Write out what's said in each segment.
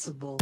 invincible.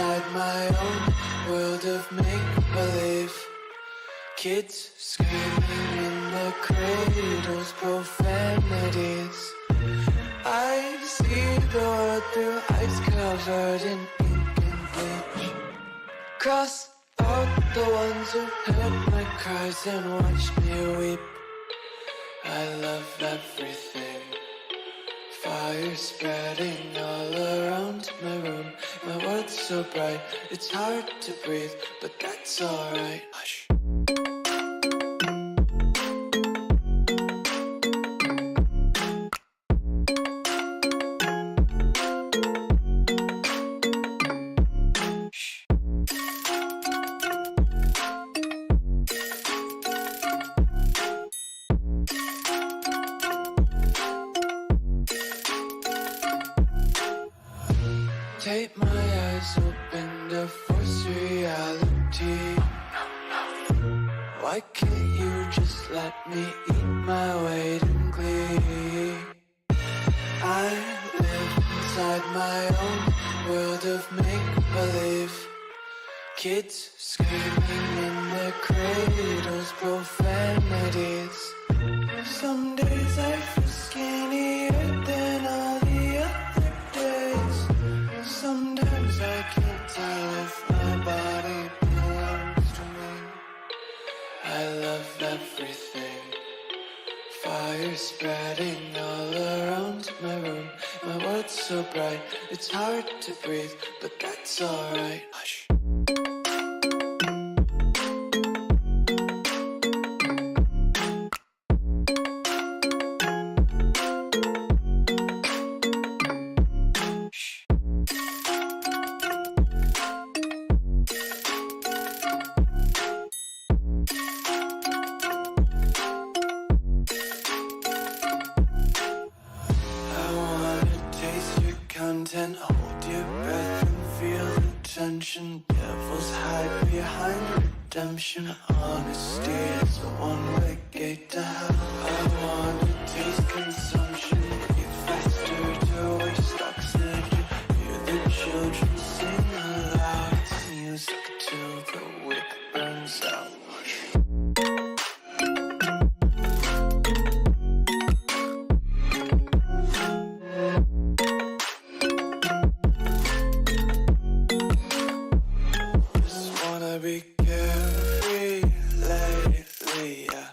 inside my own world of make-believe. Kids screaming in the cradles, profanities. I see the world through eyes covered in ink and bleach. Cross out the ones who heard my cries and watched me weep. I love everything. Fire spreading all around my room. My world's so bright, it's hard to breathe, but that's alright. Hush. Take my eyes open to force reality. Why can't you just let me eat my weight in glee? I live inside my own world of make-believe. Kids screaming in their cradles, profanities. Some days I feel skinnier than all the other days. Sometimes I can't tell if my body belongs to me. I love everything. Fire spreading all around my room. My world's so bright, it's hard to breathe, but that's alright. Hush. Content, hold your breath and feel the tension. Devils hide behind redemption. Honesty is a one-way gate to hell. I want to taste consumption. Breathe faster to waste oxygen. Hear the children sing aloud. It's music till the wick burns out. Be carefree lately, yeah.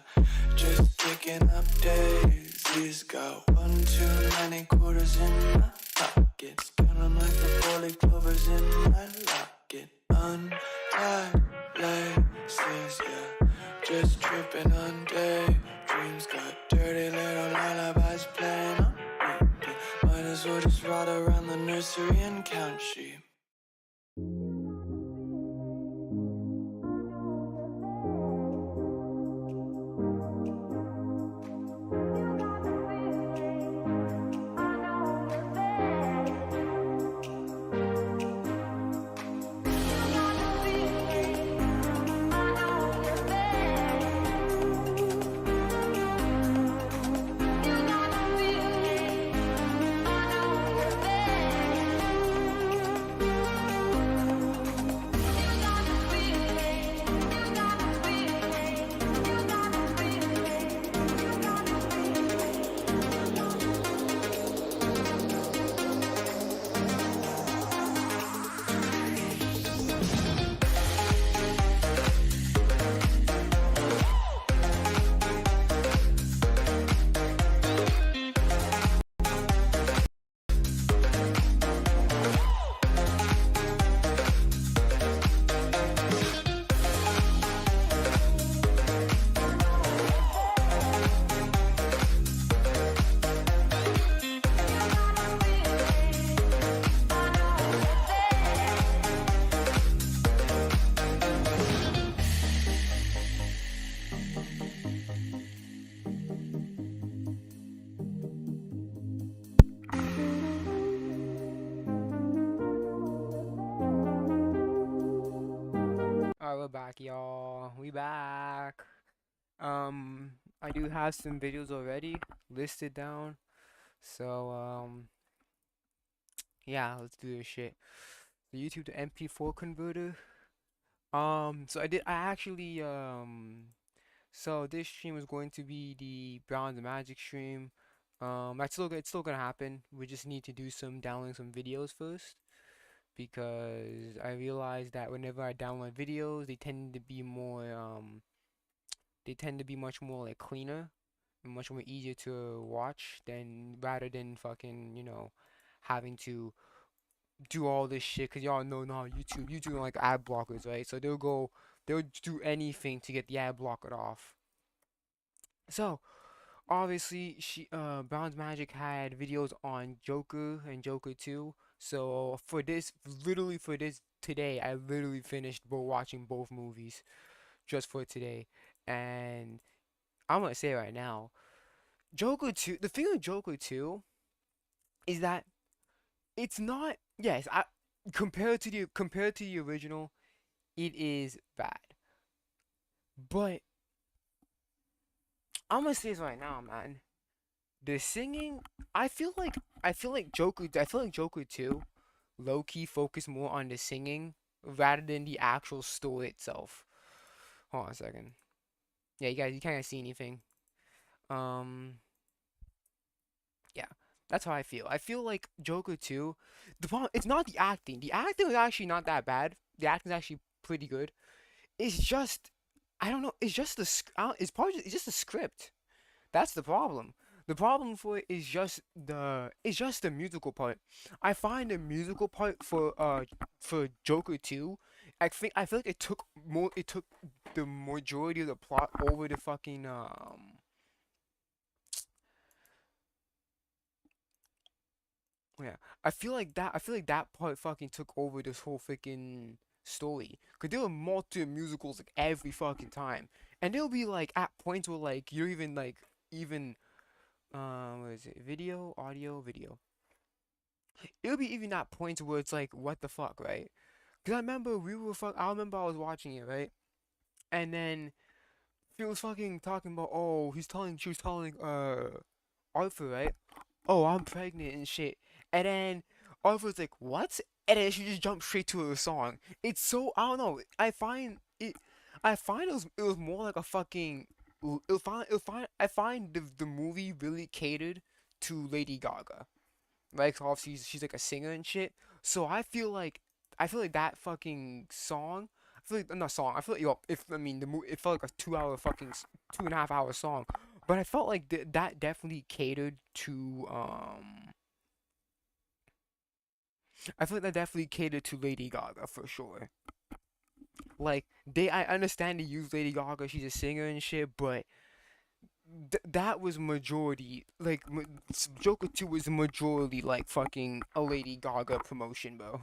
Just picking up daisies. Got one too many quarters in my pockets. Count 'em like the 4-leaf clovers in my locket. Untied laces, yeah. Just tripping on daydreams. Got dirty little lullabies playing on repeat. Might as well just ride around the nursery and count sheep. Alright, we're back, y'all. We back. I do have some videos already listed down. So, yeah, let's do this shit. the YouTube to MP4 converter. So I actually so this stream is going to be the Bronze Magic stream. It's still gonna happen. We just need to do some downloading some videos first because I realized that whenever I download videos, they tend to be much more like cleaner and much more easier to watch than rather than fucking, having to do all this shit because y'all know now YouTube don't like ad blockers, right? So they'll do anything to get the ad blocker off. So obviously Brown's Magic had videos on Joker and Joker 2. So literally for this today, I literally finished watching both movies just for today. And I'm gonna say right now, Joker 2, the thing with Joker 2 is that it's not, yes, I compared to the original, it is bad. But I'm gonna say this right now, man. The singing, I feel like I feel like Joker 2 low key focused more on the singing rather than the actual story itself. Hold on a second. Yeah, you can't see anything. Um, yeah, that's how I feel. I feel like Joker 2, the problem, it's not the acting. The acting was actually not that bad. The acting is actually pretty good. It's just, I don't know. It's just it's just the script. That's the problem. The problem for it is just the musical part. I find the musical part for Joker 2, I feel like it took the majority of the plot over the fucking yeah. I feel like that part fucking took over this whole freaking story. Cause there were multiple musicals like every fucking time. And there'll be like at points where like you're even like even what is it? Video, audio, video. It'll be even at points where it's like, what the fuck, right? Cause I remember I was watching it, right? And then she was fucking talking about, oh, she was telling, Arthur, right? Oh, I'm pregnant and shit. And then Arthur's like, what? And then she just jumped straight to her song. It's so, I don't know. I find it was more like a fucking, I find the movie really catered to Lady Gaga. Right? 'Cause obviously she's like a singer and shit. So I feel like that fucking song. I feel like not song. I feel like if I mean it felt like a 2 hour fucking 2.5 hour song, but I felt like that definitely catered to I feel like that definitely catered to Lady Gaga for sure. Like I understand they use Lady Gaga. She's a singer and shit, but that was majority Joker 2 was majority like fucking a Lady Gaga promotion, bro.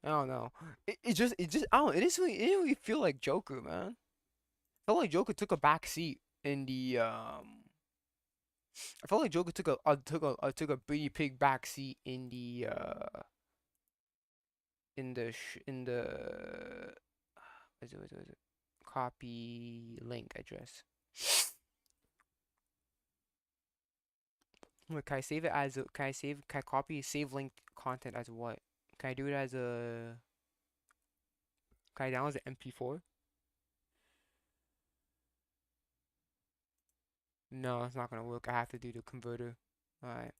I don't know. I don't. It didn't really feel like Joker, man. Felt like Joker took a back seat in the I felt like Joker took a pretty big back seat in the what is it? Copy link address. Wait, can I save it as can I copy save link content as what? Can I do it as a can I download as an MP4? No, it's not gonna work. I have to do the converter. Alright.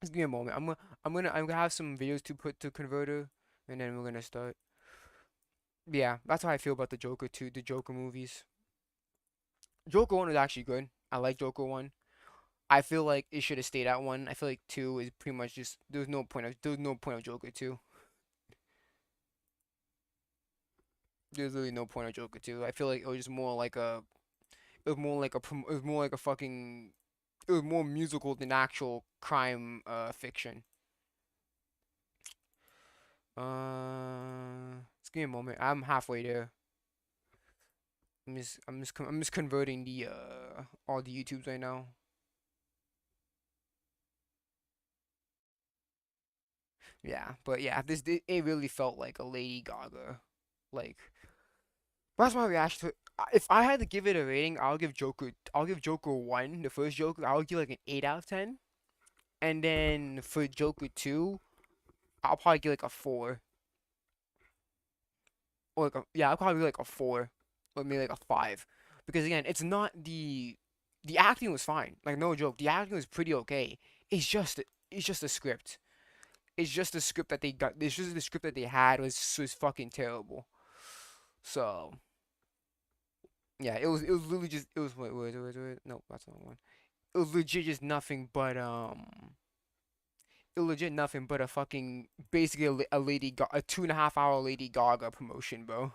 Just give me a moment. I'm gonna have some videos to put to converter, and then we're gonna start. Yeah, that's how I feel about the Joker too. The Joker movies. Joker 1 was actually good. I like Joker 1. I feel like it should have stayed at 1. I feel like 2 is pretty much just there's no point of Joker 2. There's really no point of Joker 2. I feel like it was just more like a it was more like it was more like a fucking it was more musical than actual crime fiction. Just give me a moment. I'm halfway there. I'm just converting the all the YouTubes right now. Yeah, but yeah, it really felt like a Lady Gaga. Like that's my reaction to it. If I had to give it a rating, I'll give Joker 1, the first Joker, I'll give like an 8 out of 10. And then for Joker 2, I'll probably give like a 4. Or like yeah, I'll probably give like a 4. Or maybe like a 5. Because again, it's not the acting was fine. Like no joke, the acting was pretty okay. It's just the script. It's just the script that they got. It's just the script that they had was fucking terrible. So yeah, it was literally just it was wait, no, that's not one. It was legit just nothing but it was legit nothing but a fucking basically a 2.5 hour Lady Gaga promotion, bro,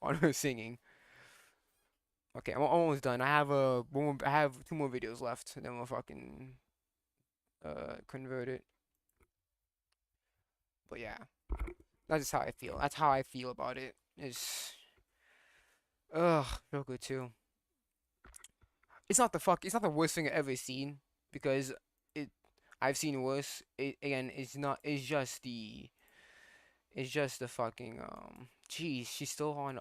on her singing. Okay, I'm almost done. I have 2 more videos left, and then we'll fucking convert it. But yeah, that's just how I feel. That's how I feel about it. It's Joker 2. It's not the worst thing I've ever seen because it I've seen worse. Again, it's just the fucking Jeez, she's still on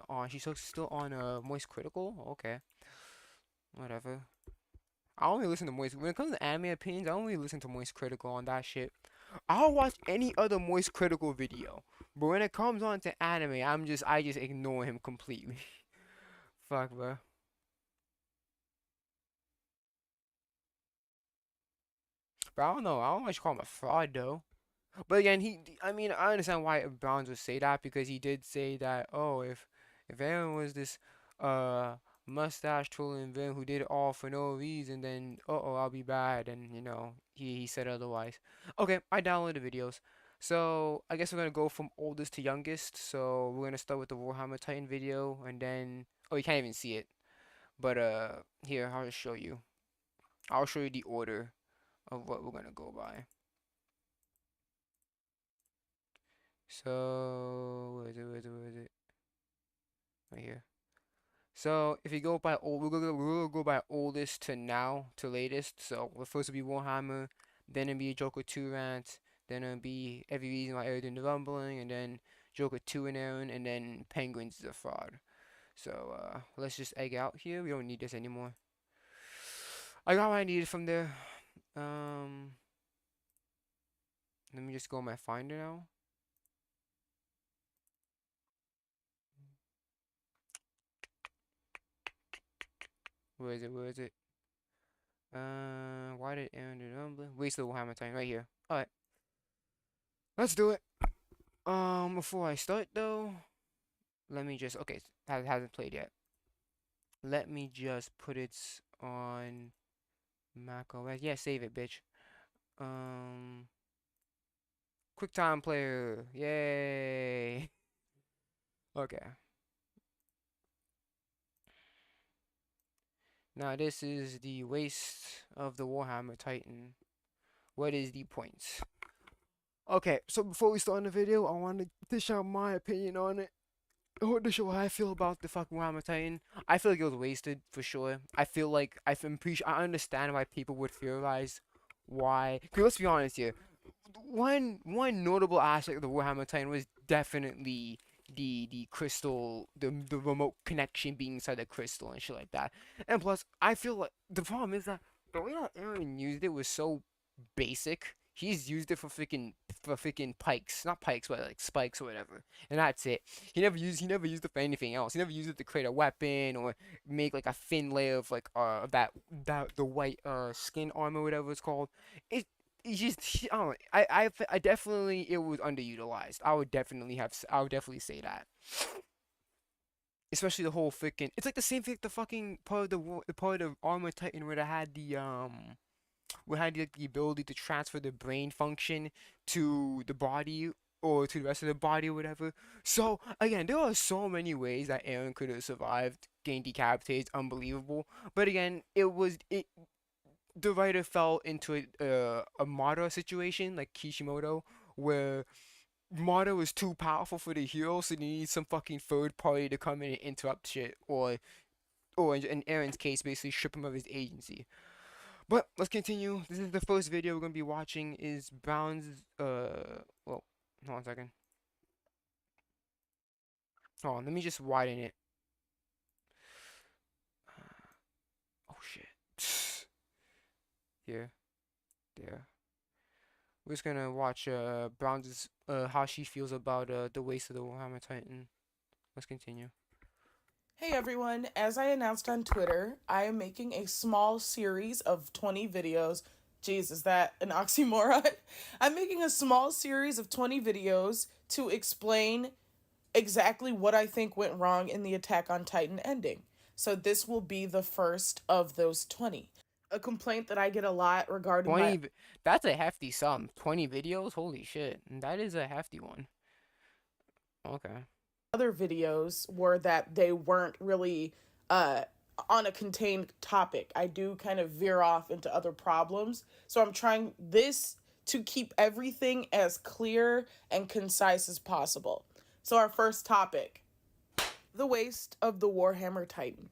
Moist Critical. Okay, whatever. I only listen to Moist when it comes to anime opinions. I only listen to Moist Critical on that shit. I'll watch any other Moist Critical video, but when it comes on to anime, I just ignore him completely. Fuck, bro. But I don't know. I don't know what you call him a fraud though. But again, I mean, I understand why Browns would say that because he did say that, oh, if Aaron was this uh mustache twirling villain who did it all for no reason, then uh-oh, I'll be bad. And he said otherwise. Okay, I downloaded the videos. So I guess we're gonna go from oldest to youngest. So we're gonna start with the Warhammer Titan video, and then oh, you can't even see it. But here I'll just show you. I'll show you the order of what we're gonna go by. So where is it? Right here. So if you go by old, we'll go by oldest to now to latest. So the first will be Warhammer, then it'll be Joker 2 rant, then it'll be every reason why Aaron did the rumbling, and then Joker 2 and Aaron, and then Penguins is a fraud. So let's just egg out here. We don't need this anymore. I got what I needed from there. Um, Let me just go in my Finder now. Where is it? Where is it? Why did Aaron do the rumbling? Wasted Warhammer time right here. All right, let's do it. Before I start though, let me just okay, hasn't played yet. Let me just put it on Mac OS. Yeah, save it, bitch. Um, QuickTime Player. Yay. Okay. Now this is the waste of the Warhammer Titan. What is the points? Okay, so before we start the video, I want to dish out my opinion on it. To show how I feel about the fucking Warhammer Titan. I feel like it was wasted for sure. I feel like I'm pretty sure, I understand why people would theorize why. Cause let's be honest here. One notable aspect of the Warhammer Titan was definitely the crystal, the remote connection being inside the crystal and shit like that. And plus, I feel like the problem is that the way that Aaron used it was so basic. He's used it for freaking pikes, not pikes, but like spikes or whatever, and that's it. He never used it for anything else. He never used it to create a weapon or make like a thin layer of like that the white skin armor, whatever it's called. It it's just I don't know, I definitely it was underutilized. I would definitely say that. Especially the whole freaking it's like the same thing the fucking part of the part of Armor Titan where they had the ability to transfer the brain function to the body or to the rest of the body or whatever. So again, there are so many ways that Aaron could have survived getting decapitated. Unbelievable. But again, it the writer fell into a Mara situation like Kishimoto where Mara was too powerful for the hero, so they need some fucking third party to come in and interrupt shit, or in Aaron's case, basically strip him of his agency. But let's continue. This is the first video we're gonna be watching is Brown's well, hold on a second. Hold on, let me just widen it. Oh shit. Here, there. We're just gonna watch Brown's how she feels about the waste of the Warhammer Titan. Let's continue. Hey everyone, as I announced on Twitter, I am making a small series of 20 videos. Jeez, is that an oxymoron? I'm making a small series of 20 videos to explain exactly what I think went wrong in the Attack on Titan ending. So this will be the first of those 20. A complaint that I get a lot regarding my 20. That's a hefty sum. 20 videos. Holy shit, that is a hefty one. Okay. other videos were that they weren't really uh, on a contained topic. I do kind of veer off into other problems. So I'm trying this to keep everything as clear and concise as possible. So, our first topic, the waste of the Warhammer Titan.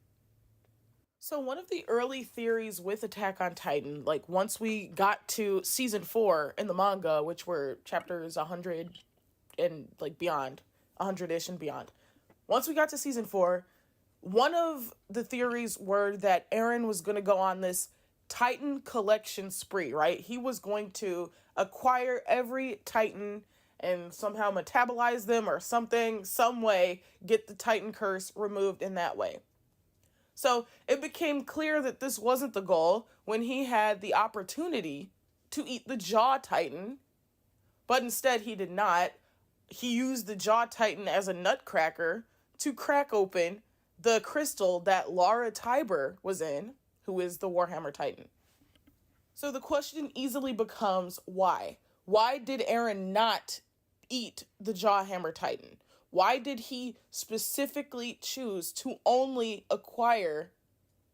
So, one of the early theories with Attack on Titan, like once we got to season 4 in the manga, which were chapters 100 and like beyond, 100-ish and beyond. Once we got to season 4, one of the theories were that Eren was going to go on this Titan collection spree, right? He was going to acquire every Titan and somehow metabolize them or something, some way, get the Titan curse removed in that way. So it became clear that this wasn't the goal when he had the opportunity to eat the Jaw Titan, but instead he did not. He used the Jaw Titan as a nutcracker to crack open the crystal that Lara Tiber was in, who is the Warhammer Titan. So the question easily becomes why? Why did Eren not eat the Jawhammer Titan? Why did he specifically choose to only acquire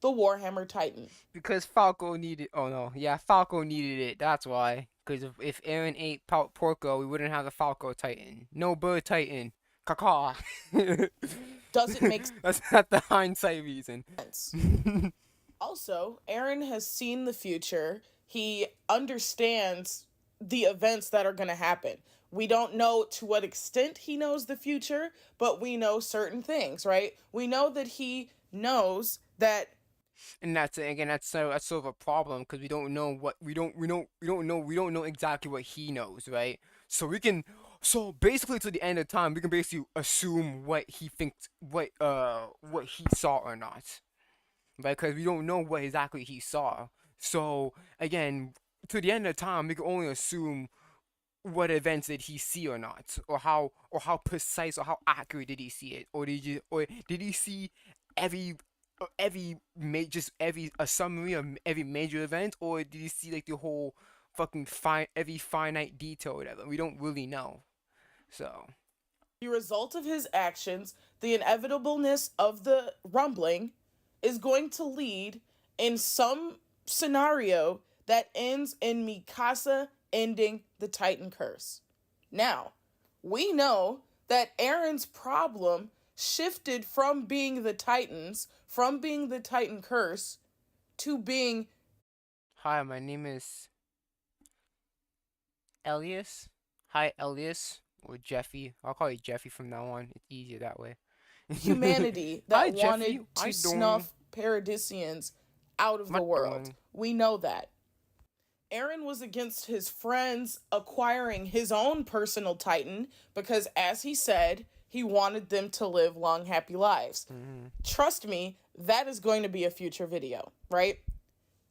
the Warhammer Titan? Because Falco needed. Oh no, yeah, Falco needed it. That's why. Because if Aaron ate Porco, we wouldn't have the Falco Titan. No bird Titan. Caca. Doesn't make That's not the hindsight reason. sense. Also, Eren has seen the future. He understands the events that are going to happen. We don't know to what extent he knows the future, but we know certain things, right? We know that he knows that And that's again, that's sort of a problem because we don't know what we don't know exactly what he knows, right? So we can, so basically to the end of time, we can basically assume what he thinks, what he saw or not, right? Because we don't know what exactly he saw. So again, to the end of time, we can only assume what events did he see or not, or how precise or how accurate did he see it, or did he see every just every a summary of every major event, or did you see like the whole fucking every finite detail or whatever? We don't really know. So the result of his actions, the inevitableness of the rumbling, is going to lead in some scenario that ends in Mikasa ending the Titan curse. Now, we know that Eren's problem shifted from being the Titans, from being the Titan curse, to being hi, my name is Elias. Hi, Elias, or Jeffy. I'll call you Jeffy from now on. It's easier that way. humanity Hi, that Jeffy. wanted How to you doing? snuff Paradisians out of the What world. doing? We know that. Eren was against his friends acquiring his own personal Titan because, as he said, he wanted them to live long, happy lives. Hmm. Trust me, that is going to be a future video, right?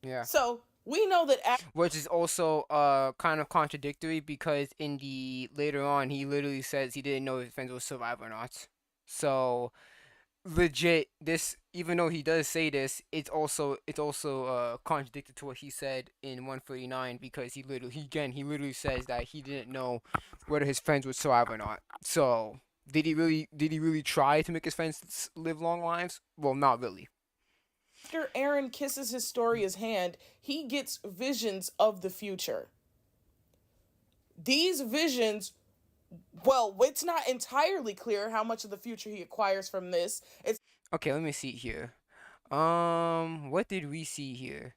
Yeah. So, we know that Which is also kind of contradictory because in the later on he literally says he didn't know if his friends will survive or not. So legit, this, even though he does say this, it's also contradicted to what he said in 139 because he literally says that he didn't know whether his friends would survive or not. So did he really try to make his friends live long lives? Well, not really. after Eren kisses Historia's hand, he gets visions of the future. These visions, well, it's not entirely clear how much of the future he acquires from this. It's Okay, let me see here. What did we see here?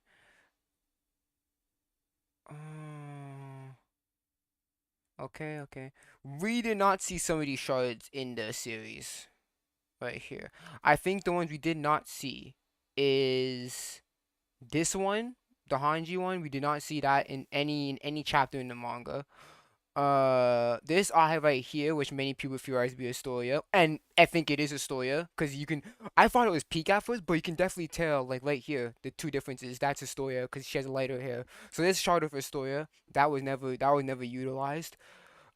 Uh, okay, okay. We did not see some of these shards in the series right here. I think the ones we did not see is this one, The Hanji one, we did not see that in any chapter in the manga. This I have right here, which many people theorize to be Astoria, and I think it is Astoria, because you can. I thought it was Peak at first, but you can definitely tell, like right here, the two differences. That's Astoria, because she has lighter hair. So this shard of Astoria, that was never utilized.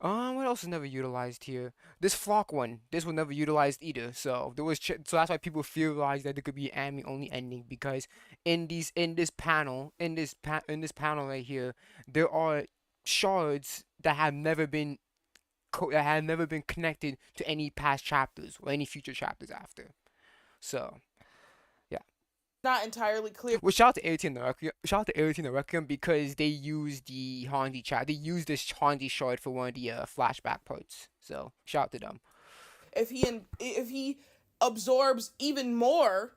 What else is never utilized here? This flock one, this was never utilized either. So there was, so that's why people theorized that there could be an anime only ending, because in this panel right here, there are shards that have never been connected to any past chapters or any future chapters after. So yeah. Not entirely clear. Well, shout out to 18 the Requiem. Shout out to 18 the Requiem because they used the Hanji chat. They used this Hanji shard for one of the flashback parts. So shout out to them. If he absorbs even more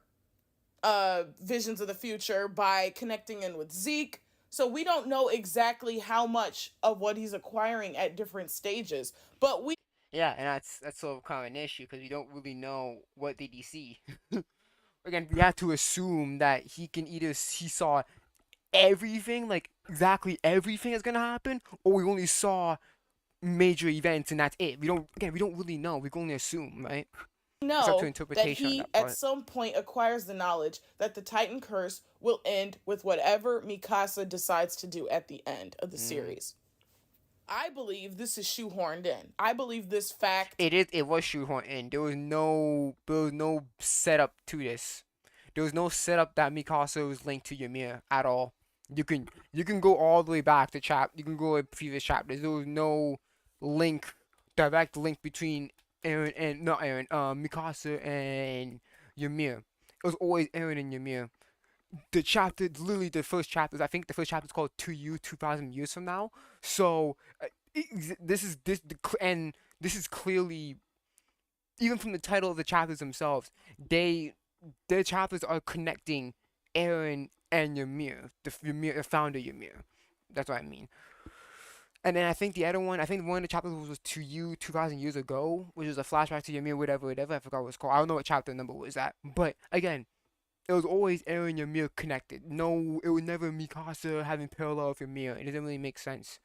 visions of the future by connecting in with Zeke. So we don't know exactly how much of what he's acquiring at different stages, but we Yeah, and that's sort of kind of an issue because we don't really know what did he see. Again, we have to assume that he saw everything, like exactly everything that's gonna happen, or we only saw major events and that's it. We don't really know. We can only assume, right? It's up to know that interpretation on he that at part. some point acquires the knowledge that the Titan curse will end with whatever Mikasa decides to do at the end of the series. I believe this is shoehorned in. I believe this fact It was shoehorned in. There was no setup to this. There was no setup that Mikasa was linked to Ymir at all. You can go all the way back to you can go to previous chapters. There was no link, direct link between Eren and not Eren, Mikasa and Ymir. It was always Eren and Ymir. Literally the first chapters. I think the first chapter is called "To You 2,000 Years From Now." So and this is clearly, even from the title of the chapters themselves, their chapters are connecting Eren and Ymir, the founder Ymir. That's what I mean. And then I think the other one, I think one of the chapters was "To You 2,000 Years Ago," which was a flashback to Ymir, whatever. I forgot what it's called. I don't know what chapter number was that. But again, it was always Eren and Ymir connected. No, it was never Mikasa having parallel with Ymir. It doesn't really make sense.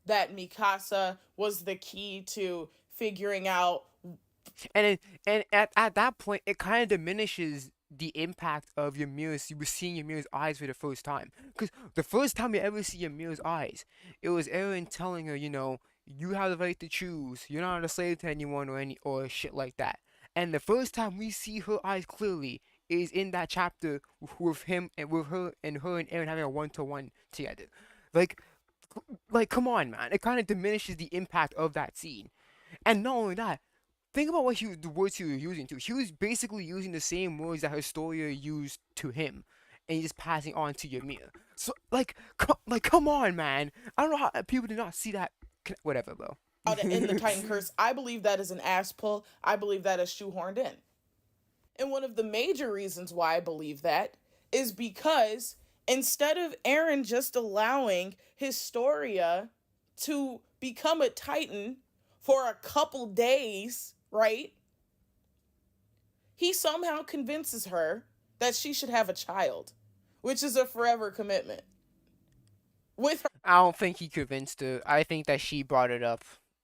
that Mikasa was the key to figuring out. And at that point, it kind of diminishes the impact of Ymir's. You were seeing Ymir's eyes for the first time, because the first time you ever see Ymir's eyes, it was Eren telling her, you have the right to choose. You're not a slave to anyone or shit like that. And the first time we see her eyes clearly is in that chapter with him and with her and Eren having a one-to-one together. Like, come on, man. It kind of diminishes the impact of that scene. And not only that, think about the words he was using too. He was basically using the same words that Historia used to him, and he's just passing on to Ymir. So come on, man. I don't know how people did not see that. Whatever, bro. In the Titan curse, I believe that is an ass pull. I believe that is shoehorned in. And one of the major reasons why I believe that is because instead of Eren just allowing Historia to become a Titan for a couple days, right? He somehow convinces her that she should have a child, which is a forever commitment. With her. I don't think he convinced her. I think that she brought it up.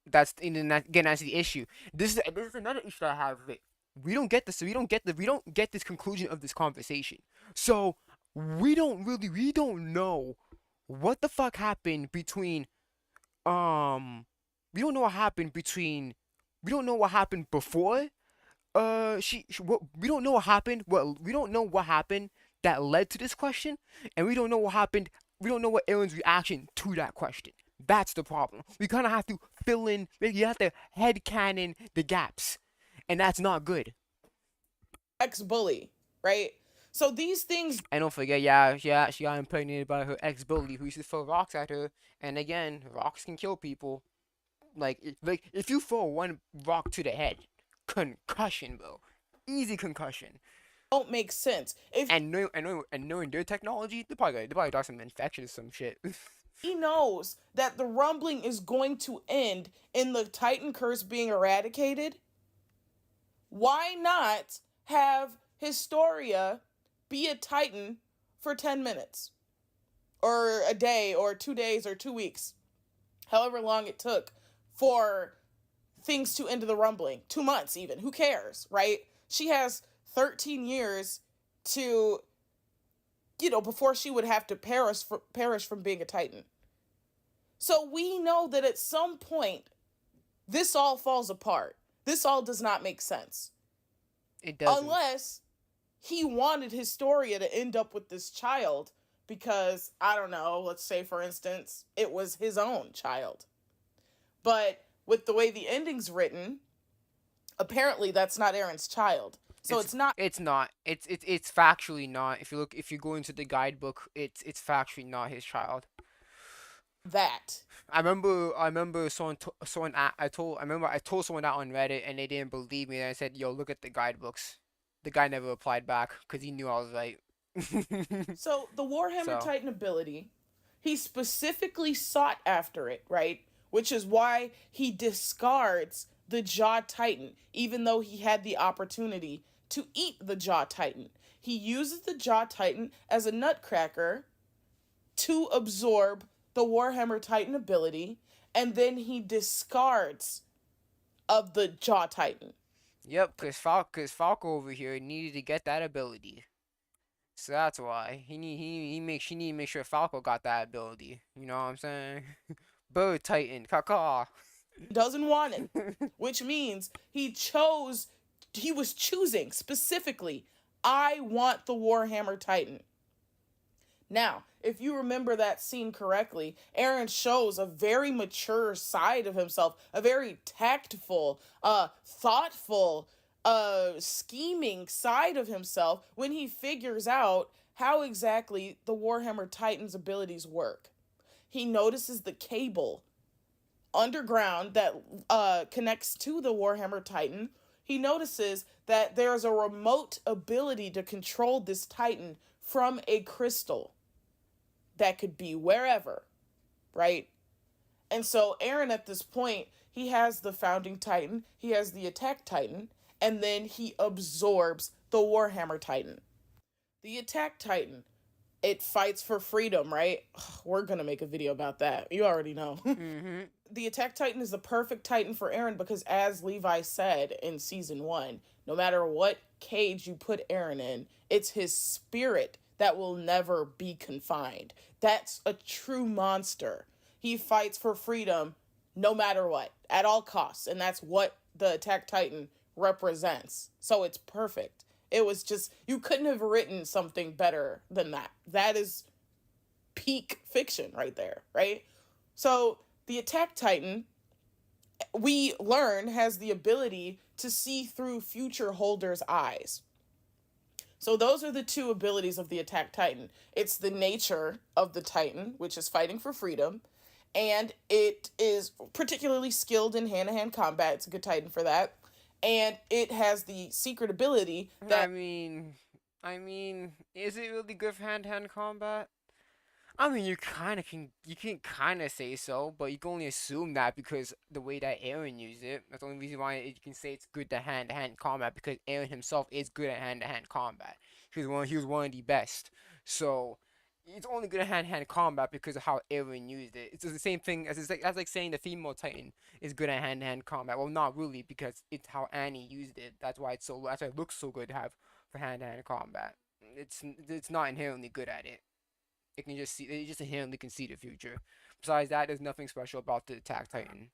That's the issue. This is another issue that I have with it. We don't get this. We don't get this conclusion of this conversation. So we don't know what the fuck happened between we don't know what happened between we don't know what happened before what we don't know what happened we don't know what happened that led to this question, and we don't know what Aaron's reaction to that question. That's the problem. We kind of have to fill in, you have to headcanon the gaps, and that's not good. Ex-bully, right? So these things. And don't forget, yeah, she got impregnated by her ex-bully who used to throw rocks at her, and again, rocks can kill people. Like if you throw one rock to the head, concussion, bro, easy concussion. Don't make sense. If knowing their technology, they probably got some infection or some shit. he knows that the rumbling is going to end in the Titan curse being eradicated, why not have Historia be a Titan for 10 minutes? or a day or 2 days or 2 weeks, however long it took for things to end the rumbling. 2 months, even. Who cares, right? She has 13 years to, before she would have to perish from being a Titan. So we know that at some point, this all falls apart. This all does not make sense. It doesn't. Unless he wanted Historia to end up with this child because, I don't know, let's say, for instance, it was his own child. But with the way the ending's written, apparently that's not Aaron's child. So it's not. It's not. It's factually not. If you go into the guidebook, it's factually not his child. That. I remember I told someone that on Reddit and they didn't believe me. And I said, "Yo, look at the guidebooks." The guy never replied back because he knew I was right. So the Warhammer So. Titan ability, he specifically sought after it, right? Which is why he discards the Jaw Titan, even though he had the opportunity to eat the Jaw Titan. He uses the Jaw Titan as a nutcracker to absorb the Warhammer Titan ability, and then he discards of the Jaw Titan. Yep, cause Falco over here needed to get that ability, so that's why he need to make sure Falco got that ability. You know what I'm saying? Bird Titan, caca. Doesn't want it, which means he was choosing specifically, I want the Warhammer Titan. Now, if you remember that scene correctly, Aaron shows a very mature side of himself, a very tactful, thoughtful, scheming side of himself when he figures out how exactly the Warhammer Titan's abilities work. He notices the cable underground that connects to the Warhammer Titan. He notices that there's a remote ability to control this Titan from a crystal that could be wherever, right? And so Aaron, at this point, he has the Founding Titan, he has the Attack Titan, and then he absorbs the Warhammer Titan. The Attack Titan, it fights for freedom, right? We're gonna make a video about that. You already know. Mm-hmm. The Attack Titan is the perfect Titan for Aaron because, as Levi said in season 1, no matter what cage you put Aaron in, it's his spirit that will never be confined. That's a true monster. He fights for freedom no matter what, at all costs, and that's what the Attack Titan represents. So it's perfect. It was just, you couldn't have written something better than that. That is peak fiction right there, right? So the Attack Titan, we learn, has the ability to see through future holders' eyes. So those are the two abilities of the Attack Titan. It's the nature of the Titan, which is fighting for freedom, and it is particularly skilled in hand-to-hand combat. It's a good Titan for that. And it has the secret ability that... I mean, is it really good for hand-to-hand combat? I mean, you can kind of say so, but you can only assume that because the way that Aaron used it. That's the only reason why you can say it's good to hand-to-hand combat, because Aaron himself is good at hand-to-hand combat. He was one of the best. So it's only good at hand-to-hand combat because of how Aaron used it. It's the same thing as that's like saying the female Titan is good at hand-to-hand combat. Well, not really, because it's how Annie used it. That's why it looks so good to have for hand-to-hand combat. It's not inherently good at it. It just inherently can see the future. Besides that, there's nothing special about the Attack Titan.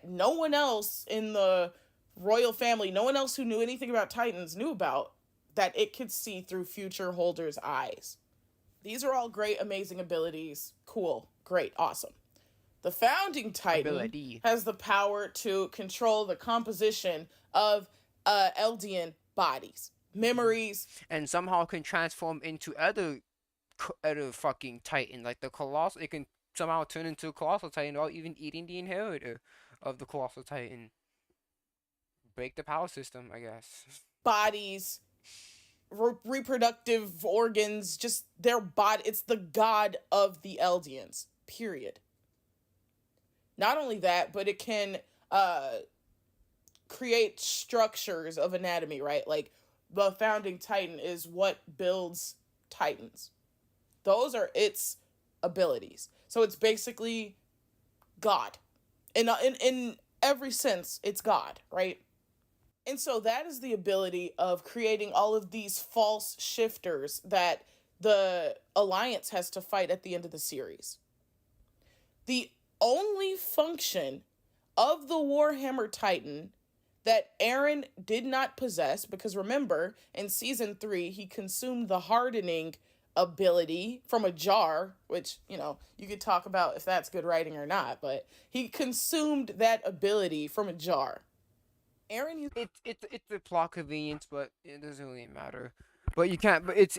No one else in the royal family, no one else who knew anything about Titans knew about, that it could see through future holders' eyes. These are all great, amazing abilities. Cool, great, awesome. The Founding Titan has the power to control the composition of Eldian bodies, memories, and somehow can transform into other fucking Titan, like the Colossal. It can somehow turn into a Colossal Titan without even eating the inheritor of the Colossal Titan. Break the power system, I guess. Bodies, reproductive organs, just their body. It's the god of the Eldians, period. Not only that, but it can create structures of anatomy, right? Like, the Founding Titan is what builds Titans. Those are its abilities. So it's basically God. In every sense, it's God, right? And so that is the ability of creating all of these false shifters that the Alliance has to fight at the end of the series. The only function of the Warhammer Titan that Eren did not possess, because remember, in season 3, he consumed the hardening ability from a jar, which, you could talk about if that's good writing or not, but he consumed that ability from a jar. Eren used It's a plot convenience, but it doesn't really matter. But you can't. But it's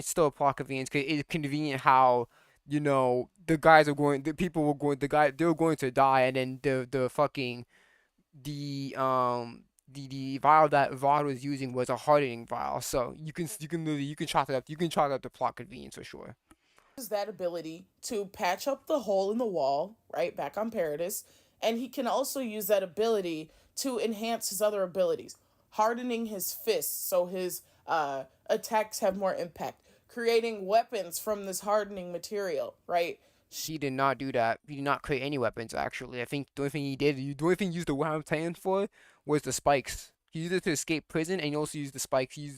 still a plot convenience. 'Cause it's convenient how the guys are going. The people were going. They were going to die, and then the fucking the vial that Vod was using was a hardening vial. So you can chalk it up. You can chalk up the plot convenience for sure. that ability to patch up the hole in the wall, right, back on Paradis, and he can also use that ability to enhance his other abilities, hardening his fists so his attacks have more impact, creating weapons from this hardening material, right? He did not do that. He did not create any weapons, actually. I think the only thing he did, the only thing he used the Warhammer Titan for was the spikes. He used it to escape prison, and he also used the spikes. He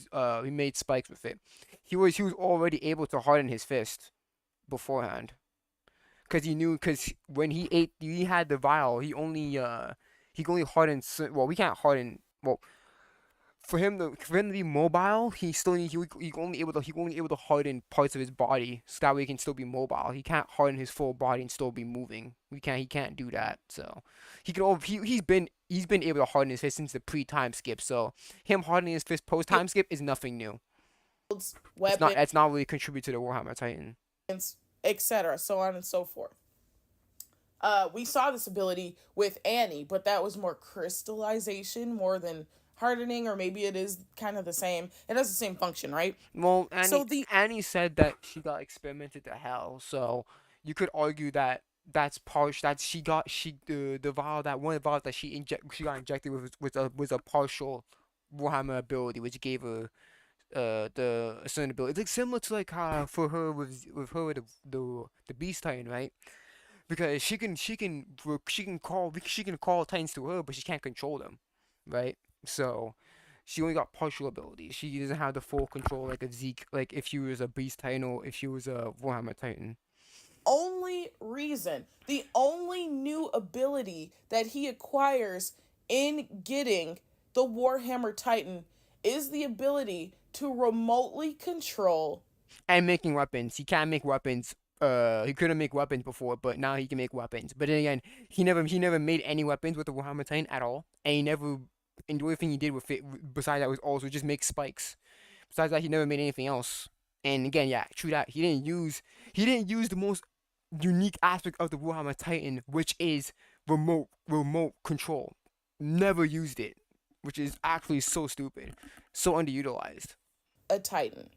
made spikes with it. He was already able to harden his fist beforehand, because because when he had the vial, he can only harden. Well, we can't harden. Well, for him to be mobile, he only able to harden parts of his body so that way he can still be mobile. He can't harden his full body and still be moving. He can't do that. So he's been able to harden his fist since the pre-time skip. So him hardening his fist post time skip is nothing new. Weapons, It's not really contribute to the Warhammer Titan. etc., so on and so forth. We saw this ability with Annie, but that was more crystallization more than hardening, or maybe it is kind of the same. It has the same function, right? Well, Annie said that she got experimented to hell, so you could argue that that's partial. That the vial that one of the vials that she got injected with was a partial Warhammer ability, which gave her the a certain ability. It's like similar to like how for her with her with the Beast Titan, right? Because she can call Titans to her, but she can't control them, right? So she only got partial abilities. She doesn't have the full control like a Zeke, like if she was a Beast Titan or if she was a Warhammer Titan. The only new ability that he acquires in getting the Warhammer Titan is the ability to remotely control And making weapons. He can't make weapons. He couldn't make weapons before, but now he can make weapons. But then again, he never made any weapons with the Warhammer Titan at all, and he never. And the only thing he did with it, besides that, was also just make spikes. Besides that, he never made anything else. And again, yeah, true that he didn't use the most unique aspect of the Warhammer Titan, which is remote control. Never used it, which is actually so stupid, so underutilized. a Titan.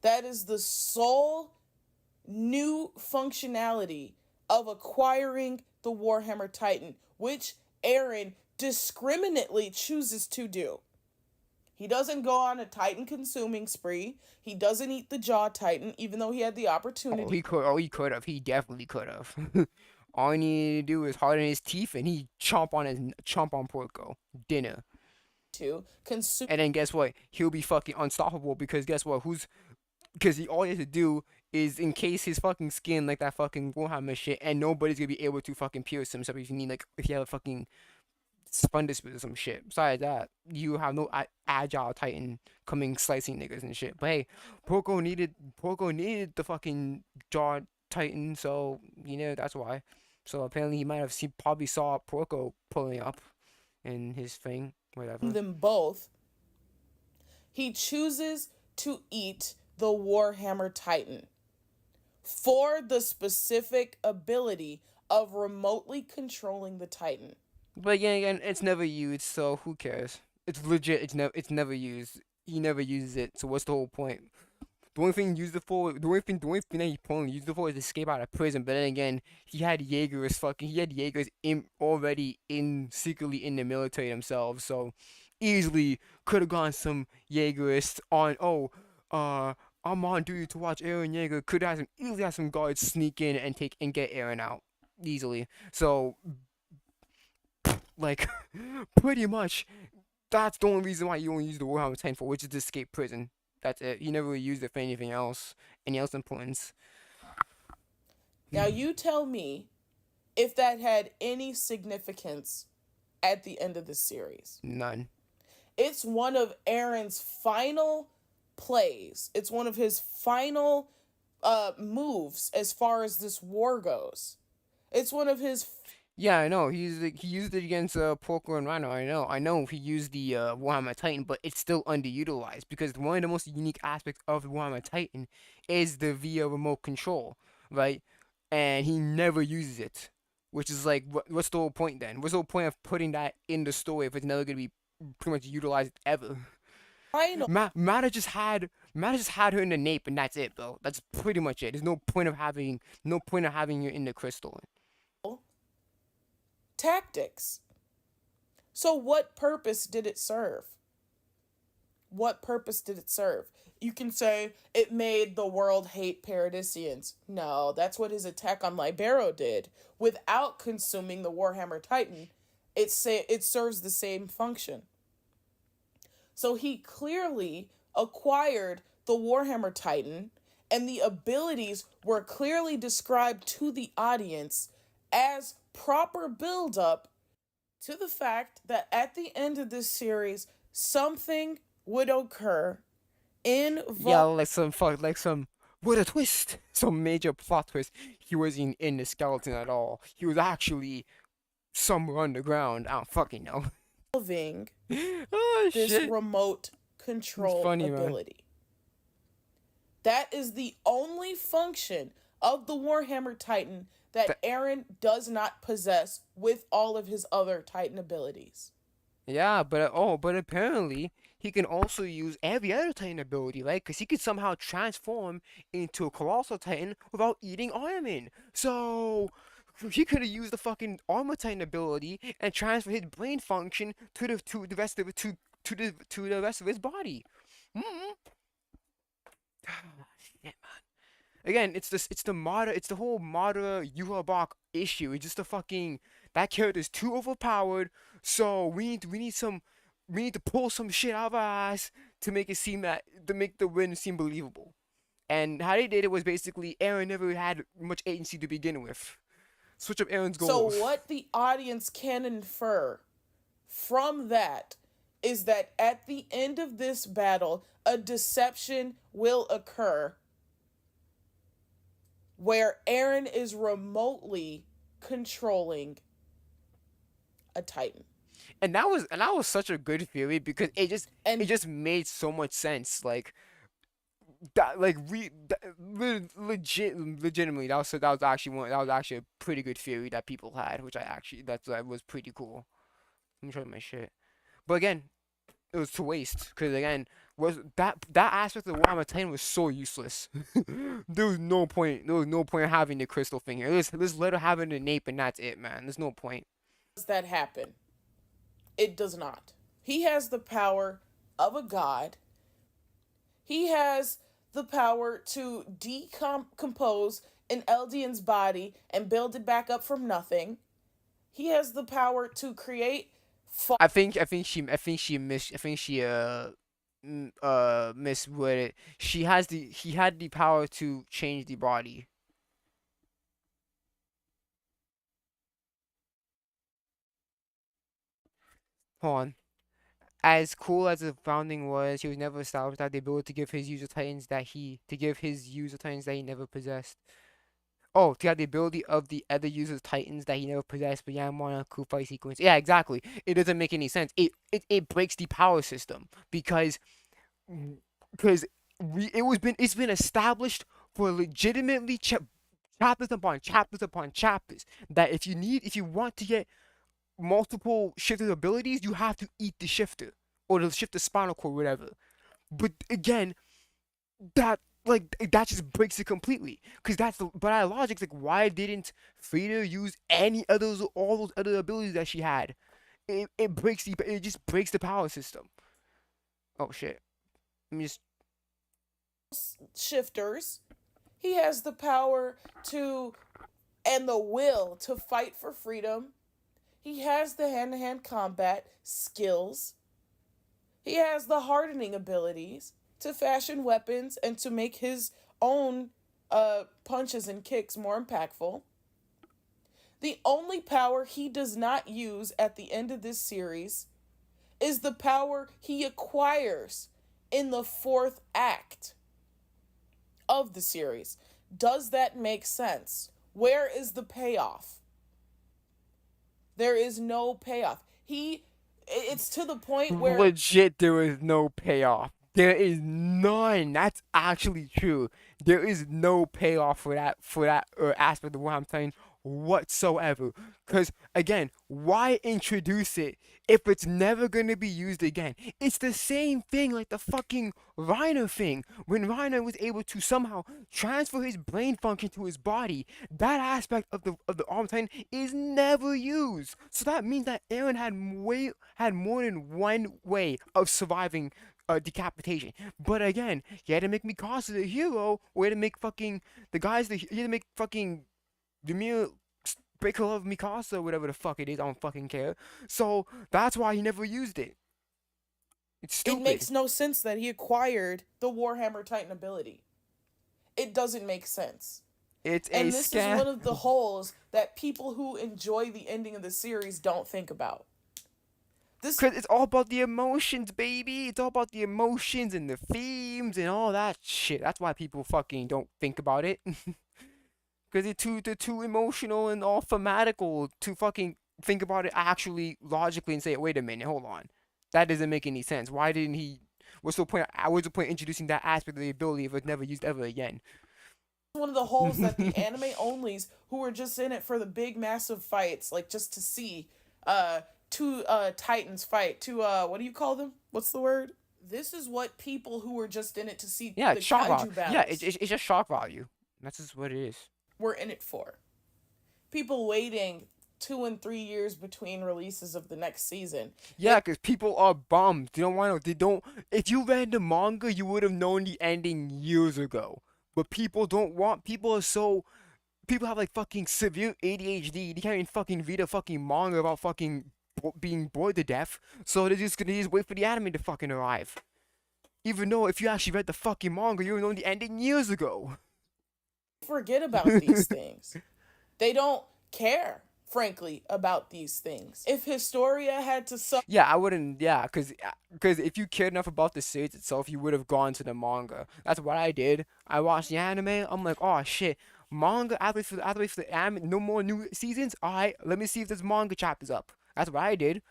That is the sole new functionality of acquiring the Warhammer Titan, which Eren discriminately chooses to do. He doesn't go on a Titan consuming spree. He doesn't eat the Jaw Titan, even though he had the opportunity. He could have. He definitely could have. All he needed to do is harden his teeth, and he chomp on Porco dinner. To consume. And then guess what? He'll be fucking unstoppable because guess what? Because all he has to do is encase his fucking skin like that fucking Warhammer shit, and nobody's gonna be able to fucking pierce him. So if you have a fucking Spundus or some shit. Besides that, you have no agile Titan coming slicing niggas and shit. But hey, Porco needed the fucking jaw Titan, so that's why. So apparently he might have probably saw Porco pulling up in his thing, whatever. Them both. He chooses to eat the Warhammer Titan for the specific ability of remotely controlling the Titan. But again, it's never used, so who cares? It's legit. It's never used. He never uses it. So what's the whole point? The only thing he used it for, the only thing that he probably used it for is to escape out of prison. But then again, he had Jaegers already secretly in the military themselves. So easily could have gone some Jaegerists on I'm on duty to watch Eren Yeager could have easily have some guards sneak in and get Eren out easily. So like pretty much that's the only reason why you only use the Warhammer 10 for, which is to escape prison. That's it. You never really used it for anything else, any else importance. Now you tell me if that had any significance at the end of the series. None. It's one of Aaron's final plays. It's one of his final moves as far as this war goes. It's one of his. Yeah, I know. He used it against Porco and Rhino. I know he used the Warhammer Titan, but it's still underutilized because one of the most unique aspects of the Warhammer Titan is the via remote control, right? And he never uses it, which is like, what's the whole point then? What's the whole point of putting that in the story if it's never gonna be pretty much utilized ever? Final. Mata just had her in the nape, and that's it, bro. That's pretty much it. There's no point of having her in the crystal. Tactics. So what purpose did it serve? What purpose did it serve? You can say it made the world hate Paradisians. No, that's what his attack on Libero did. Without consuming the Warhammer Titan, it serves the same function. So he clearly acquired the Warhammer Titan, and the abilities were clearly described to the audience as proper build-up to the fact that at the end of this series, something would occur Yeah, what a twist! Some major plot twist. He wasn't in the skeleton at all. He was actually somewhere underground. I don't fucking know. involving Oh this shit! remote control funny, man. ability. That is the only function of the Warhammer Titan that Eren does not possess with all of his other Titan abilities. Yeah, but apparently he can also use every other Titan ability, right? Because he could somehow transform into a Colossal Titan without eating armor. So he could have used the fucking Armor Titan ability and transfer his brain function to the rest of it to the rest of his body. Mm-hmm. Shit, man. Again, it's the whole Madara Yuha issue. It's just the fucking that character's too overpowered. So we need to pull some shit out of our ass to make the win seem believable. And how they did it was basically Eren never had much agency to begin with. Switch up Eren's goals. So what the audience can infer from that is that at the end of this battle, a deception will occur where Eren is remotely controlling a Titan. And that was such a good theory because it just made so much sense. Like that, legitimately, that was actually a pretty good theory that people had, which that was pretty cool. Let me show you my shit. But again, it was to waste because again, was that aspect of the Warhammer 10 was so useless. There was no point. There was no point having the crystal thing here. Let's let her have it in the nape and that's it, man. There's no point. Does that happen? It does not. He has the power of a god. He has the power to decompose an Eldian's body and build it back up from nothing. He has the power to create. I think she misread it. He had the power to change the body. Hold on. As cool as the founding was, he was never established without the ability to give his user titans that he never possessed. Oh, to have the ability of the other user's titans that he never possessed, but Yamana cool fight sequence. Yeah, exactly. It doesn't make any sense. It breaks the power system because it's been established for legitimately chapters upon chapters upon chapters that if you want to get multiple shifter abilities, you have to eat the shifter or the shifter spinal cord, whatever. But again, that just breaks it completely. Cause but our logic's like, why didn't Frida use all those other abilities that she had? It just breaks the power system. Oh shit. Let me just. shifters. He has the power to and the will to fight for freedom. He has the hand-to-hand combat skills. He has the hardening abilities to fashion weapons and to make his own punches and kicks more impactful. The only power he does not use at the end of this series is the power he acquires in the fourth act of the series. Does that make sense? Where is the payoff? There is no payoff. It's to the point where Legit, there is no payoff. There is none. That's actually true. There is no payoff for that aspect of what I'm saying whatsoever. Cause again, why introduce it if it's never gonna be used again? It's the same thing like the fucking Reiner thing. When Reiner was able to somehow transfer his brain function to his body, that aspect of the Arm Titan is never used. So that means that Eren had more than one way of surviving decapitation. But again, he had to make Mikasa the hero, or he had to make fucking the guys he had to make fucking Demir break her love Mikasa, whatever the fuck it is. I don't fucking care. So that's why he never used it. It's stupid. it makes no sense that he acquired the Warhammer Titan ability. It doesn't make sense. It's And a this scam. is one of the holes that people who enjoy the ending of the series don't think about. Because it's all about the emotions, baby. It's all about the emotions and the themes and all that shit. That's why people fucking don't think about it. Because they're too emotional and all thematical to fucking think about it actually logically and say, wait a minute, hold on. That doesn't make any sense. Why didn't he? What's the point? What's the point of introducing that aspect of the ability if it's never used ever again? One of the holes that the anime onlys who were just in it for the big massive fights, like just to see two titans fight, two what do you call them? What's the word? This is what people who were just in it to see Yeah, the it's shock value. kaiju battles Yeah, it's just shock value. That's just what it is. were in it for. People waiting 2 and 3 years between releases of the next season. Yeah, because people are bummed. They don't want to. They don't. If you read the manga, you would have known the ending years ago. But people don't want. People are so. People have like fucking severe ADHD. They can't even fucking read a fucking manga about fucking being bored to death. So they're just gonna just wait for the anime to fucking arrive. Even though if you actually read the fucking manga, you would have known the ending years ago. Forget about these things. They don't care, frankly, about these things. If Historia had to suffer, Yeah, I wouldn't. Yeah, because if you cared enough about the series itself, you would have gone to the manga. That's what I did. I watched the anime. I'm like, oh shit, manga. I have to wait for the anime. No more new seasons. All right, let me see if there's manga chapters up. That's what I did.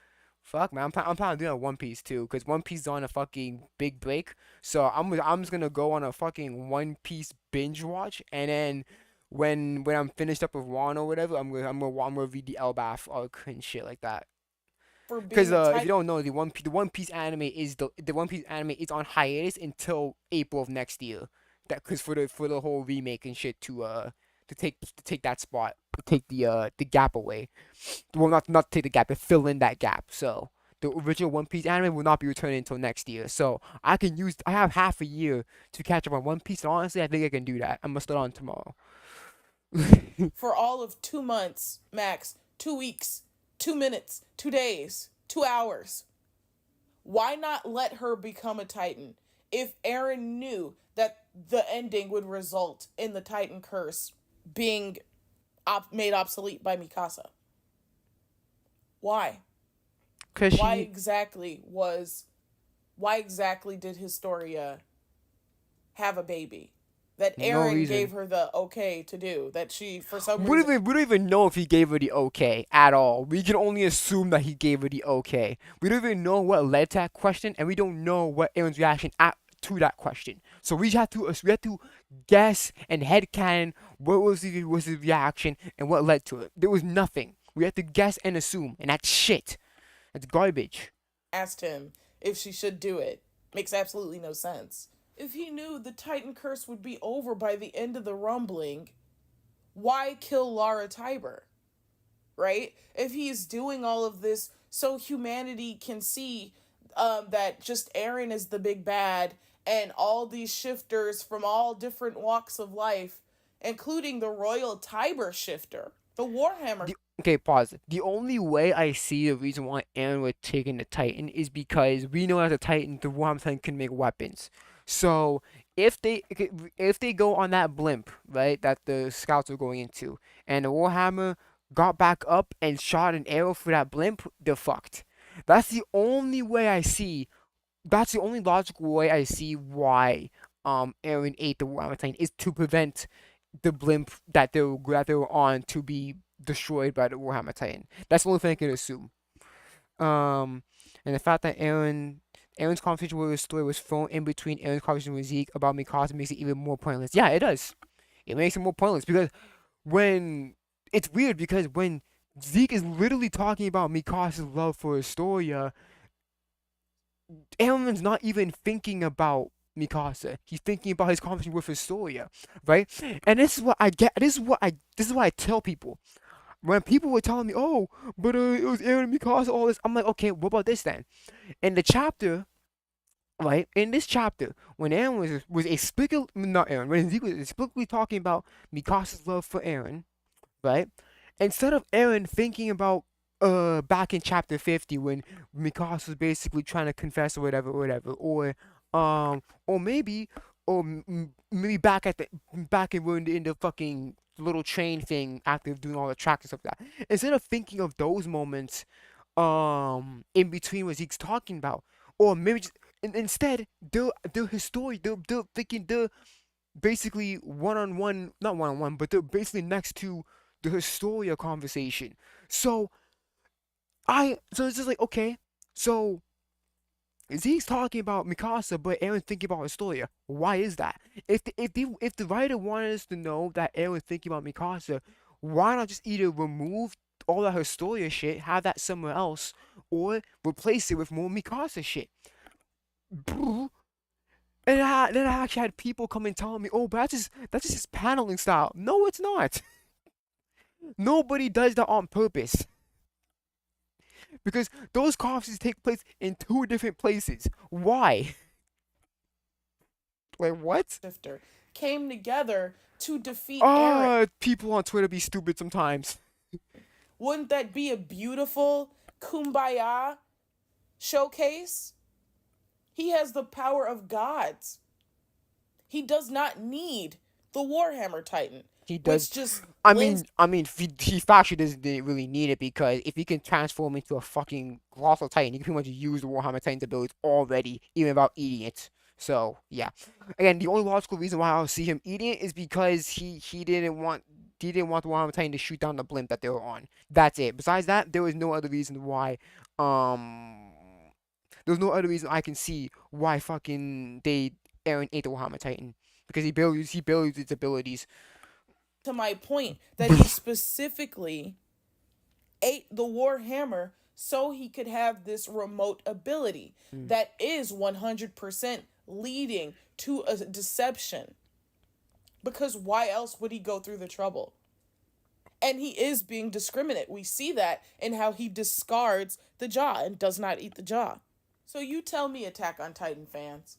Fuck man, I'm planning on doing a One Piece too, cause One Piece is on a fucking big break. So I'm just gonna go on a fucking One Piece binge watch, and then when I'm finished up with Wano or whatever, I'm gonna read the Elbaf arc and shit like that. for Because being a if Titan, you don't know, the One Piece anime is the One Piece anime is on hiatus until April of next year. That because for the whole remake and shit to take that spot, to take the gap away. Well, not take the gap, but fill in that gap. So the original One Piece anime will not be returning until next year. So I have half a year to catch up on One Piece, and honestly, I think I can do that. I'm gonna start on tomorrow. for all of 2 months, max, 2 weeks, 2 minutes, 2 days, 2 hours. Why not let her become a Titan? If Eren knew that the ending would result in the Titan curse being made obsolete by Mikasa. Why? Cause Why she exactly did Historia have a baby? That no Eren reason. gave her the okay to do. That she, for some We reason, don't even know if he gave her the okay at all. We can only assume that he gave her the okay. We don't even know what led to that question, and we don't know what Aaron's reaction to that question. So we have to guess and headcanon what was his reaction and what led to it. There was nothing. We have to guess and assume, and that's shit. That's garbage. asked him if she should do it. Makes absolutely no sense. If he knew the Titan curse would be over by the end of the rumbling, why kill Lara Tiber? Right? If he's doing all of this so humanity can see that just Eren is the big bad and all these shifters from all different walks of life, including the royal Tiber shifter, the Warhammer. Okay, pause. The only way I see the reason why Aaron would take in the Titan is because we know as a Titan, the Warhammer Titan can make weapons. So if they go on that blimp, right, that the scouts are going into, and the Warhammer got back up and shot an arrow for that blimp, they're fucked. That's the only way I see. That's the only logical way I see why Aaron ate the Warhammer Titan is to prevent the blimp that they were on to be destroyed by the Warhammer Titan. That's the only thing I can assume. Um, and the fact that Aaron's conversation with his story was thrown in between Aaron's conversation with Zeke about Mikasa makes it even more pointless. Yeah, it does. It makes it more pointless because when it's weird because when Zeke is literally talking about Mikasa's love for Astoria, Aaron's not even thinking about Mikasa. He's thinking about his conversation with Astoria, right? And this is what I get. This is what I tell people. When people were telling me, "Oh, but it was Aaron and Mikasa," all this, I'm like, okay, what about this then? In the chapter, right? In this chapter, when Aaron was explicitly not Aaron, when Zeke was explicitly talking about Mikasa's love for Aaron, right? Instead of Aaron thinking about back in chapter 50 when Mikasa was basically trying to confess or whatever, or maybe maybe back in when in the fucking little train thing after doing all the tracks and stuff like that. Instead of thinking of those moments in between what Zeke's talking about, or maybe just instead they're historian they're thinking they're basically one on one, not one on one, but they're basically next to the Historia conversation. So so it's just like okay, so Zeke's talking about Mikasa, but Aaron's thinking about Historia. Why is that? If the writer wanted us to know that Aaron's thinking about Mikasa, why not just either remove all that Historia shit, have that somewhere else, or replace it with more Mikasa shit? And then I actually had people come and tell me, "Oh, but that's just his paneling style." No, it's not. Nobody does that on purpose because those conferences take place in two different places. Why? Like what? Shifter came together to defeat Aaron. People on Twitter be stupid sometimes. Wouldn't that be a beautiful kumbaya showcase? He has the power of gods. He does not need the Warhammer Titan. He does. Which just I mean, he factually doesn't really need it because if he can transform into a fucking colossal titan, he can pretty much use the Warhammer Titan's abilities already, even without eating it. So yeah, again, the only logical reason why I'll see him eating it is because he didn't want the Warhammer Titan to shoot down the blimp that they were on. That's it. Besides that, there was no other reason why. There's no other reason I can see why fucking Aaron ate the Warhammer Titan because he barely used its abilities. to my point that he specifically ate the Warhammer so he could have this remote ability that is 100% leading to a deception. Because why else would he go through the trouble? And he is being discriminate. We see that in how he discards the jaw and does not eat the jaw. So you tell me, Attack on Titan fans,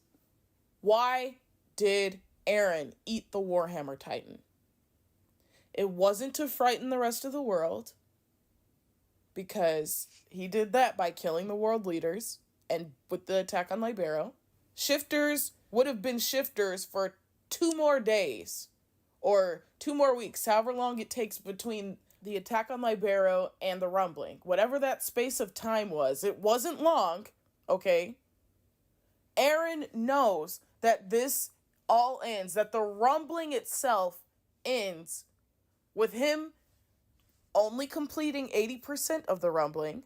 why did Aaron eat the Warhammer Titan? It wasn't to frighten the rest of the world, because he did that by killing the world leaders and with the attack on Libero. Shifters would have been shifters for 2 more days or 2 more weeks, however long it takes between the attack on Libero and the rumbling. Whatever that space of time was, it wasn't long, okay? Aaron knows that this all ends, that the rumbling itself ends with him only completing 80% of the rumbling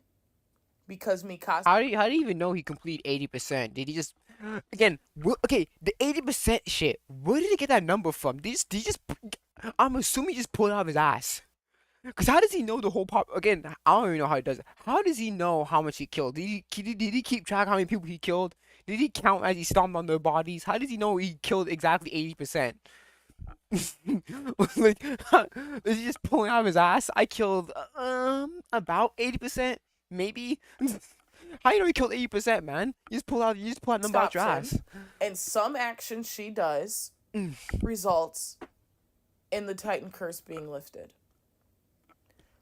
because Mikasa. How do you even know he completed 80%? Did he just again? Okay, the 80% shit. Where did he get that number from? Did he just? I'm assuming he just pulled it out of his ass. Cause how does he know the whole pop? Again, I don't even know how he does it. How does he know how much he killed? Did he keep track of how many people he killed? Did he count as he stomped on their bodies? How does he know he killed exactly 80%? Like, is he just pulling out of his ass? I killed about 80%, maybe. How you know he killed 80%, man? You just pull out number out your Stops ass. him, and some action she does Mm. results in the Titan curse being lifted.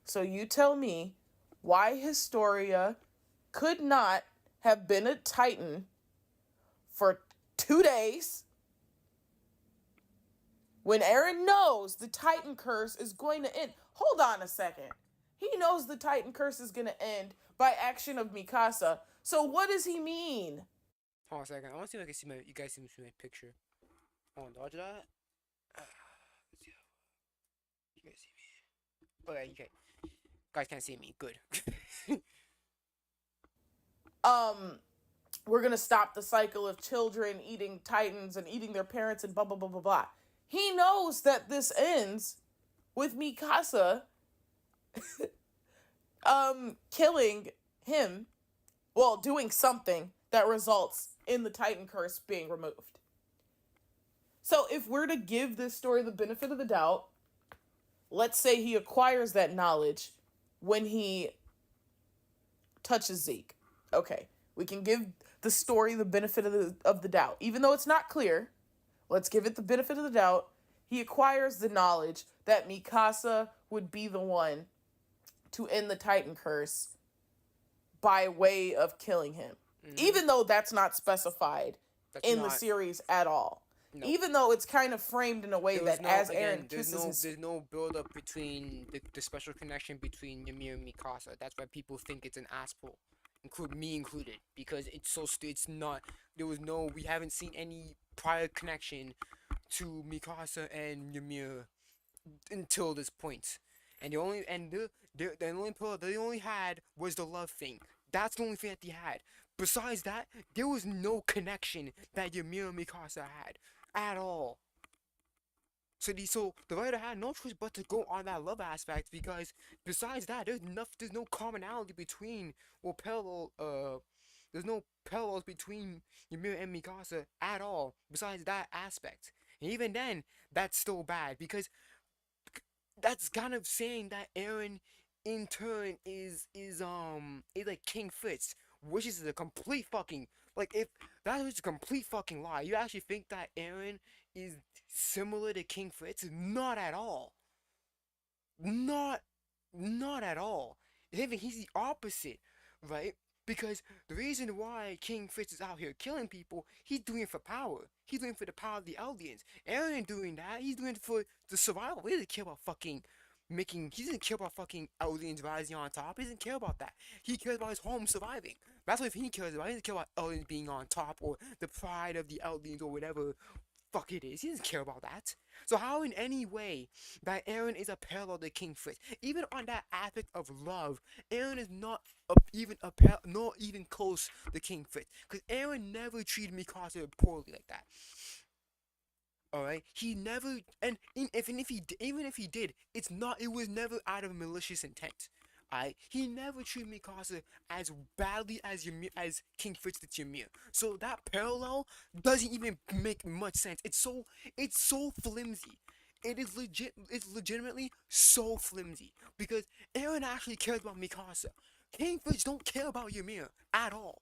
So you tell me why Historia could not have been a Titan for 2 days when Eren knows the Titan curse is going to end. Hold on a second. He knows the Titan curse is going to end by action of Mikasa. So what does he mean? Hold on a second. I want to see if I can see you guys see my picture. Hold on, dodge that. Let's see. You guys see me? Okay, okay. Guys can't see me. Good. Um, we're going to stop the cycle of children eating Titans and eating their parents and blah, blah, blah, blah, blah. He knows that this ends with Mikasa killing him, well, doing something that results in the Titan curse being removed. So if we're to give this story the benefit of the doubt, let's say he acquires that knowledge when he touches Zeke. Okay, we can give the story the benefit of the doubt. Even though it's not clear, let's give it the benefit of the doubt. He acquires the knowledge that Mikasa would be the one to end the Titan curse by way of killing him. Even though that's not specified in the series at all. No. Even though it's kind of framed in a way that as Eren kisses there's no build up between the special connection between Ymir and Mikasa. That's why people think it's an ass pull. Me included, because it's so it's not. We haven't seen any prior connection to Mikasa and Ymir until this point, and the only pillar they only had was the love thing. That's the only thing that they had. Besides that, there was no connection that Ymir and Mikasa had at all. So the writer had no choice but to go on that love aspect, because besides that, there's no commonality between there's no parallels between Ymir and Mikasa at all. Besides that aspect, and even then, that's still bad, because that's kind of saying that Eren, in turn, is like King Fritz, which is a complete fucking, like, if that was a complete fucking lie. You actually think that Eren is similar to King Fritz? Not at all. Not at all. Even he's the opposite, right? Because the reason why King Fritz is out here killing people, he's doing it for power. He's doing it for the power of the Eldians. Eren ain't doing that. He's doing it for the survival. He doesn't care about fucking he doesn't care about fucking Eldians rising on top. He doesn't care about that. He cares about his home surviving. That's what he cares about. He doesn't care about Eldians being on top, or the pride of the Eldians, or whatever fuck it is. He doesn't care about that. So how in any way that Eren is a parallel to King Fritz? Even on that aspect of love, Eren is not not even close to King Fritz. Because Eren never treated Mikasa poorly like that. Alright? He never, and even if he did, it was never out of malicious intent. Alright? He never treated Mikasa as badly as King Fritz did Ymir. So that parallel doesn't even make much sense. It's so flimsy. It's legitimately so flimsy. Because Eren actually cares about Mikasa. King Fritz don't care about Ymir at all.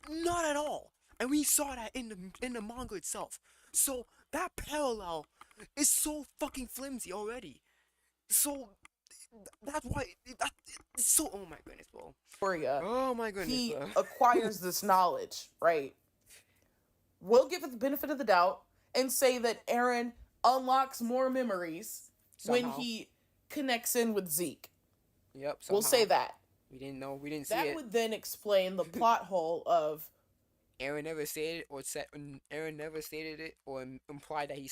Not at all. And we saw that in the manga itself. So that parallel is so fucking flimsy already. So that's why it's so. Oh my goodness, bro. Oh my goodness. He bro. acquires this knowledge, right? We'll give it the benefit of the doubt and say that Eren unlocks more memories when he connects in with Zeke. Yep. We'll say that. We didn't know. We didn't see it. That would then explain the plot hole of. Eren never stated it or implied that he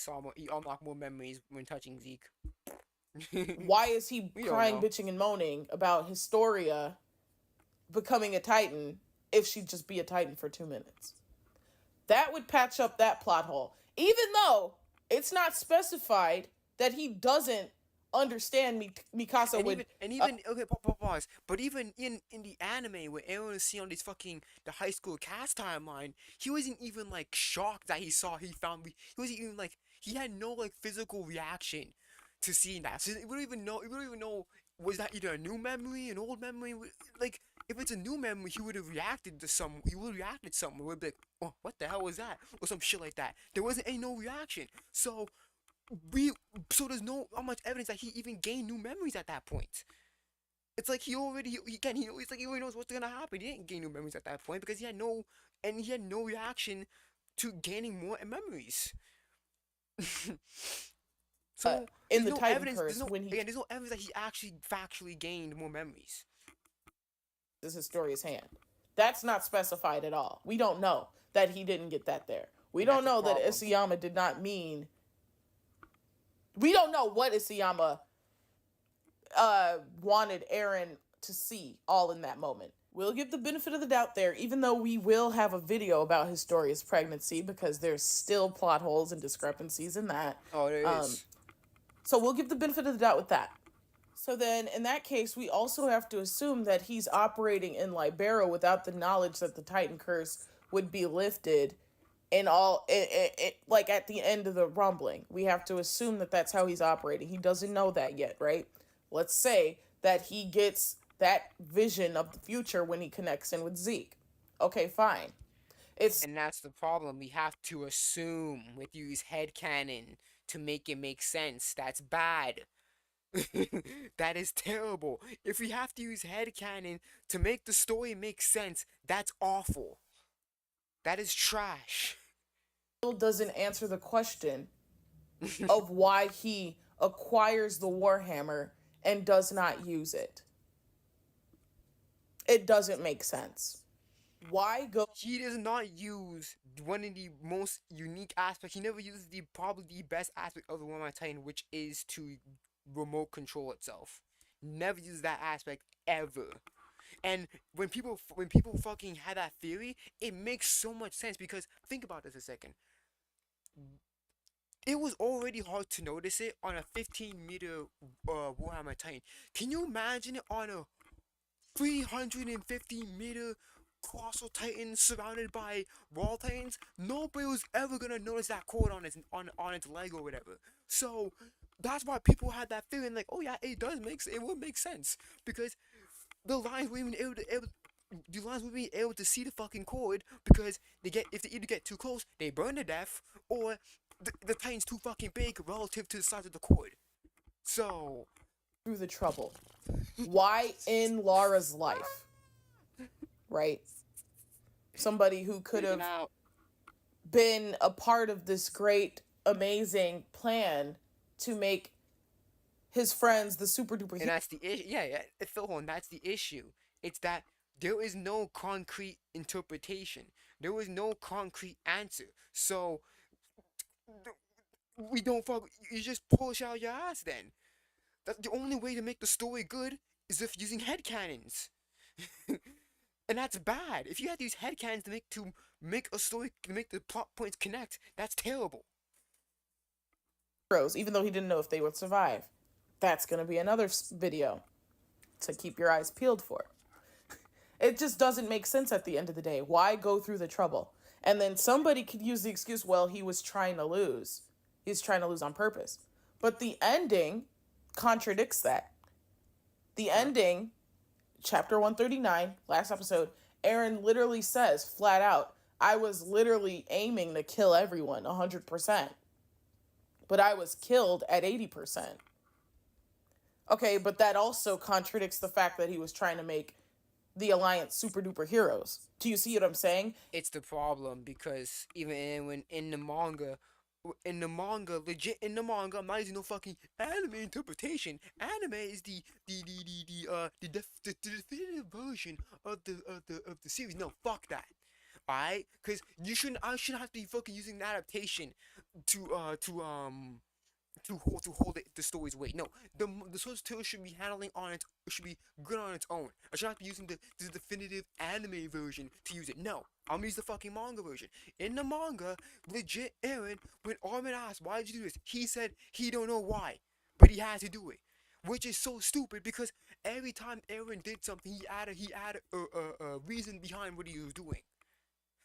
unlocked more memories when touching Zeke. Why is he crying, bitching, and moaning about Historia becoming a Titan if she'd just be a Titan for 2 minutes? That would patch up that plot hole. Even though it's not specified that he doesn't understand Mikasa okay, pause. But even in the anime, where Eren was seeing on this fucking the high school cast timeline, he wasn't even like shocked that he wasn't even like, he had no like physical reaction to seeing that. So we don't even know was that either a new memory, an old memory, like if it's a new memory, he would have reacted to some. He would have reacted something. Would be like, "Oh, what the hell was that?" or some shit like that. There wasn't any no reaction. We so there's no not much evidence that he even gained new memories at that point. It's like he already again it's like he already knows what's gonna happen. He didn't gain new memories at that point because he had no reaction to gaining more memories. So In there's the no Titan evidence. Curse, when he There's no evidence that he actually factually gained more memories. is Historia's hand. That's not specified at all. We don't know that he didn't get that there. We And don't that's a know that problem. Isayama did not mean. We don't know what Isayama wanted Eren to see all in that moment. We'll give the benefit of the doubt there, even though we will have a video about Historia's pregnancy because there's still plot holes and discrepancies in that. Oh, there is. So we'll give the benefit of the doubt with that. So then, in that case, we also have to assume that he's operating in Libero without the knowledge that the Titan Curse would be lifted in like at the end of the rumbling. We have to assume that that's how he's operating. He doesn't know that yet, right? Let's say that he gets that vision of the future when he connects in with Zeke. Okay, fine. It's And that's the problem. We have to assume with use headcanon to make it make sense. That's bad. That is terrible. If we have to use headcanon to make the story make sense, that's awful. That is trash. still doesn't answer the question of why he acquires the Warhammer and does not use it. It doesn't make sense. Why go He does not use one of the most unique aspects. He never uses the probably the best aspect of the One Man Titan, which is to remote control itself. Never use that aspect ever. And when people fucking had that theory, it makes so much sense because think about this a second. It was already hard to notice it on a 15-meter Warhammer Titan. Can you imagine it on a 350-meter colossal titan surrounded by wall titans? Nobody was ever gonna notice that cord on its leg or whatever. So that's why people had that feeling like, oh yeah, it would make sense because the lions wouldn't even the lions would be able to see the fucking cord because if they either get too close, they burn to death, or the titan's too fucking big relative to the size of the cord. So through the trouble? Why in Lara's life? Right? Somebody who could have been a part of this great, amazing plan to make his friends the super duper and that's the issue. Yeah, Philhorn, that's the issue. It's that there is no concrete interpretation. There is no concrete answer. So we don't fuck. You just push out your ass. Then that's the only way to make the story good is if using headcanons. And that's bad. If you had to use headcanons to make a story, to make the plot points connect, that's terrible. heroes, even though he didn't know if they would survive. That's going to be another video to keep your eyes peeled for. It just doesn't make sense at the end of the day. Why go through the trouble? And then somebody could use the excuse, well, he was trying to lose. He's trying to lose on purpose. But the ending contradicts that. The ending, chapter 139, last episode, Eren literally says flat out, I was literally aiming to kill everyone 100%. But I was killed at 80%. Okay, but that also contradicts the fact that he was trying to make the Alliance super duper heroes. Do you see what I'm saying? It's the problem because even when in the manga, legit in the manga, I'm not using no fucking anime interpretation. Anime is the definitive version of the series. No, fuck that. Alright, because I shouldn't have to be fucking using an adaptation to hold the story's weight. No, the source material should be should be good on its own. I should not be using the definitive anime version to use it. No, I'm gonna use the fucking manga version. In the manga, legit Eren, when Armin asked why did you do this, he said he don't know why, but he had to do it, which is so stupid because every time Eren did something, he added a reason behind what he was doing.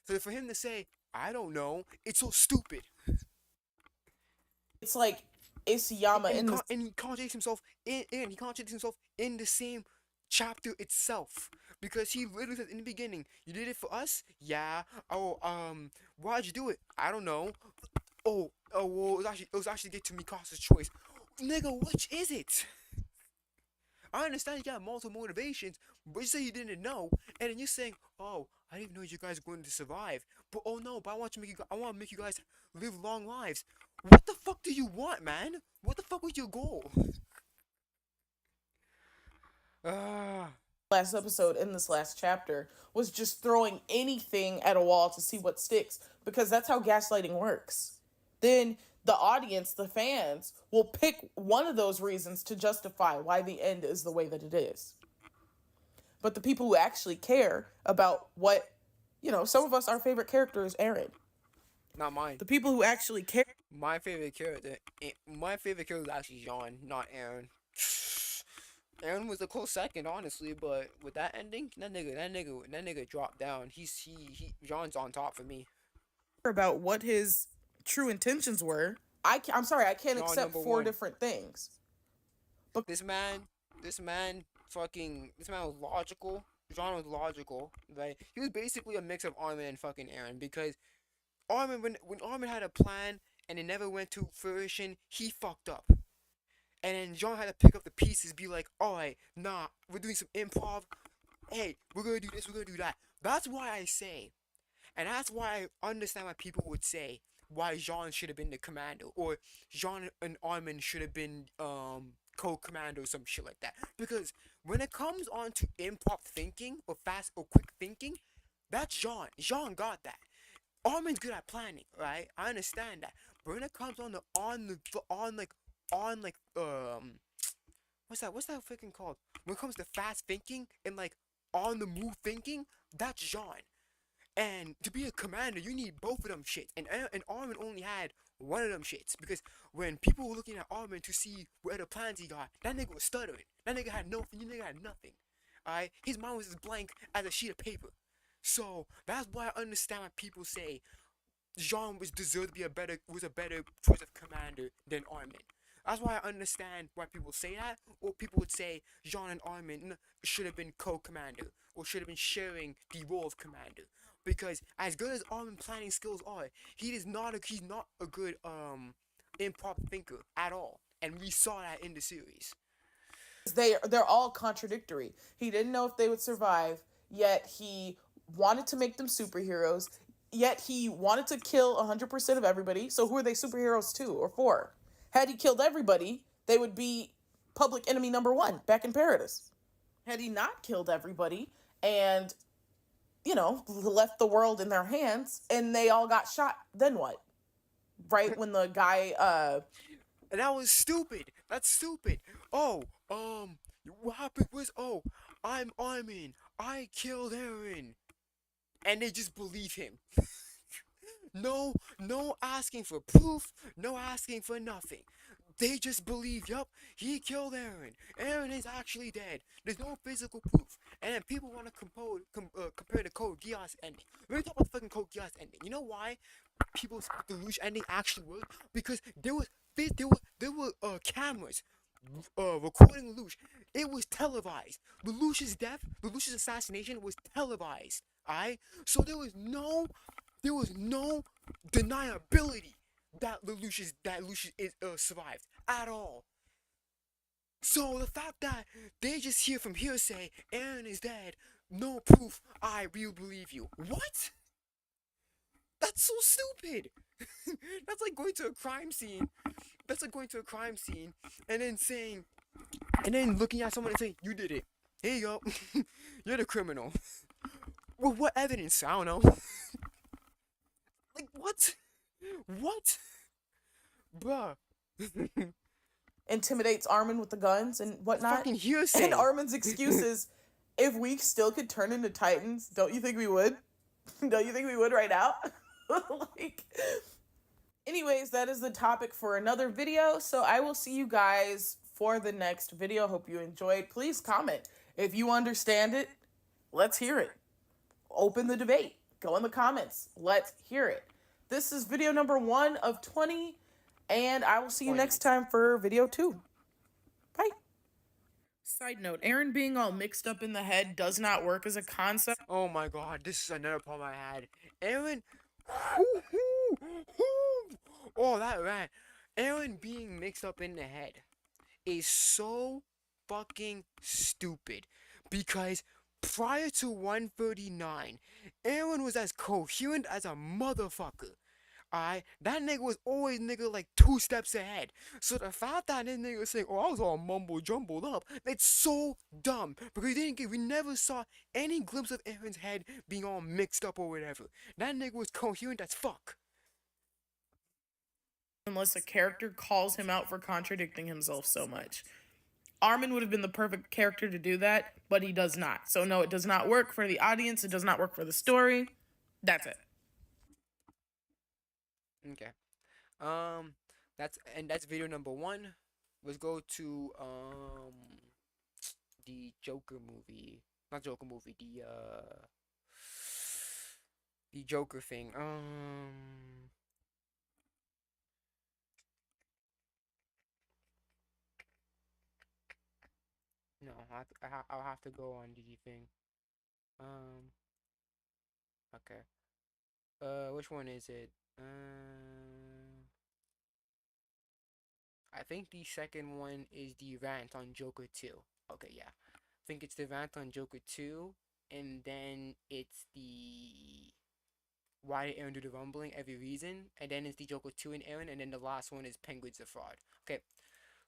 So for him to say I don't know, it's so stupid. It's like Isayama And in the he contradicts himself he contradicts himself in the same chapter itself. Because he literally said in the beginning, you did it for us? Yeah. Oh, why'd you do it? I don't know. Well, it was actually get to Mikasa's choice. Nigga, which is it? I understand you got multiple motivations, but you say you didn't know, and then you're saying, "Oh, I didn't know you guys were going to survive." But oh no, but I want to make you guys live long lives. What the fuck do you want, man? What the fuck was your goal? Ah, last episode in this last chapter was just throwing anything at a wall to see what sticks, because that's how gaslighting works. Then the audience, the fans, will pick one of those reasons to justify why the end is the way that it is. But the people who actually care about what, some of us, our favorite character is Aaron. not mine. The people who actually care. My favorite character is actually Jean, not Aaron. Aaron was a close second, honestly, but with that ending, that nigga dropped down. Jean's on top for me. About what his true intentions were. I'm sorry, I can't Jean accept number four one. different things. This man was logical. John was logical. Like, he was basically a mix of Armin and fucking Aaron, because when Armin had a plan and it never went to fruition, he fucked up. And then John had to pick up the pieces, be like, alright, nah, we're doing some improv. Hey, we're gonna do this, we're gonna do that. That's why I say, and that's why I understand why people would say why Jean should have been the commander, or Jean and Armin should have been co-commander or some shit like that. Because when it comes on to improv thinking or fast or quick thinking, that's Jean. Jean got that. Armin's good at planning, right? I understand that. But when it comes on like what's that freaking called? When it comes to fast thinking and like on the move thinking, that's Jean. And to be a commander, you need both of them shits. And Armin only had one of them shits, because when people were looking at Armin to see what other plans he got, that nigga was stuttering. That nigga had nothing. You nigga had nothing. Alright, his mind was as blank as a sheet of paper. So that's why I understand why people say Jean was deserved to be a better choice of commander than Armin. That's why I understand why people say that, or people would say Jean and Armin should have been co-commander, or should have been sharing the role of commander. Because as good as Armin planning skills are, he's not a good improv thinker at all, and we saw that in the series. They're all contradictory. He didn't know if they would survive, yet he wanted to make them superheroes, yet he wanted to kill 100% of everybody. So who are they superheroes to or for? Had he killed everybody, they would be public enemy number one back in Paradise. Had he not killed everybody and, left the world in their hands and they all got shot, then what? Right when the guy, And that was stupid. That's stupid. Oh, what happened was, I'm Armin. I killed Aaron. And they just believe him. No asking for proof, no asking for nothing. They just believe, yup, he killed Aaron. Aaron is actually dead. There's no physical proof. And then people want to compare the Code Geass ending. We're talking about the fucking Code Geass ending. You know why people the Lelouch ending actually worked? Because there were cameras recording Lelouch. It was televised. Lelouch's death, Lelouch's assassination was televised. Alright? So there was no deniability that Lelouch survived at all. So the fact that they just hear from hearsay, Aaron is dead, no proof, I will believe you. What? That's so stupid. That's like going to a crime scene. And then looking at someone and saying, you did it. Here you go. You're the criminal. Well, what evidence? I don't know. Like, what? What? Bruh. intimidates Armin with the guns and whatnot. Fucking hearsay. And Armin's excuse is, if we still could turn into Titans, don't you think we would? Don't you think we would right now? Anyways, that is the topic for another video. So I will see you guys for the next video. Hope you enjoyed. Please comment. If you understand it, let's hear it. Open the debate. Go in the comments. Let's hear it. This is video number 1 of 20. And I will see you next time for video 2. Bye. Side note, Aaron being all mixed up in the head does not work as a concept. Oh my god, this is another problem I had. Aaron, oh that rant. Aaron being mixed up in the head is so fucking stupid because prior to 139, Aaron was as coherent as a motherfucker. Alright, that nigga was always nigga like 2 steps ahead. So the fact that this nigga was saying, "Oh, I was all mumble jumbled up," it's so dumb because we never saw any glimpse of Aaron's head being all mixed up or whatever. That nigga was coherent as fuck. Unless a character calls him out for contradicting himself so much. Armin would have been the perfect character to do that, but he does not. So no, it does not work for the audience. It does not work for the story. That's it. Okay. That's video number one. Let's go to the Joker movie. Not Joker movie. The Joker thing. No, I'll have to go on the thing. Um. Okay. Which one is it? I think the second one is the rant on Joker 2. Okay, yeah. I think it's the rant on Joker 2, and then it's the why did Aaron do the rumbling, every reason, and then it's the Joker 2 and Aaron, and then the last one is Penguin's the fraud. Okay,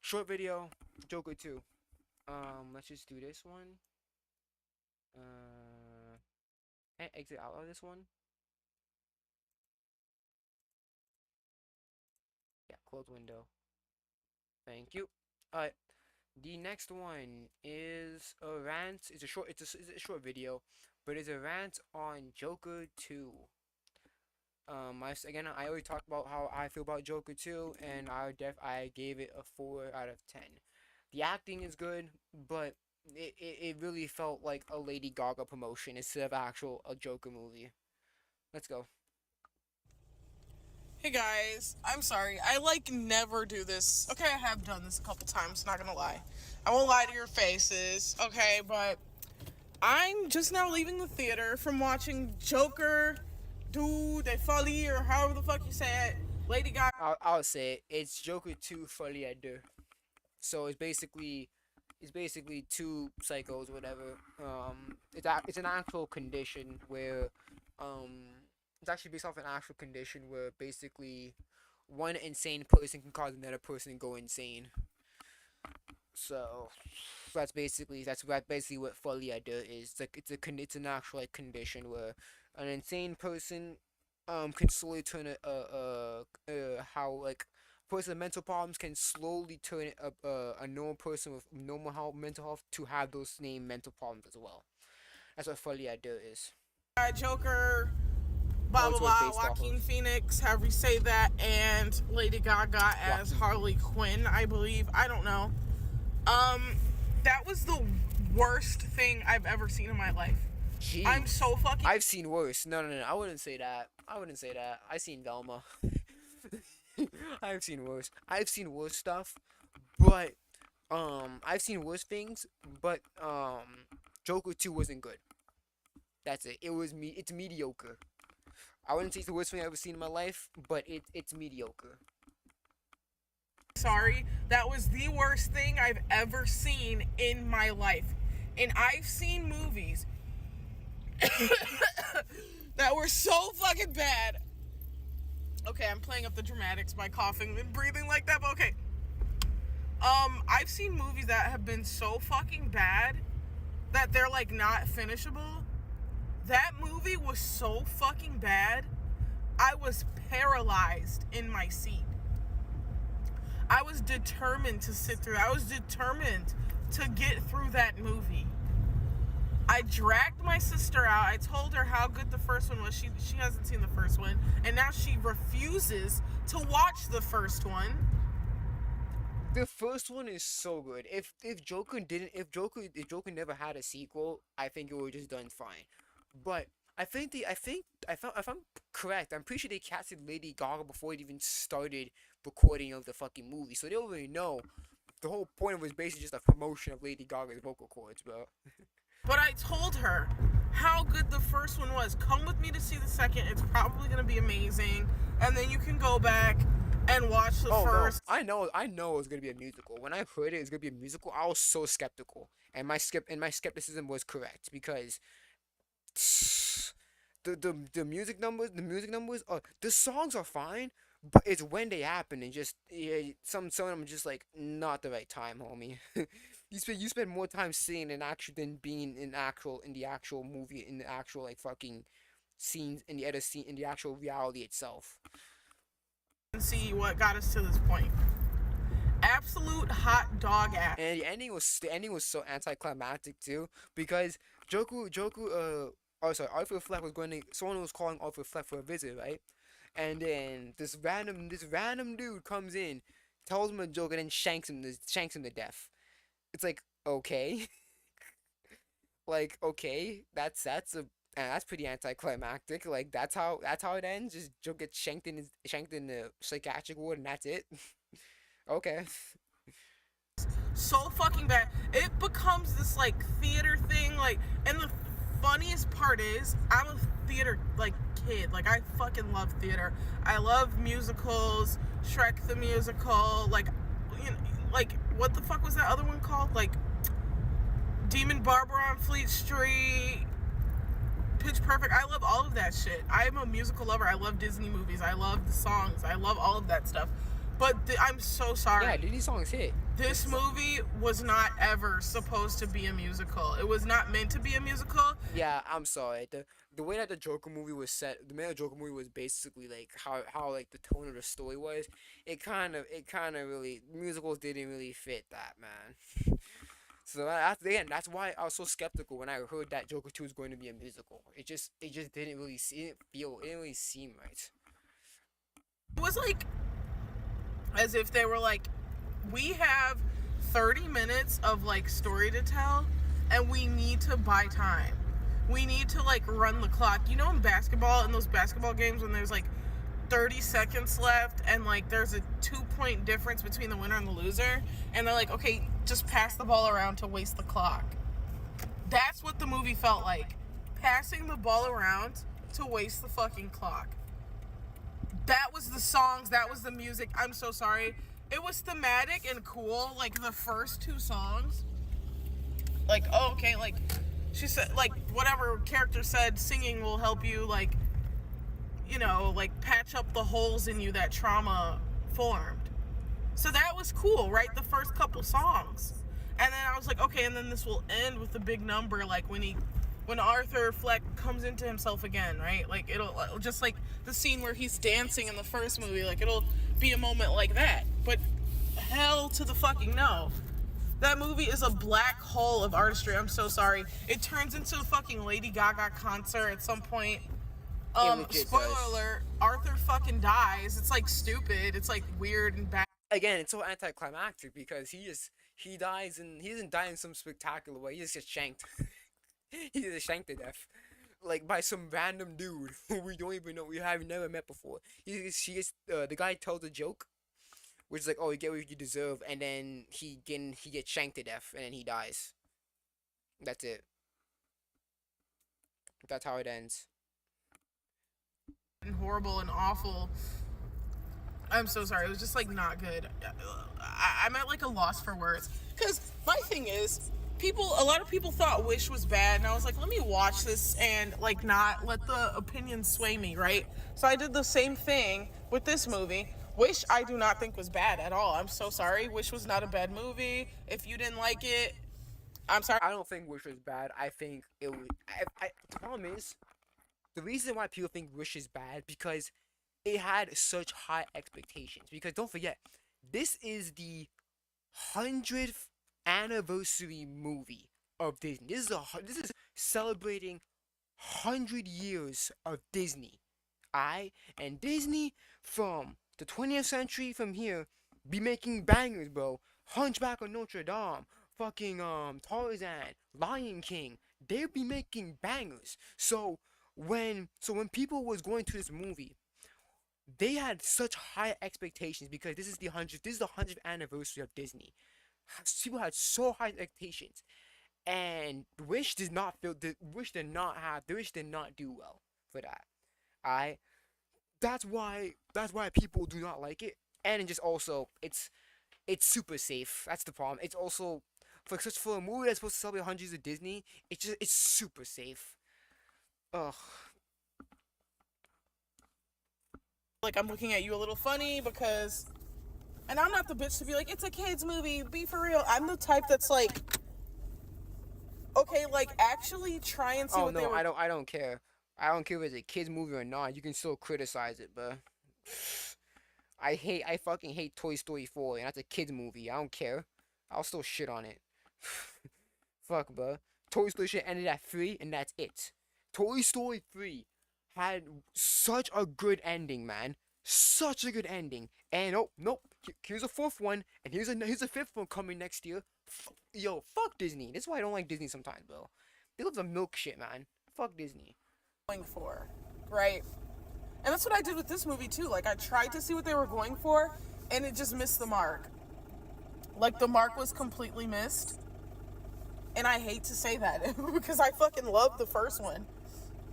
short video, Joker 2. Let's just do this one. Exit out of this one. Yeah, close window. Thank you. Alright. The next one is a rant. It's a short video, but it's a rant on Joker 2. I already talked about how I feel about Joker 2, and I gave it a 4 out of 10. The acting is good, but it really felt like a Lady Gaga promotion instead of a Joker movie. Let's go. Hey guys, I'm sorry. I never do this. Okay, I have done this a couple times, not gonna lie. I won't lie to your faces, okay, but I'm just now leaving the theater from watching Joker do de Folie, or however the fuck you say it. Lady Gaga. I'll say it. It's Joker 2 Folie à Deux. So it's basically two psychos, whatever. It's an actual condition where it's actually based off an actual condition where basically one insane person can cause another person to go insane. So that's basically what folie à deux is. It's an actual like condition where an insane person can slowly turn how like a person with mental problems can slowly turn a normal person with normal mental health to have those same mental problems as well. That's what folie à deux is. Joker, blah blah blah, Joaquin Phoenix, however you say that, and Lady Gaga as Harley Quinn, I believe. I don't know. That was the worst thing I've ever seen in my life. Jeez. I'm so fucking. I've seen worse. No. I wouldn't say that. I seen Velma. I've seen worse. I've seen worse stuff, but I've seen worse things. But Joker 2 wasn't good. That's it. It's mediocre. I wouldn't say it's the worst thing I've ever seen in my life, but it's mediocre. Sorry, that was the worst thing I've ever seen in my life. And I've seen movies that were so fucking bad. Okay, I'm playing up the dramatics by coughing and breathing like that, but okay. I've seen movies that have been so fucking bad that they're like not finishable. That movie was so fucking bad, I was paralyzed in my seat. I was determined to sit through. I was determined to get through that movie. I dragged my sister out. I told her how good the first one was. She hasn't seen the first one, and now she refuses to watch the first one. The first one is so good. If Joker never had a sequel, I think it would have just done fine. But if I'm correct, I'm pretty sure they casted Lady Gaga before it even started recording of the fucking movie, so they already know the whole point was basically just a promotion of Lady Gaga's vocal cords, bro. But I told her how good the first one was. Come with me to see the second. It's probably going to be amazing. And then you can go back and watch the first. No, I know it was gonna be a musical. When I heard it was gonna be a musical, I was so skeptical, and my skepticism was correct because the music numbers are the songs are fine, but it's when they happen and just some of them are just like not the right time, homie. You spend more time seeing an actual than being in the actual movie, in the actual like fucking scenes, in the other scene, in the actual reality itself. And see what got us to this point. Absolute hot dog ass. And the ending was so anticlimactic too, because Arthur Fleck was going to, someone was calling Arthur Fleck for a visit, right? And then this random dude comes in, tells him a joke, and then shanks him to death. It's like, okay. Like, okay, that's pretty anticlimactic. Like, that's how it ends. Just Joe gets shanked in the psychiatric ward, and that's it. Okay. So fucking bad. It becomes this like theater thing, like, and the funniest part is I'm a theater like kid. Like, I fucking love theater. I love musicals, Shrek the musical, like, you know, like, what the fuck was that other one called? Like Demon Barber on Fleet Street, Pitch Perfect. I love all of that shit. I'm a musical lover. I love Disney movies. I love the songs. I love all of that stuff. But I'm so sorry. Yeah, Disney songs hit. This movie was not ever supposed to be a musical. It was not meant to be a musical. Yeah, I'm sorry. The way that the Joker movie was set, the way the Joker movie was basically like how like the tone of the story was. It kind of really, musicals didn't really fit that, man. So that's why I was so skeptical when I heard that Joker 2 was going to be a musical. It just didn't really it didn't really seem right. It was like as if they were like, we have 30 minutes of like story to tell and we need to buy time. We need to like run the clock. You know, in basketball, in those basketball games when there's like 30 seconds left and like there's a 2-point difference between the winner and the loser, and they're like, okay, just pass the ball around to waste the clock. That's what the movie felt like. Passing the ball around to waste the fucking clock. That was the songs, that was the music. I'm so sorry. It was thematic and cool, like the first 2 songs. Like, oh, okay, like, she said, like, whatever character said, singing will help you, like, you know, like, patch up the holes in you that trauma formed. So that was cool, right? The first couple songs. And then I was like, okay, and then this will end with the big number, like, when Arthur Fleck comes into himself again, right? Like, it'll just like the scene where he's dancing in the first movie, like, it'll be a moment like that. But hell to the fucking no. That movie is a black hole of artistry. I'm so sorry. It turns into a fucking Lady Gaga concert at some point. Spoiler alert, Arthur fucking dies. It's like stupid. It's like weird and bad. Again, it's so anticlimactic because he dies and he doesn't die in some spectacular way. He just gets shanked. He just shanked to death, like by some random dude who we don't even know, we have never met before. The guy tells a joke, which is like, oh, you get what you deserve, and then he gets shanked to death, and then he dies. That's it. That's how it ends. And horrible and awful. I'm so sorry. It was just like not good. I'm at like a loss for words. Because my thing is, a lot of people thought Wish was bad, and I was like, let me watch this and like not let the opinion sway me, right? So I did the same thing with this movie. Wish I do not think was bad at all. I'm so sorry. Wish was not a bad movie. If you didn't like it, I'm sorry. I don't think Wish was bad. I think it was. The problem is, the reason why people think Wish is bad because it had such high expectations. Because don't forget, this is the 100th anniversary movie of Disney. This is celebrating 100 years of Disney. And Disney from the 20th century from here be making bangers, bro. Hunchback of Notre Dame, fucking Tarzan, Lion King. They'll be making bangers. So when people was going to this movie, they had such high expectations because this is the 100th anniversary of Disney. people had so high expectations, and Wish did not do well for that. I that's why people do not like it, and it just also it's super safe. That's the problem. It's also for a movie that's supposed to celebrate hundreds of Disney. It's super safe. Ugh. Like, I'm looking at you a little funny because, and I'm not the bitch to be like, it's a kids movie, be for real. I'm the type that's like, okay, like, actually try and see Oh what they no, were. I don't care. I don't care if it's a kids movie or not. You can still criticize it, but I fucking hate Toy Story 4, and that's a kids movie. I don't care. I'll still shit on it. Fuck, bro. Toy Story shit ended at 3, and that's it. Toy Story 3 had such a good ending, man. Such a good ending. And oh, nope. Here's a fourth one, and here's a fifth one coming next year. Yo, fuck Disney. This is why I don't like Disney sometimes, bro. They love the milk shit, man. Fuck Disney. Going for, right? And that's what I did with this movie too. Like, I tried to see what they were going for, and it just missed the mark. Like, the mark was completely missed. And I hate to say that because I fucking love the first one.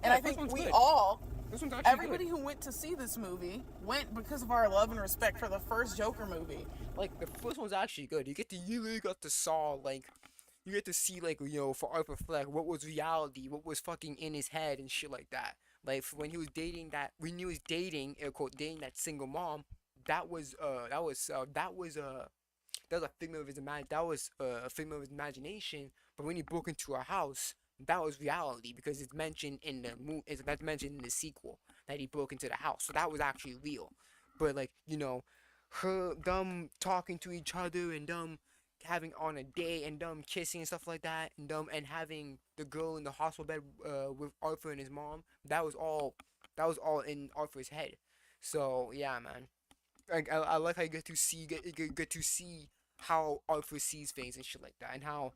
And Yeah, I think first one's we good. all, This one's actually everybody good. who went to see this movie went because of our love and respect for the first Joker movie. Like the first one's actually good. You really got to saw like you get to see like for Arthur Fleck what was reality, what was fucking in his head and shit like that. Like when he was dating when he was dating air quote dating that single mom, that was a figment of his a figment of his imagination. But when he broke into her house, that was reality because it's mentioned in the that's mentioned in the sequel that he broke into the house. So that was actually real. But like them talking to each other and them having on a date and them kissing and stuff like that and having the girl in the hospital bed with Arthur and his mom. That was all in Arthur's head. So yeah, man. I like how you get to see how Arthur sees things and shit like that, and how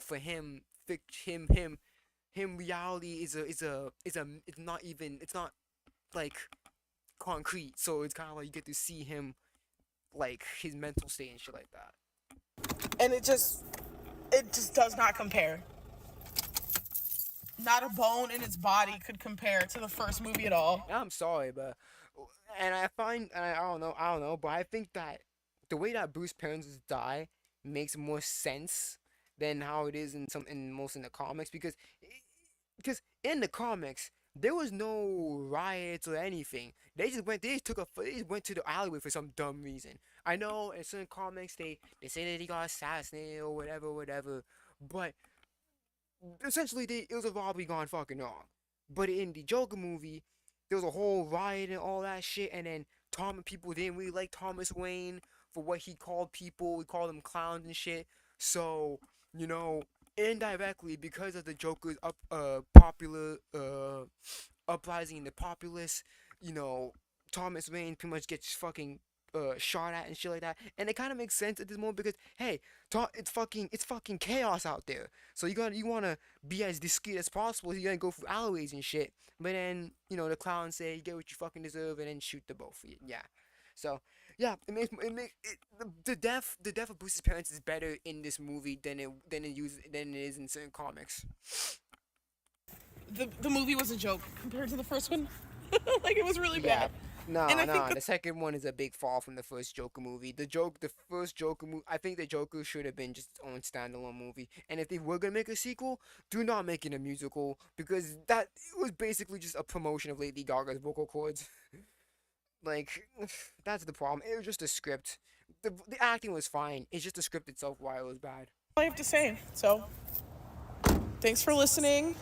for him, reality it's not even it's not like concrete. So it's kind of like you get to see him like his mental state and shit like that. And it just does not compare. Not a bone in its body could compare to the first movie at all. I'm sorry, but I don't know, but I think that the way that Bruce parents die makes more sense than how it is in most in the comics because in the comics there was no riots or anything. They just went to the alleyway for some dumb reason. I know in certain comics they say that he got assassinated or whatever, but essentially it was a robbery gone fucking wrong. But in the Joker movie, there was a whole riot and all that shit, and then people didn't really like Thomas Wayne for what he called people. He called them clowns and shit. So you know, indirectly because of the Joker's popular uprising in the populace, you know, Thomas Wayne pretty much gets fucking shot at and shit like that. And it kind of makes sense at this moment because hey, it's fucking chaos out there. So you wanna be as discreet as possible. You gotta go through alleyways and shit. But then the clowns say you get what you fucking deserve and then shoot the both of you. Yeah. So yeah, the death of Bruce's parents is better in this movie than it is in certain comics. The movie was a joke compared to the first one. Like, it was really Yeah. bad. No, And I no, think the second one is a big fall from the first Joker movie. The first Joker movie, I think the Joker should have been just its own standalone movie. And if they were gonna make a sequel, do not make it a musical because that it was basically just a promotion of Lady Gaga's vocal cords. Like, that's the problem. It was just a script. The acting was fine. It's just the script itself why it was bad. all I have to say. So, thanks for listening.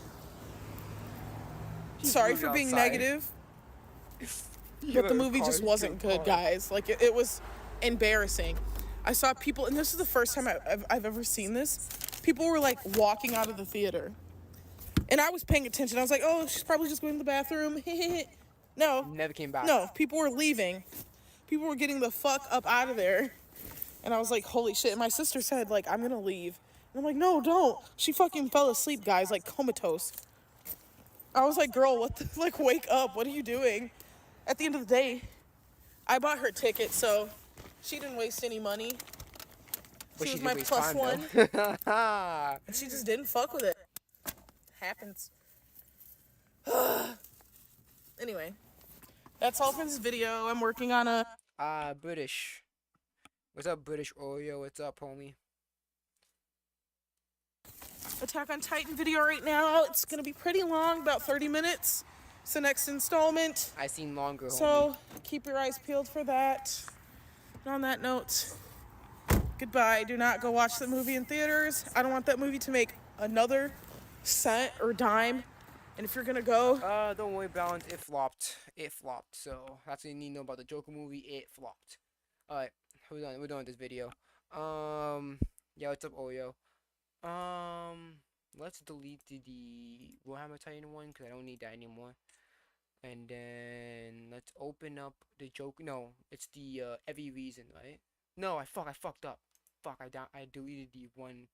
Sorry movie for being outside. negative, You but the know, movie just wasn't good, guys. Like, it was embarrassing. I saw people, and this is the first time I've ever seen this. People were like walking out of the theater, and I was paying attention. I was like, "Oh, she's probably just going to the bathroom." No, Never came back. no, people were leaving. People were getting the fuck up out of there, and I was like, "Holy shit!" And my sister said, "Like, I'm gonna leave," and I'm like, "No, don't." She fucking fell asleep, guys, like comatose. I was like, "Girl, what the like? Wake up! What are you doing?" At the end of the day, I bought her ticket, so she didn't waste any money. But She she was did my waste plus time one, though. and she just didn't fuck with it. Happens. Anyway, that's all for this video. I'm working on a British. What's up, British Oreo? What's up, homie? Attack on Titan video right now. It's gonna be pretty long, about 30 minutes. It's the next installment. I seen longer, homie. So keep your eyes peeled for that. And on that note, goodbye. Do not go watch the movie in theaters. I don't want that movie to make another cent or dime. And if you're gonna go, Don't worry, Balance. It flopped. It flopped. So that's what you need to know about the Joker movie. It flopped. Alright, we're done. We're done with this video. Yeah, what's up, Oreo? Let's delete the Warhammer Titan one because I don't need that anymore. And then let's open up the Joker. No, it's the Every Reason, right? No, I fucked up. Fuck, I deleted the one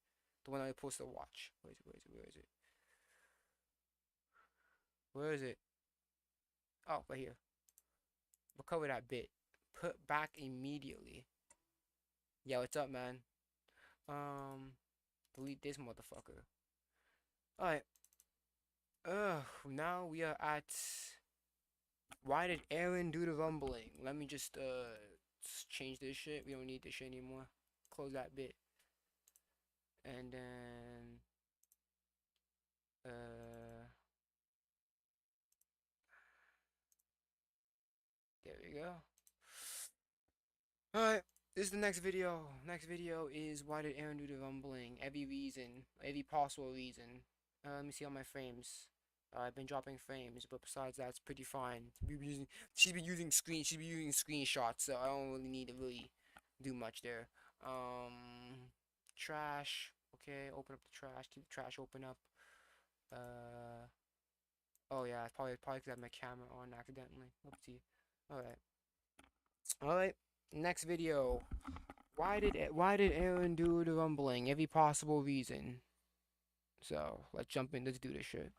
I was supposed to watch. Where is it? Where is it? Where is it? Oh, right here. Recover that bit. Put back immediately. Yeah, what's up, man? Delete this motherfucker. Alright. Now we are at why did Aaron do the rumbling? Let me just change this shit. We don't need this shit anymore. Close that bit. And then there we go. Alright, this is the next video. Next video is why did Aaron do the rumbling? Every reason, every possible reason. Let me see all my frames. I've been dropping frames, but besides that, it's pretty fine. She's been using screenshots, so I don't really need to really do much there. Trash. Okay, open up the trash. Keep the trash open up. Oh yeah, it's probably because I had my camera on accidentally. Oopsie. Alright, next video. Why did Aaron do the rumbling? Every possible reason. So let's jump in. Let's do this shit.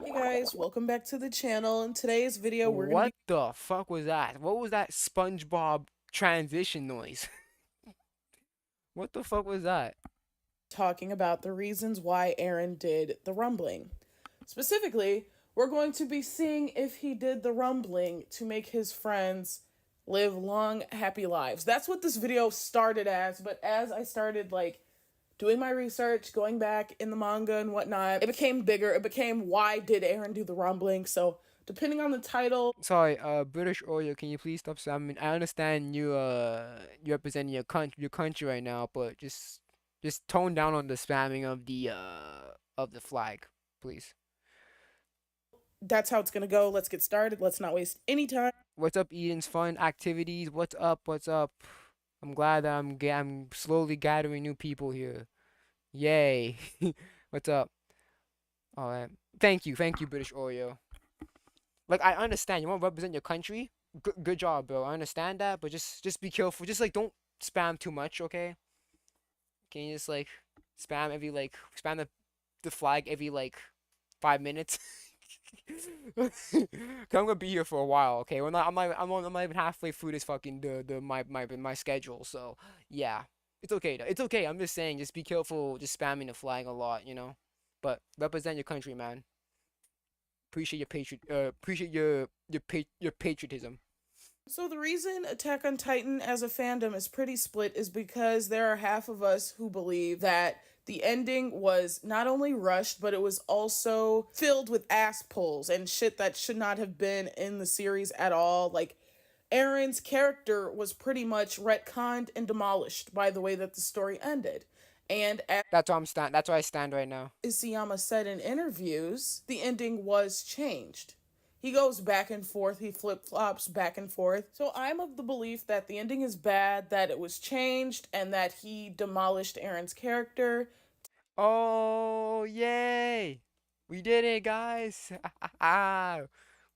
hey guys, welcome back to the channel. In today's video, we're gonna What the fuck was that? What was that SpongeBob transition noise? What the fuck was that? talking about the reasons why Aaron did the rumbling. Specifically, we're going to be seeing if he did the rumbling to make his friends live long, happy lives. That's what this video started as, but as I started doing my research, going back in the manga and whatnot, it became bigger. It became why did Aaron do the rumbling? So depending on the title, Sorry, British Oreo, can you please stop spamming? I understand you you representing your country right now, but just tone down on the spamming of the flag, please. that's how it's gonna go. Let's get started. Let's not waste any time. What's up, Eden's fun activities? What's up? What's up? I'm glad that I'm slowly gathering new people here. Yay! What's up? All right. Thank you, British Oreo. Like I understand you want to represent your country. Good job, bro. I understand that, but just be careful. Just don't spam too much, okay? Can you just spam every spam the flag every 5 minutes? 'Cause I'm gonna be here for a while, okay? I'm not even halfway through this fucking my schedule, so yeah. It's okay though. It's okay. I'm just saying, just be careful just spamming the flag a lot, you know? But represent your country, man. Appreciate your patriotism. So the reason Attack on Titan as a fandom is pretty split is because there are half of us who believe that the ending was not only rushed, but it was also filled with ass pulls and shit that should not have been in the series at all. Like, Aaron's character was pretty much retconned and demolished by the way that the story ended. And as That's where I stand right now. Isayama said in interviews, the ending was changed. He goes back and forth, he flip-flops back and forth. So I'm of the belief that the ending is bad, that it was changed, and that he demolished Aaron's character. Oh, yay! We did it, guys!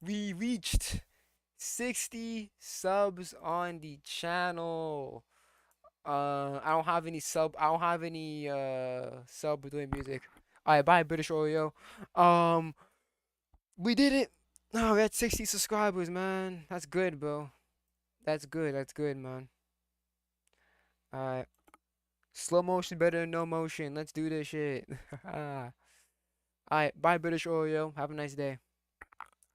We reached 60 subs on the channel. I don't have any sub doing music. Alright, bye, British Oreo. We did it! Oh, we had 60 subscribers, man. That's good, bro. That's good, man. Alright. Slow motion better than no motion. Let's do this shit. Alright, bye British Oreo. Have a nice day.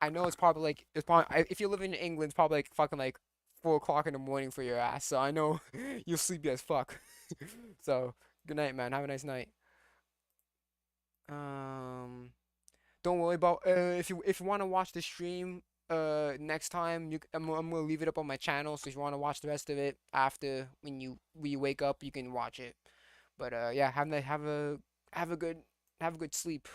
I know it's probably like if you're living in England, it's probably like fucking like 4 o'clock in the morning for your ass. So I know you're sleepy as fuck. So good night, man. Have a nice night. Um, don't worry about if you want to watch the stream next time I'm gonna leave it up on my channel. So if you want to watch the rest of it after when you wake up, you can watch it. But yeah, have a good have a good sleep.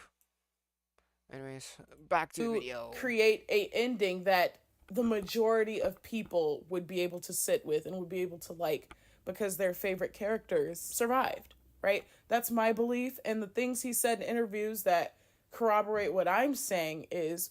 Anyways, back to the To video. create a ending that the majority of people would be able to sit with and would be able to like because their favorite characters survived, right? That's my belief. And the things he said in interviews that corroborate what I'm saying is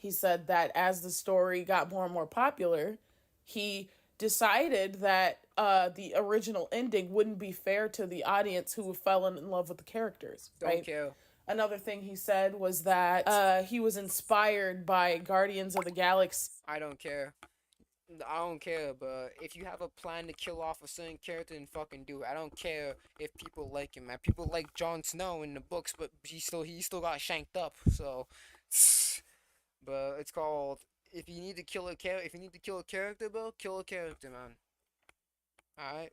he said that as the story got more and more popular, he decided that the original ending wouldn't be fair to the audience who fell in love with the characters, Don't right? care. Another thing he said was that he was inspired by Guardians of the Galaxy. I don't care. I don't care, but if you have a plan to kill off a certain character, then fucking do it. I don't care if people like him, man. People like Jon Snow in the books, but he still got shanked up. So, but it's called if you need to kill a if you need to kill a character, bro, kill a character, man. All right.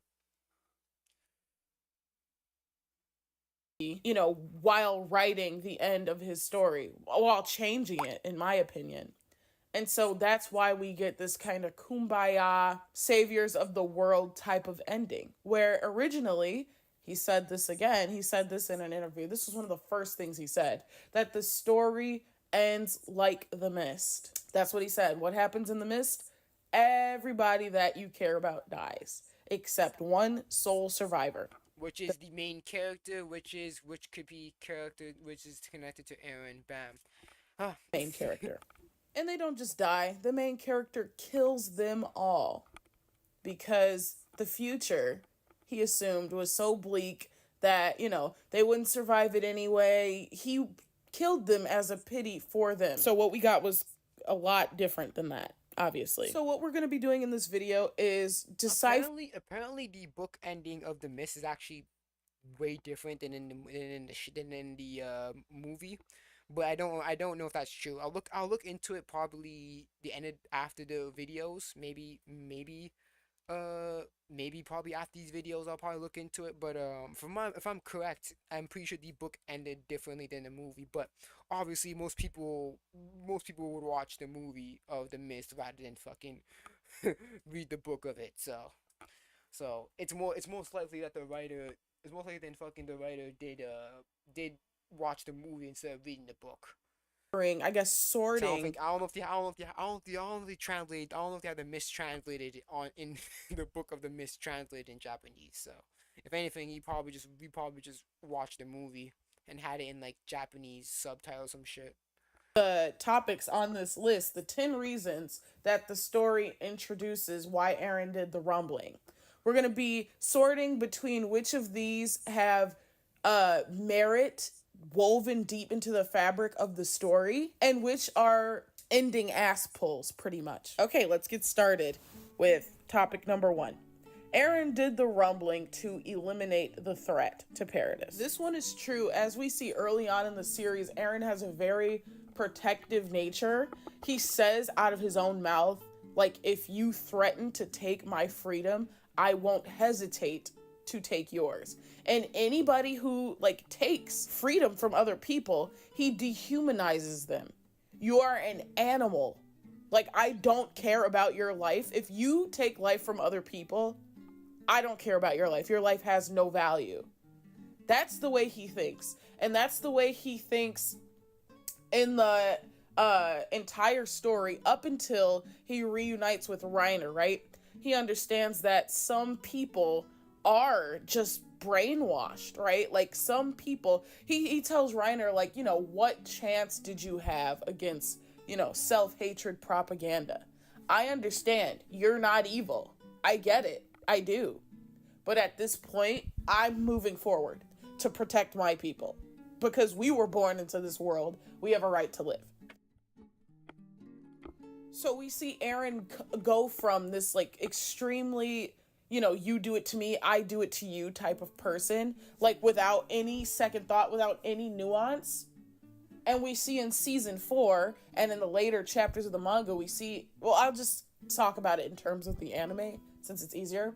You know, while writing the end of his story, while changing it, in my opinion. And so that's why we get this kind of kumbaya, saviors of the world type of ending, where originally, he said this again, he said this in an interview. This was one of the first things he said, that the story ends like the mist. That's what he said. What happens in the mist? Everybody that you care about dies, except one sole survivor. Which is the main character, which could be character, which is connected to Aaron. Bam. Huh. Main character. And they don't just die, the main character kills them all. Because the future, he assumed, was so bleak that, you know, they wouldn't survive it anyway. He killed them as a pity for them. So what we got was a lot different than that, obviously. So what we're going to be doing in this video is decipher. Apparently, the book ending of The Mist is actually way different than in the movie. But I don't know if that's true. I'll look into it probably the end after the videos. Maybe probably after these videos I'll probably look into it. But if I'm correct, I'm pretty sure the book ended differently than the movie. But obviously most people would watch the movie of The Mist rather than fucking read the book of it. So it's most likely that the writer it's most likely than fucking the writer did watch the movie instead of reading the book. I guess sorting. I don't know if they translate. I don't know if they have the mistranslated on in the book of the mistranslated in Japanese. So if anything, we probably just watched the movie and had it in like Japanese subtitles, some shit. The topics on this list, the 10 reasons that the story introduces why Aaron did the rumbling. We're going to be sorting between which of these have merit woven deep into the fabric of the story and which are ending ass pulls, pretty much. Okay, let's get started with topic number 1. Aaron did the rumbling to eliminate the threat to Paradis. This one is true. As we see early on in the series, Aaron has a very protective nature. He says out of his own mouth, like, if you threaten to take my freedom, I won't hesitate to take yours. And anybody who like takes freedom from other people, he dehumanizes them. You are an animal. Like, I don't care about your life. If you take life from other people, I don't care about your life. Your life has no value. That's the way he thinks. And that's the way he thinks in the entire story up until he reunites with Reiner, right? He understands that some people are just brainwashed, right? Like, some people, he tells Reiner, like, you know, what chance did you have against, you know, self-hatred propaganda? I understand. You're not evil. I get it. I do. But at this point, I'm moving forward to protect my people. Because we were born into this world, we have a right to live. So we see Aaron go from this like extremely you do it to me, I do it to you type of person, like without any second thought, without any nuance. And we see in season 4 and in the later chapters of the manga, we see, well, I'll just talk about it in terms of the anime since it's easier.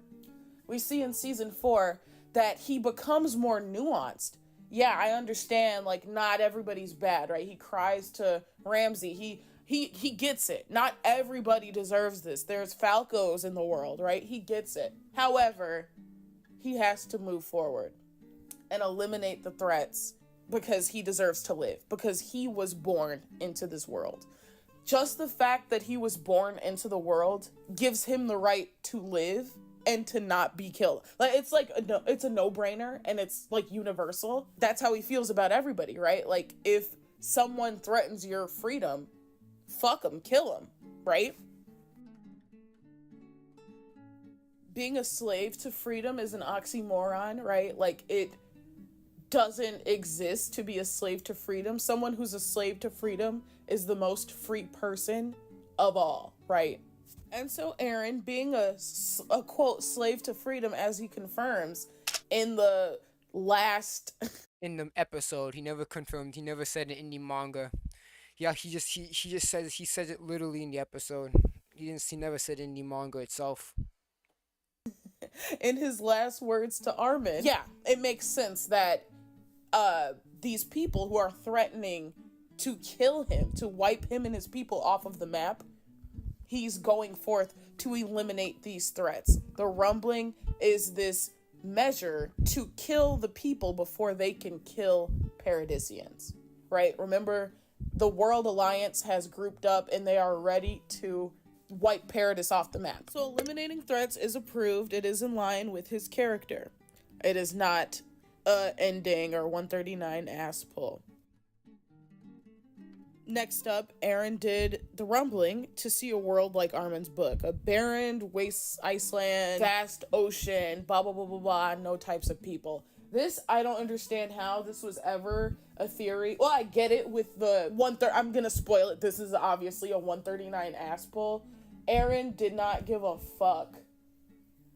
We see in season 4 that he becomes more nuanced. Yeah, I understand, like, not everybody's bad, right? He cries to Ramsey. He gets it. Not everybody deserves this. There's Falcos in the world, right? He gets it. However, he has to move forward and eliminate the threats because he deserves to live, because he was born into this world. Just the fact that he was born into the world gives him the right to live and to not be killed. Like, it's a no-brainer, and it's like universal. That's how he feels about everybody, right? Like, if someone threatens your freedom, fuck them, kill them, right? Being a slave to freedom is an oxymoron, right? Like, it doesn't exist to be a slave to freedom. Someone who's a slave to freedom is the most free person of all, right? And so Aaron, being a quote slave to freedom, as he confirms in the last In the episode, he never confirmed. He never said it in the manga. Yeah, he just says it literally in the episode. He never said it in the manga itself. in his last words to Armin. Yeah, it makes sense that these people who are threatening to kill him, to wipe him and his people off of the map, he's going forth to eliminate these threats. The rumbling is this measure to kill the people before they can kill Paradisians, right? Remember, the World Alliance has grouped up and they are ready to wipe Paradis off the map. So eliminating threats is approved. It is in line with his character. It is not ending or 139 ass pull. Next up, Aaron did the rumbling to see a world like Armin's book. A barren, waste Iceland, vast ocean, blah, blah, blah, blah, blah, no types of people. This, I don't understand how this was ever a theory. Well, I get it with the I'm gonna spoil it. This is obviously a 139 ass pull. Aaron did not give a fuck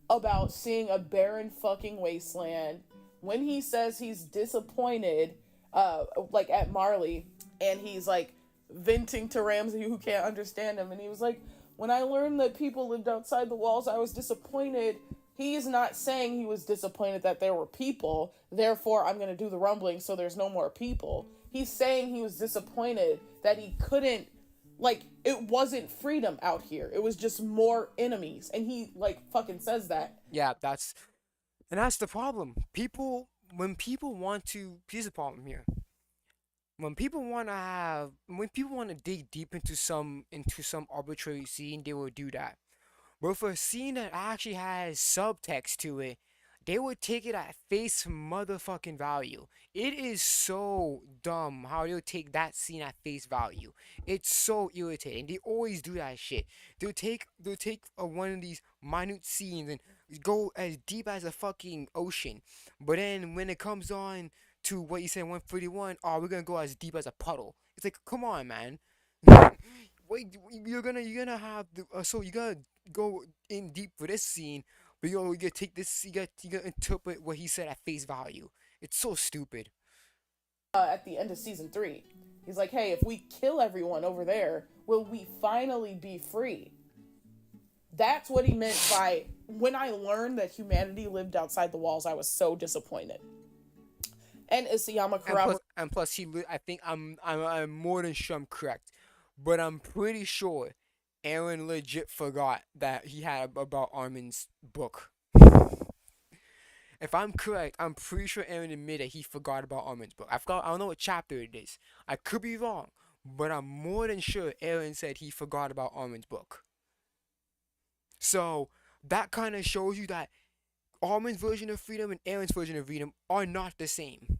about seeing a barren fucking wasteland. When he says he's disappointed, like at Marley, and he's like venting to Ramsey who can't understand him, and he was like, when I learned that people lived outside the walls, I was disappointed. He is not saying he was disappointed that there were people, therefore I'm going to do the rumbling so there's no more people. He's saying he was disappointed that he couldn't, like, it wasn't freedom out here. It was just more enemies. And he, like, fucking says that. Yeah, that's the problem. When people want to, here's the problem here. When people want to dig deep into some arbitrary scene, they will do that. But for a scene that actually has subtext to it, they would take it at face motherfucking value. It is so dumb how they'll take that scene at face value. It's so irritating. They always do that shit. They'll take one of these minute scenes and go as deep as a fucking ocean. But then when it comes on to what you said 141, oh, we're gonna go as deep as a puddle. It's like, come on, man. Wait, you're gonna have so you gotta go in deep for this scene, but you gotta take this, you gotta interpret what he said at face value. It's so stupid. At the end of season 3, he's like, hey, if we kill everyone over there, will we finally be free? That's what he meant by, when I learned that humanity lived outside the walls, I was so disappointed. And Isayama corroborated. And plus, I think I'm more than sure I'm correct, but I'm pretty sure Aaron legit forgot that he had about Armin's book. If I'm correct, I'm pretty sure Aaron admitted he forgot about Armin's book. I don't know what chapter it is. I could be wrong, but I'm more than sure Aaron said he forgot about Armin's book. So that kind of shows you that Armin's version of freedom and Aaron's version of freedom are not the same.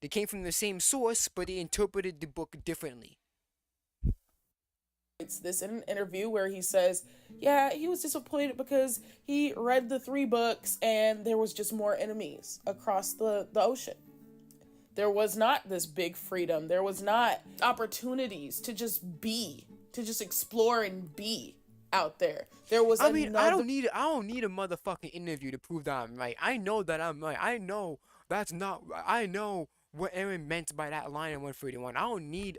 They came from the same source, but they interpreted the book differently. It's this in an interview where he says, yeah, he was disappointed because he read the 3 books and there was just more enemies across the ocean. There was not this big freedom. There was not opportunities to just explore and be out there. There was I mean, another I don't need a motherfucking interview to prove that I'm right. I know that I'm right. I know that's not. I know what Aaron meant by that line in 131. I don't need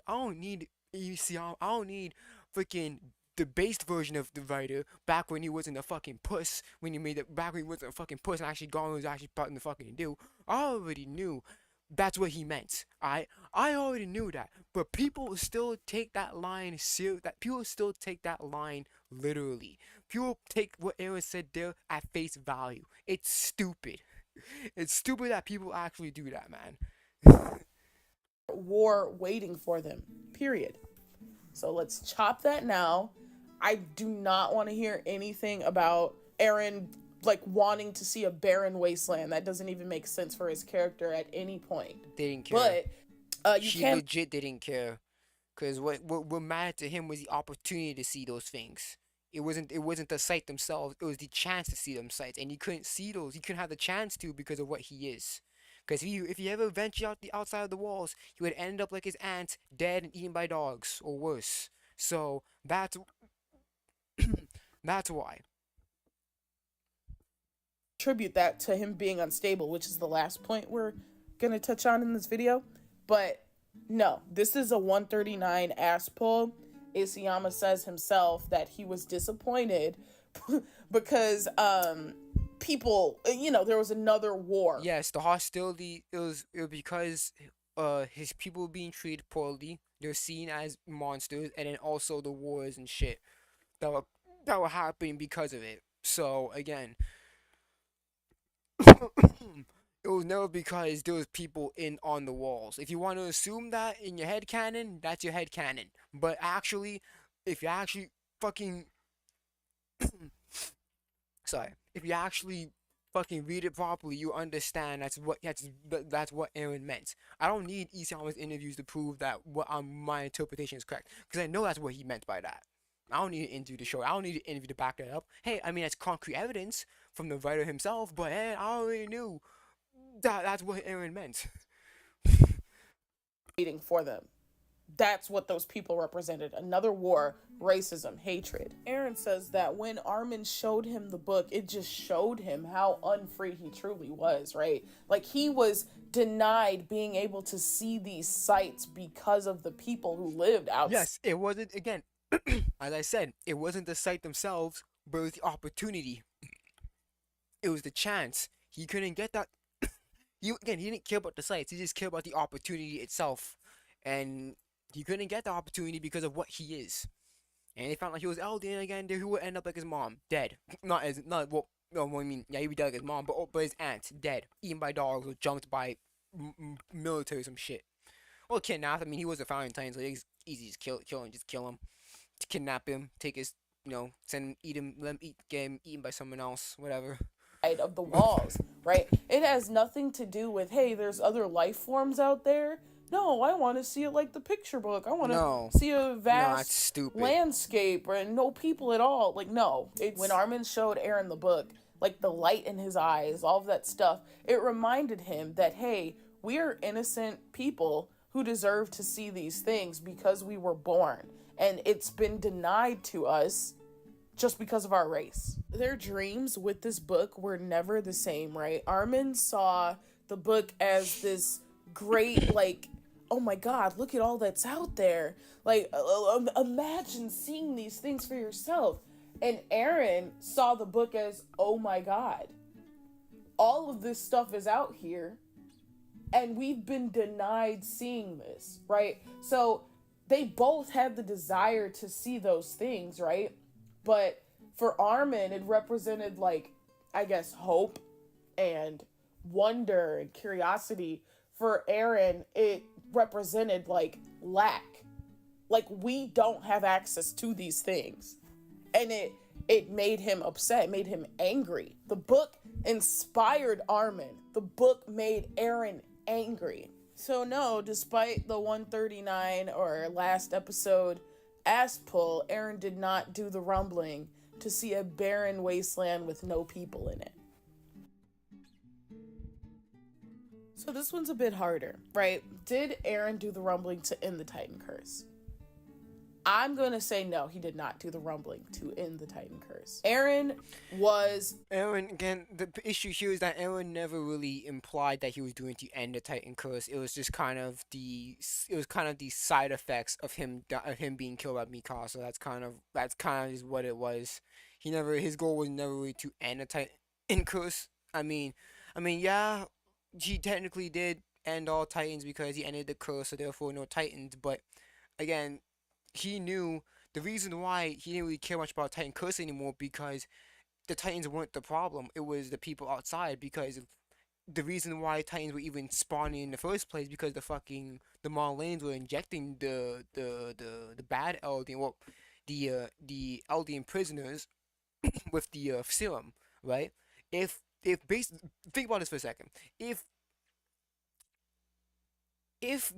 ECR. I don't need freaking the based version of the writer back when he wasn't a fucking puss. When he made it back when he wasn't a fucking puss and actually gone was actually putting the fucking do. I already knew that's what he meant. I already knew that, but people still take that line serious. That people still take that line literally. People take what Aaron said there at face value. It's stupid. It's stupid that people actually do that, man. war waiting for them. Period. So let's chop that now. I do not want to hear anything about Aaron like wanting to see a barren wasteland. That doesn't even make sense for his character at any point. They didn't care. But you She can't legit didn't care, cause what mattered to him was the opportunity to see those things. It wasn't the sight themselves. It was the chance to see them sights, and he couldn't see those. He couldn't have the chance to because of what he is. Cause if he ever ventured out the outside of the walls, he would end up like his aunt, dead and eaten by dogs or worse. So that's that's why. attribute that to him being unstable, which is the last point we're gonna touch on in this video. But no, this is a 139 ass pull. Isayama says himself that he was disappointed because people, there was another war. Yes, the hostility it was because his people were being treated poorly. They're seen as monsters, and then also the wars and shit that were happening because of it. So again, it was never because there was people in on the walls. If you want to assume that in your head canon, that's your head canon. But actually, if you actually fucking sorry, if you actually fucking read it properly, you understand that's what Aaron meant. I don't need Isama's interviews to prove that what my interpretation is correct, because I know that's what he meant by that. I don't need an interview to show it. I don't need an interview to back that up. Hey, I mean that's concrete evidence from the writer himself, but hey, I already knew that's what Aaron meant. Waiting for them. That's what those people represented. Another war, racism, hatred. Aaron says that when Armin showed him the book, it just showed him how unfree he truly was, right? Like he was denied being able to see these sights because of the people who lived out. Yes, it wasn't, again, as I said, it wasn't the site themselves, but it was the opportunity. It was the chance. He couldn't get that. He didn't care about the sites. He just cared about the opportunity itself, and he couldn't get the opportunity because of what he is. And they found out he was elderly, and again, he would end up like his mom, dead. Not well. No, I mean, yeah, he'd be dead like his mom, but his aunt, dead, eaten by dogs, or jumped by military, some shit. Or kidnapped. I mean, he was a Valentine, so it's easy to kill him. Just kill him, to kidnap him, take his, send him, eat him, let him get him eaten by someone else, whatever. Of the walls, right? It has nothing to do with, hey, there's other life forms out there. No, I want to see it like the picture book. I want to see a vast landscape and no people at all. Like, no. When Armin showed Aaron the book, like the light in his eyes, all of that stuff, it reminded him that, hey, we are innocent people who deserve to see these things because we were born. And it's been denied to us just because of our race. Their dreams with this book were never the same, right? Armin saw the book as this great, like, oh my God, look at all that's out there. Like, imagine seeing these things for yourself. And Aaron saw the book as, oh my God, all of this stuff is out here, and we've been denied seeing this, right? So they both had the desire to see those things, right? But for Armin, it represented, like, I guess, hope and wonder and curiosity. For Aaron, it represented, like, lack. Like, we don't have access to these things. And it made him upset, made him angry. The book inspired Armin. The book made Aaron angry. So no, despite the 139 or last episode ass pull, Aaron did not do the rumbling to see a barren wasteland with no people in it. So this one's a bit harder, right? Did Aaron do the rumbling to end the Titan curse? I'm going to say no, he did not do the rumbling to end the Titan curse. Eren was Aaron, again, the issue here is that Aaron never really implied that he was doing to end the Titan curse. It was just it was kind of the side effects of him being killed by Mikasa. That's kind of just what it was. His goal was never really to end the Titan curse. Yeah, he technically did end all Titans because he ended the curse, so therefore no Titans. But again, he knew the reason why he didn't really care much about Titan curse anymore because the Titans weren't the problem. It was the people outside because the reason why Titans were even spawning in the first place because the Marleyans were injecting the bad Eldian, well, the Eldian prisoners with the serum, right? If base Think about this for a second. If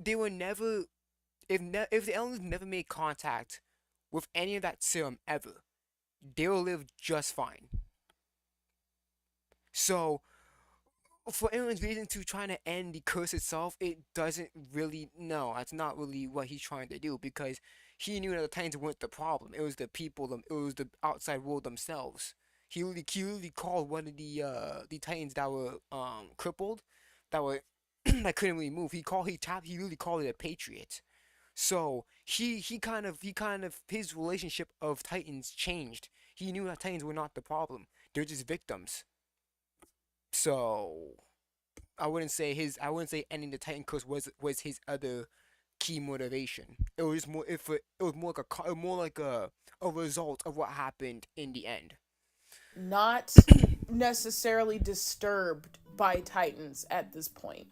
they were never if the aliens never made contact with any of that serum ever, they will live just fine. So for Aaron's reason to trying to end the curse itself, it doesn't really no, that's not really what he's trying to do because he knew that the Titans weren't the problem. It was the people, it was the outside world themselves. He really called one of the Titans that were crippled, that were that couldn't really move. He really called it a patriot. So he kind of his relationship of Titans changed. He knew that Titans were not the problem. They're just victims. So I wouldn't say ending the Titan curse was his other key motivation. It was just more if it was more like a result of what happened in the end. not necessarily disturbed by Titans at this point.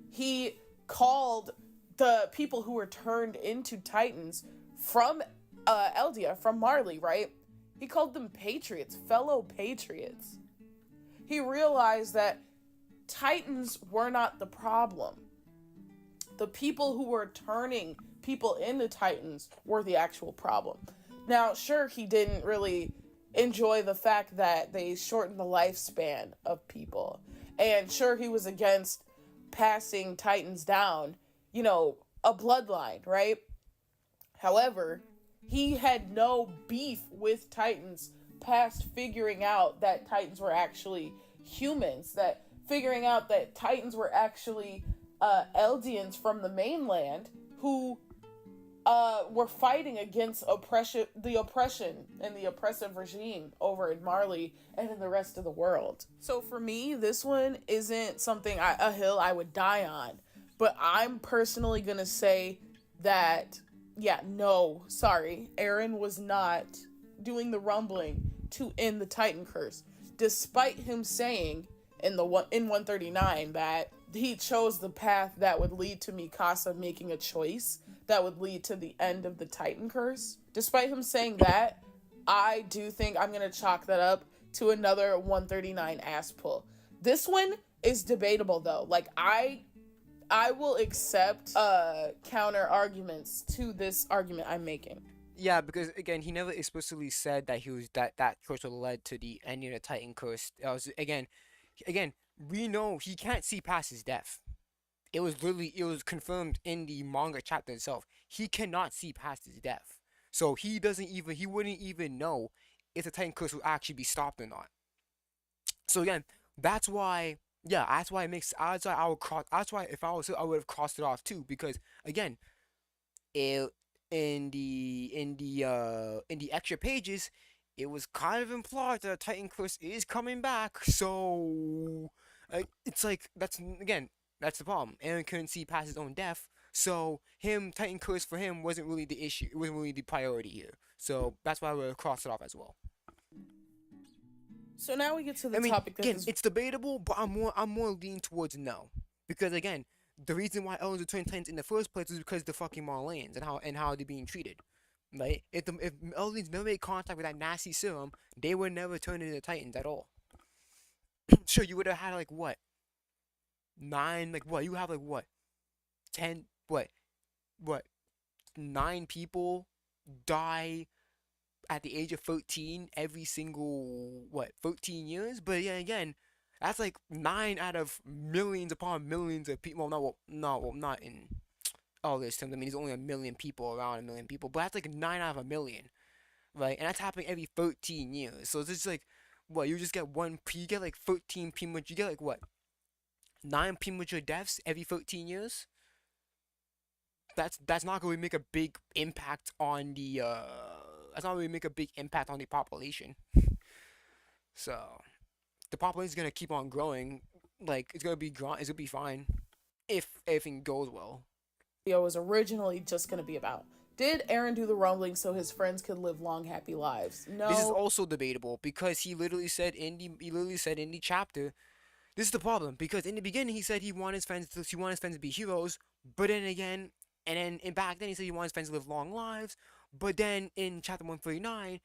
He called the people who were turned into Titans from Eldia, from Marley, right? He called them patriots, fellow patriots. He realized that Titans were not the problem. The people who were turning people into Titans were the actual problem. Now, sure, he didn't really enjoy the fact that they shortened the lifespan of people. And sure, he was against passing Titans down, a bloodline, right? However, he had no beef with Titans past figuring out that Titans were actually humans, that figuring out that Titans were actually Eldians from the mainland who were fighting against the oppression and the oppressive regime over in Marley and in the rest of the world. So for me, this one isn't something a hill I would die on, but I'm personally gonna say that yeah, no, sorry, Eren was not doing the rumbling to end the Titan curse, despite him saying in 139 that he chose the path that would lead to Mikasa making a choice that would lead to the end of the Titan curse. Despite him saying that, I do think I'm going to chalk that up to another 139 ass pull. This one is debatable though. Like I will accept counter arguments to this argument I'm making. Yeah, because again, he never explicitly said that that curse would led to the ending of the Titan curse. Again, we know he can't see past his death. It was confirmed in the manga chapter itself. He cannot see past his death. So he wouldn't even know if the Titan curse will actually be stopped or not. So again, that's why it makes that's why I would cross that's why if I was I would have crossed it off too because again, it in the extra pages, it was kind of implied that Titan curse is coming back. So it's like that's the problem. Aaron couldn't see past his own death, so Titan curse for him wasn't really the issue. It wasn't really the priority here. So that's why we'll cross it off as well. So now we get to the topic that again, it's debatable, but I'm more leaning towards no, because again, the reason why Eldians were turning Titans in the first place is because of the fucking Marleyans and how they're being treated. Right? If Eldians never made contact with that nasty serum, they would never turn into Titans at all. Sure, you would have had like what? 9, like what? You have like what? 10, what? 9 people die at the age of 13 every single 13 years. But yeah, again, that's like 9 out of millions upon millions of people. Well, not in all this time. I mean, there's only a million people, around a million people, but that's like 9 out of a million, right? And that's happening every 13 years. So it's just like, what, you just get you get like 13 premature, you get like what, 9 premature deaths every 13 years? That's not going to make a big impact on the, that's not going to make a big impact on the population. So, the population is going to keep on growing. Like, it's going to be it's going to be fine if everything goes well. Video was originally just going to be about. Did Aaron do the rumbling so his friends could live long, happy lives? This is No. also debatable because he literally said in the chapter, this is the problem, because in the beginning he said he wanted his friends to be heroes, but then again, and then back then he said he wanted his friends to live long lives, but then in chapter 139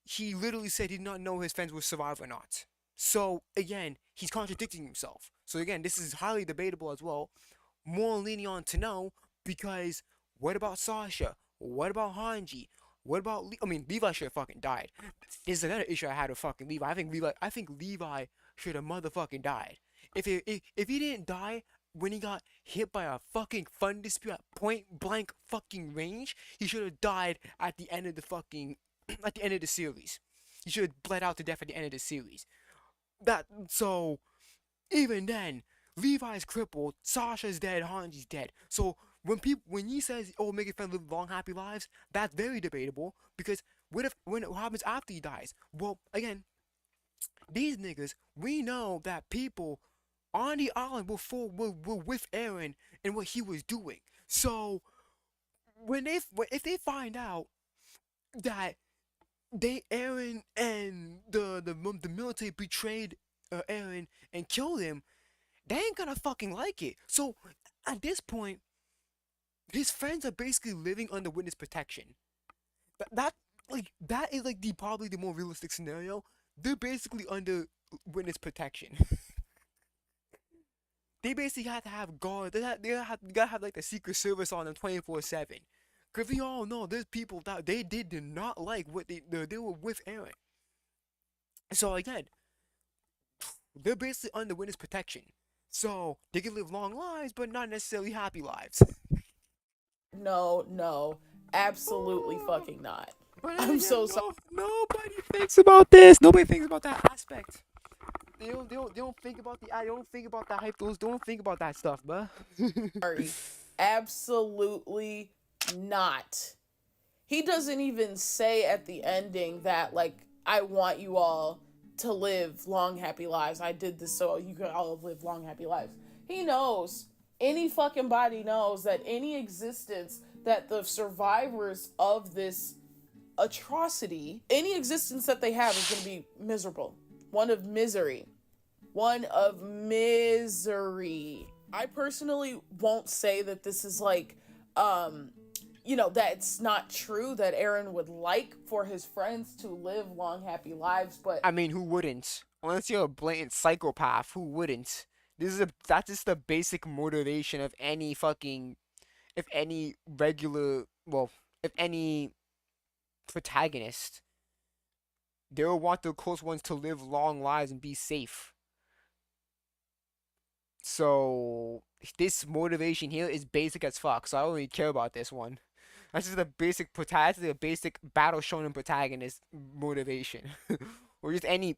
he literally said he did not know his friends would survive or not. So again, he's contradicting himself. So again, this is highly debatable as well. More lenient to know, because what about Sasha? What about Hanji? What about I mean, Levi should have fucking died. This is another issue I had with fucking Levi. I think Levi should have motherfucking died. If he didn't die when he got hit by a fucking thunder spear at point blank fucking range, he should have died at the end of the fucking at the end of the series. He should have bled out to death at the end of the series. That so even then, Levi's crippled, Sasha's dead, Hanji's dead. So when he says, "Oh, make your friend live long, happy lives," that's very debatable, because what happens after he dies? Well, again, these niggas, we know that people on the island were with Aaron and what he was doing. So if they find out that Aaron and the military betrayed Aaron and killed him, they ain't gonna fucking like it. So at this point, his friends are basically living under witness protection. That that is like the probably the more realistic scenario. They're basically under witness protection. They basically have to have guards. You gotta have like the Secret Service on them 24/7. Cause we all know there's people that they did not like what they were with Aaron. So again, they're basically under witness protection. So they can live long lives, but not necessarily happy lives. No, no, absolutely fucking not. But then I'm again, so sorry. nobody thinks about this. Nobody thinks about that aspect. They don't think about the. I don't think about that hype. Don't think about that stuff, bruh. Absolutely not. He doesn't even say at the ending that, like, I want you all to live long, happy lives. I did this so you can all live long, happy lives. He knows, any fucking body knows that any existence that the survivors of this atrocity, any existence that they have is going to be miserable. One of misery. One of misery. I personally won't say that this is like, that's not true, that Aaron would like for his friends to live long, happy lives, but I mean, who wouldn't? Unless you're a blatant psychopath, who wouldn't? That's just the basic motivation of any fucking, if any regular, well, if any protagonist. They'll want their close ones to live long lives and be safe. So this motivation here is basic as fuck. So I don't really care about this one. That's just a basic protagonist, a basic battle shonen protagonist motivation, or just any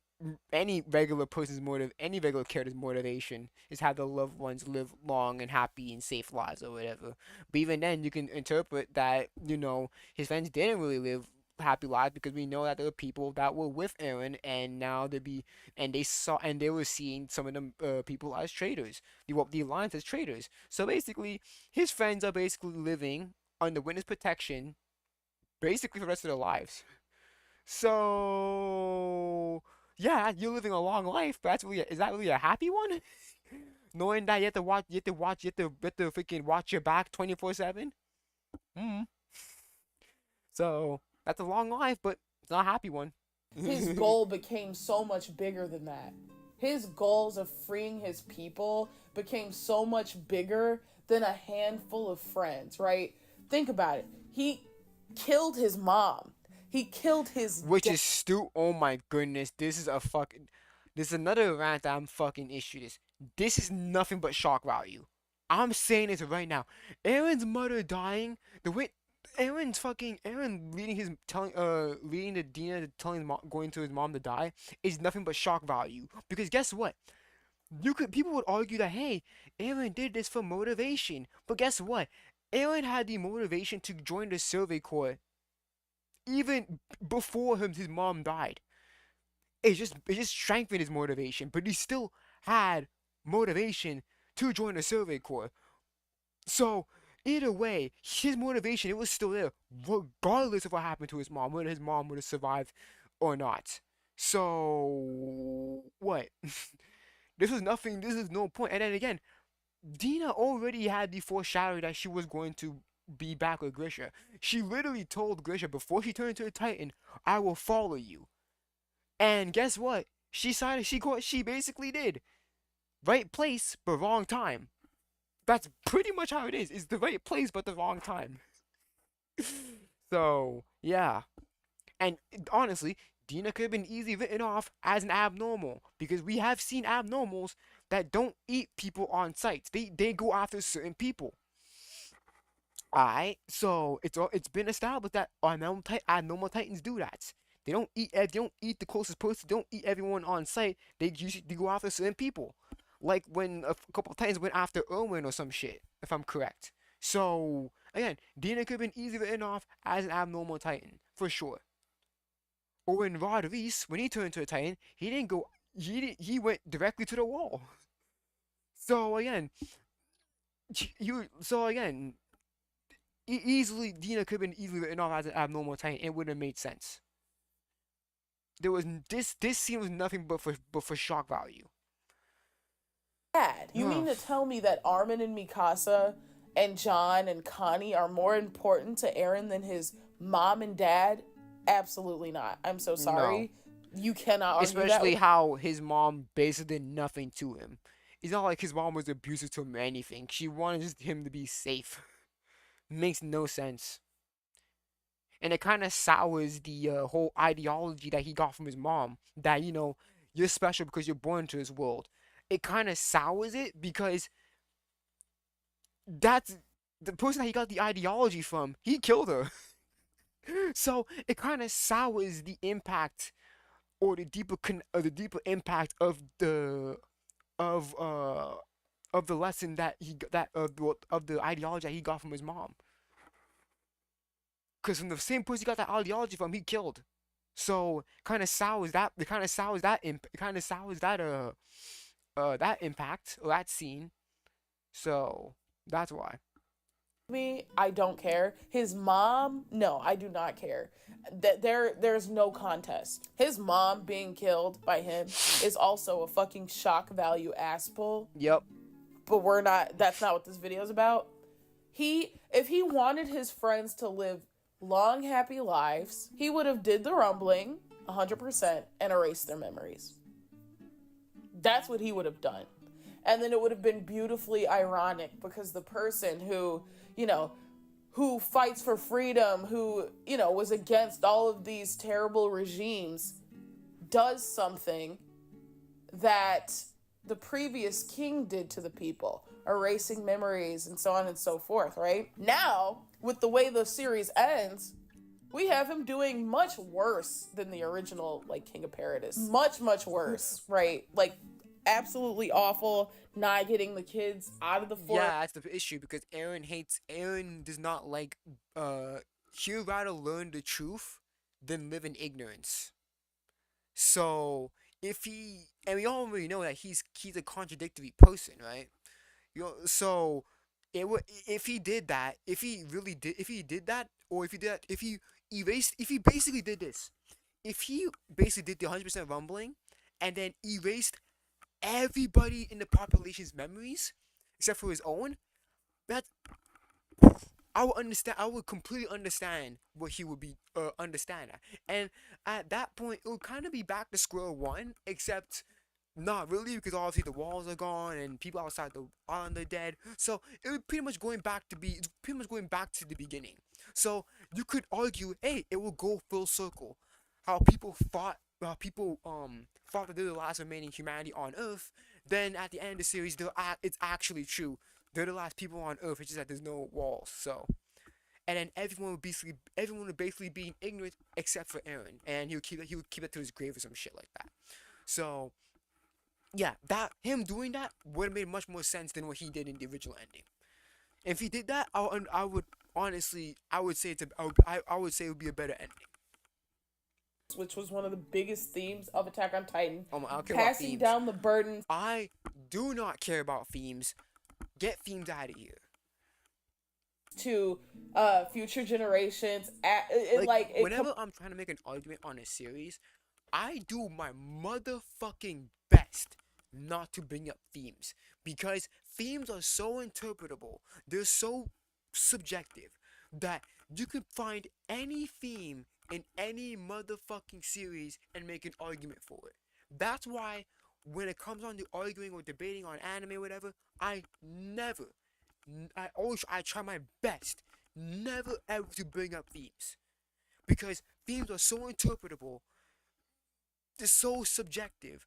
regular person's motive, any regular character's motivation is have their loved ones live long and happy and safe lives or whatever. But even then, you can interpret that his friends didn't really live happy lives, because we know that there were people that were with Aaron and now they were seeing some of them people as traitors, the alliance as traitors. So basically, his friends are basically living under witness protection basically for the rest of their lives. So yeah, you're living a long life, but is that really a happy one? Knowing that you have to freaking watch your back 24/7. Mm. So that's a long life, but it's not a happy one. his goal became so much bigger than that. His goals of freeing his people became so much bigger than a handful of friends, right? Think about it. He killed his mom. He killed his Which is oh my goodness, this is another rant that I'm fucking issued. This is nothing but shock value. I'm saying this right now. Aaron's mother dying, the way Aaron leading the Dina to telling his mom, going to his mom to die is nothing but shock value. Because guess what? People would argue that, hey, Aaron did this for motivation. But guess what? Aaron had the motivation to join the Survey Corps even before his mom died. It just strengthened his motivation, but he still had motivation to join the Survey Corps. So either way, his motivation, it was still there, regardless of what happened to his mom, whether his mom would have survived or not. So what? This was nothing. This is no point. And then again, Dina already had the foreshadowing that she was going to be back with Grisha. She literally told Grisha before she turned into a Titan, "I will follow you." And guess what? She basically did. Right place, but wrong time. That's pretty much how it is. It's the right place, but the wrong time. So, yeah. And honestly, Dina could have been easily written off as an abnormal because we have seen abnormals that don't eat people on sites. They go after certain people. Alright, so it's been established that abnormal titans do that. They don't eat the closest person. They don't eat everyone on site. They go after certain people, like when couple of titans went after Irwin or some shit, if I'm correct. So again, Dina could have been easily written off as an abnormal titan for sure. Or when Rod Reese, when he turned into a titan, he didn't go. He went directly to the wall. So again, so again, easily Dina could have been easily written off as an abnormal titan. It would have made sense. There was this scene was nothing but for shock value. Dad. You mean to tell me that Armin and Mikasa and John and Connie are more important to Eren than his mom and dad? Absolutely not. I'm so sorry. No. You cannot argue Especially that. how his mom basically did nothing to him. It's not like his mom was abusive to him or anything. She wanted just him to be safe. Makes no sense. And it kind of sours the whole ideology that he got from his mom. That, you're special because you're born into this world. It kind of sours it because that's the person that he got the ideology from. He killed her. So it kind of sours the impact or the deeper impact of uh of the lesson that he that of the ideology that he got from his mom. Because from the same person he got that ideology from, he killed. So kind of sours that. It kind of sours that. It kind of sours that impact or that scene. So that's why. Me, I don't care. His mom, no, I do not care. There's no contest. His mom being killed by him is also a fucking shock value ass pull. Yep. But that's not what this video is about. If he wanted his friends to live long, happy lives, he would have did the rumbling 100% and erased their memories. That's what he would have done. And then it would have been beautifully ironic because the person who fights for freedom, who, was against all of these terrible regimes, does something that the previous king did to the people, erasing memories and so on and so forth, right? Now, with the way the series ends, we have him doing much worse than the original, King of Paradise. Much, much worse, right? Absolutely awful, not getting the kids out of the forest. Yeah, that's the issue because Aaron does not like, he would rather learn the truth than live in ignorance. So, and we all already know that he's a contradictory person, right? So if he did that, if he did that, or if he basically did this, if he basically did the 100% rumbling, and then erased everybody in the population's memories except for his own, that I would understand. I would completely understand what he would be understand that, and at that point, it would kind of be back to square one, except not really because obviously the walls are gone and people outside the island are dead. So it would pretty much going back to the beginning. So you could argue, hey, it will go full circle. How people fought to do the last remaining humanity on Earth. Then at the end of the series, it's actually true. they're the last people on Earth. It's just that there's no walls. So, and then everyone would basically be ignorant except for Aaron, and he would keep it to his grave or some shit like that. So yeah, that him doing that would have made much more sense than what he did in the original ending. If he did that, I would honestly, I would say I would say it would be a better ending. which was one of the biggest themes of Attack on Titan. I don't care about Passing themes. down the burden I do not care about themes. Get themes out of here. to future generations. Whenever I'm trying to make an argument on a series, I do my motherfucking best not to bring up themes because themes are so interpretable. They're so subjective that you could find any theme in any motherfucking series and make an argument for it. That's why when it comes on to arguing or debating on anime or whatever, I try my best never ever to bring up themes because themes are so interpretable, they're so subjective,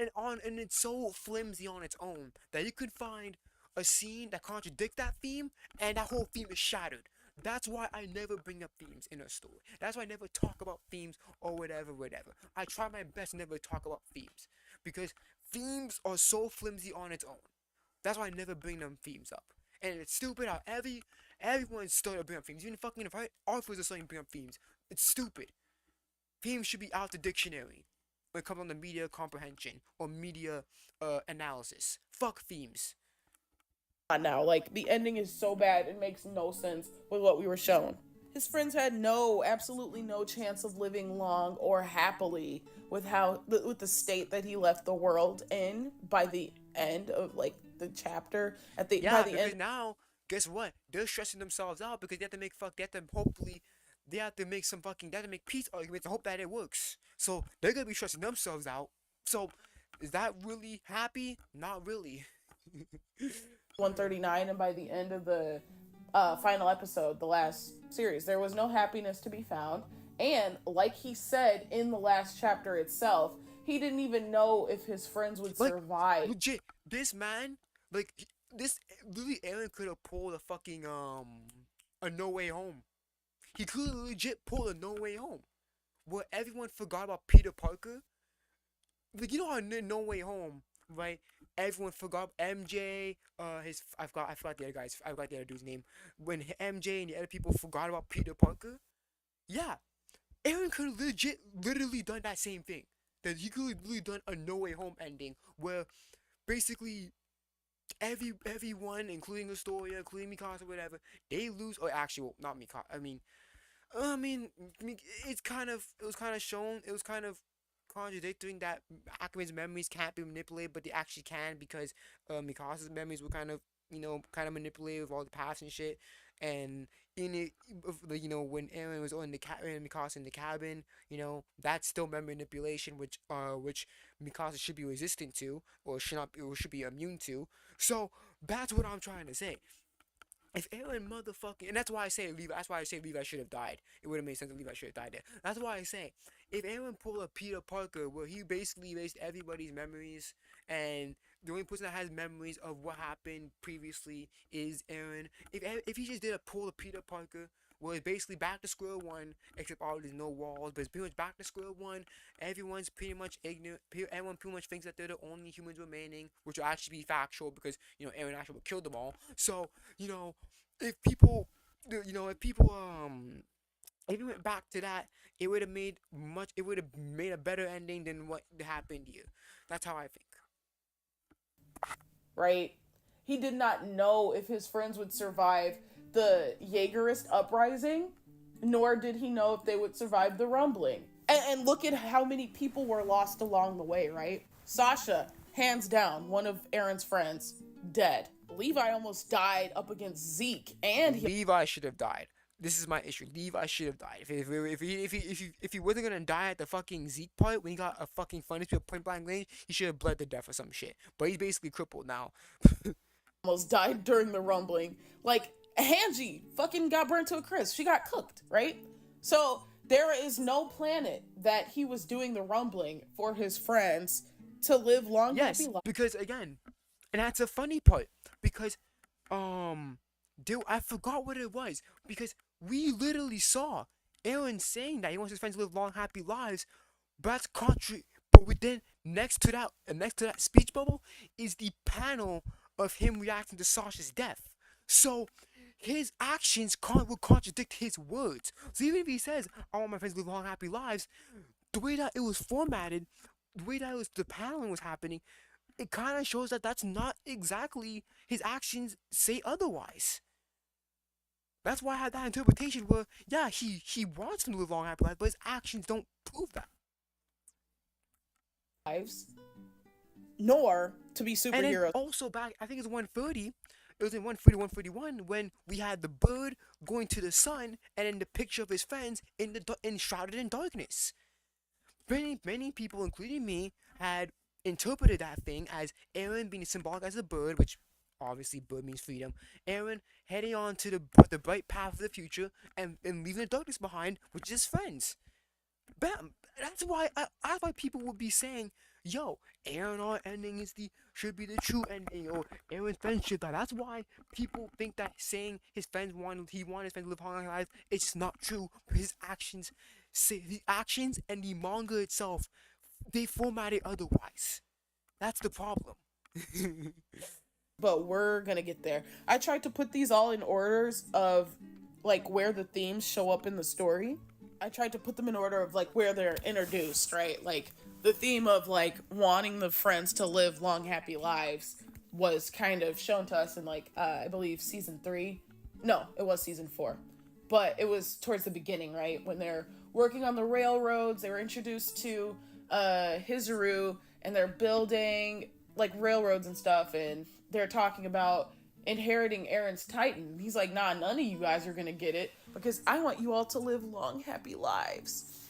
and it's so flimsy on its own that you could find a scene that contradicts that theme and that whole theme is shattered. That's why I never bring up themes in a story. That's why I never talk about themes or whatever. I try my best never to talk about themes because themes are so flimsy on its own. That's why I never bring them themes up. And it's stupid how everyone started bringing up themes. Even fucking authors are starting to bring up themes. It's stupid. Themes should be out the dictionary when it comes on the media comprehension or media analysis. Fuck themes. now. Like, the ending is so bad, it makes no sense with what we were shown. His friends had absolutely no chance of living long or happily with the state that he left the world in by the end of like the chapter. By the because end, now, guess what? They're stressing themselves out because they have to make peace arguments and hope that it works. So they're gonna be stressing themselves out. So is that really happy? Not really. 139, and by the end of the final episode, the last series, there was no happiness to be found. And like he said in the last chapter itself, he didn't even know if his friends would survive. Legit, this man, this really Aaron could have pulled a fucking a No Way Home. He could legit pull a No Way Home, where everyone forgot about Peter Parker. Like, you know how in No Way Home, right? Everyone forgot MJ. I forgot the other guys. I forgot the other dude's name. When MJ and the other people forgot about Peter Parker, yeah, Aaron could have literally done that same thing. That he could have literally done a No Way Home ending where basically everyone, including Astoria, including Mikasa, whatever, they lose. Or actually, well, not Mikasa. I mean, it was kind of shown. It was kind of contradicting that Akuma's memories can't be manipulated, but they actually can because Mikasa's memories were kind of manipulated with all the past and shit. And in it, when Aaron was on Mikasa in the cabin, that's still memory manipulation, which Mikasa should be resistant to, or should be immune to. So that's what I'm trying to say. If Aaron motherfucking, and that's why I say Levi should have died. It would have made sense if Levi should have died there. That's why I say, if Aaron pulled a Peter Parker where he basically erased everybody's memories, and the only person that has memories of what happened previously is Aaron. If he just did a pull of Peter Parker where it's basically back to square one, except all there's no walls, but it's pretty much back to square one. Everyone's pretty much ignorant. Everyone pretty much thinks that they're the only humans remaining, which will actually be factual because Aaron actually killed them all. So if people, if we went back to that, it would have made a better ending than what happened here. That's how I think. Right? He did not know if his friends would survive the Jaegerist uprising, nor did he know if they would survive the rumbling. And look at how many people were lost along the way, right? Sasha, hands down, one of Aaron's friends, dead. Levi almost died up against Zeke, and Levi should have died. This is my issue. Levi should have died. If he wasn't gonna die at the fucking Zeke part when he got a fucking furnace to a point blank range, he should have bled to death or some shit. But he's basically crippled now. almost died during the rumbling. Like, Hanji fucking got burnt to a crisp. She got cooked, right? So there is no planet that he was doing the rumbling for his friends to live long. Yes, because again, and that's a funny part, because dude, I forgot what it was because we literally saw Aaron saying that he wants his friends to live long, happy lives, but that's contrary. But within next to that speech bubble is the panel of him reacting to Sasha's death. So his actions will contradict his words. So even if he says, "I want my friends to live long, happy lives," the way that it was formatted, the way that the paneling was happening, it kind of shows that that's not exactly his actions say otherwise. That's why I had that interpretation where, yeah, he wants them to live long, happy lives, but his actions don't prove that. Lives, nor to be And then superheroes. also back, I think it's 130. It was in 130, 131 when we had the bird going to the sun, and then the picture of his friends enshrouded in darkness. Many people, including me, had interpreted that thing as Aaron being symbolic as a bird, which obviously bird means freedom. Aaron heading on to the bright path of the future and leaving the darkness behind, which is his friends. Bam! That's why people would be saying, "Yo, Aaron our ending should be the true ending," or Aaron's friends should die. That's why people think that saying he wanted his friends to live long lives, it's just not true. His actions say the actions and the manga itself, they format it otherwise. That's the problem. But we're gonna get there. I tried to put these all in orders of like where the themes show up in the story. I tried to put them in order of like where they're introduced, right? Like the theme of like wanting the friends to live long, happy lives was kind of shown to us in like I believe season 3. No, it was season 4. But it was towards the beginning, right? When they're working on the railroads, they were introduced to Hizuru, and they're building like railroads and stuff, and they're talking about inheriting Aaron's Titan. He's like, nah, none of you guys are gonna get it because I want you all to live long, happy lives.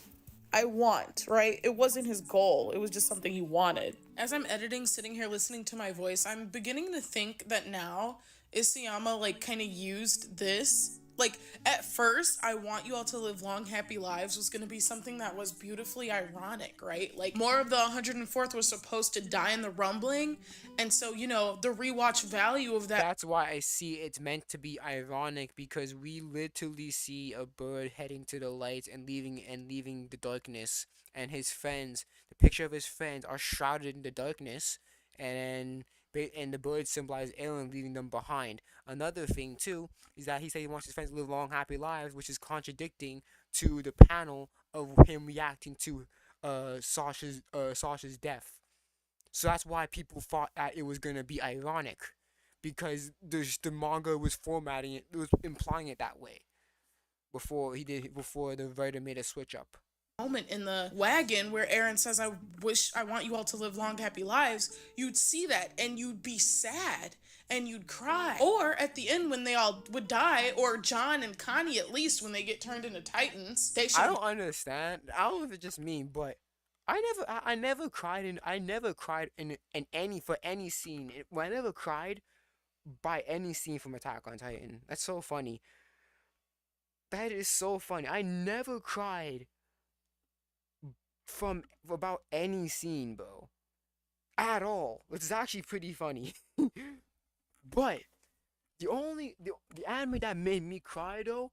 I want, right? It wasn't his goal. It was just something he wanted. As I'm editing, sitting here listening to my voice, I'm beginning to think that now Isayama like kind of used this. Like at first, I want you all to live long, happy lives was going to be something that was beautifully ironic, right? Like more of the 104th was supposed to die in the rumbling. And so, the rewatch value of that. That's why I see it's meant to be ironic because we literally see a bird heading to the light and leaving the darkness, and his friends, the picture of his friends are shrouded in the darkness, and the bird symbolizes Aaron leaving them behind. Another thing too is that he said he wants his friends to live long, happy lives, which is contradicting to the panel of him reacting to Sasha's death. So that's why people thought that it was gonna be ironic, because the manga was formatting it was implying it that way before the writer made a switch up. Moment in the wagon where Aaron says, I want you all to live long, happy lives, you'd see that and you'd be sad and you'd cry. Or at the end when they all would die, or John and Connie at least when they get turned into Titans, they should. I don't understand. I don't know if it's just me, but I never cried in any for any scene. I never cried by any scene from Attack on Titan. That's so funny. That is so funny. I never cried from about any scene, bro. At all. Which is actually pretty funny. But the anime that made me cry though,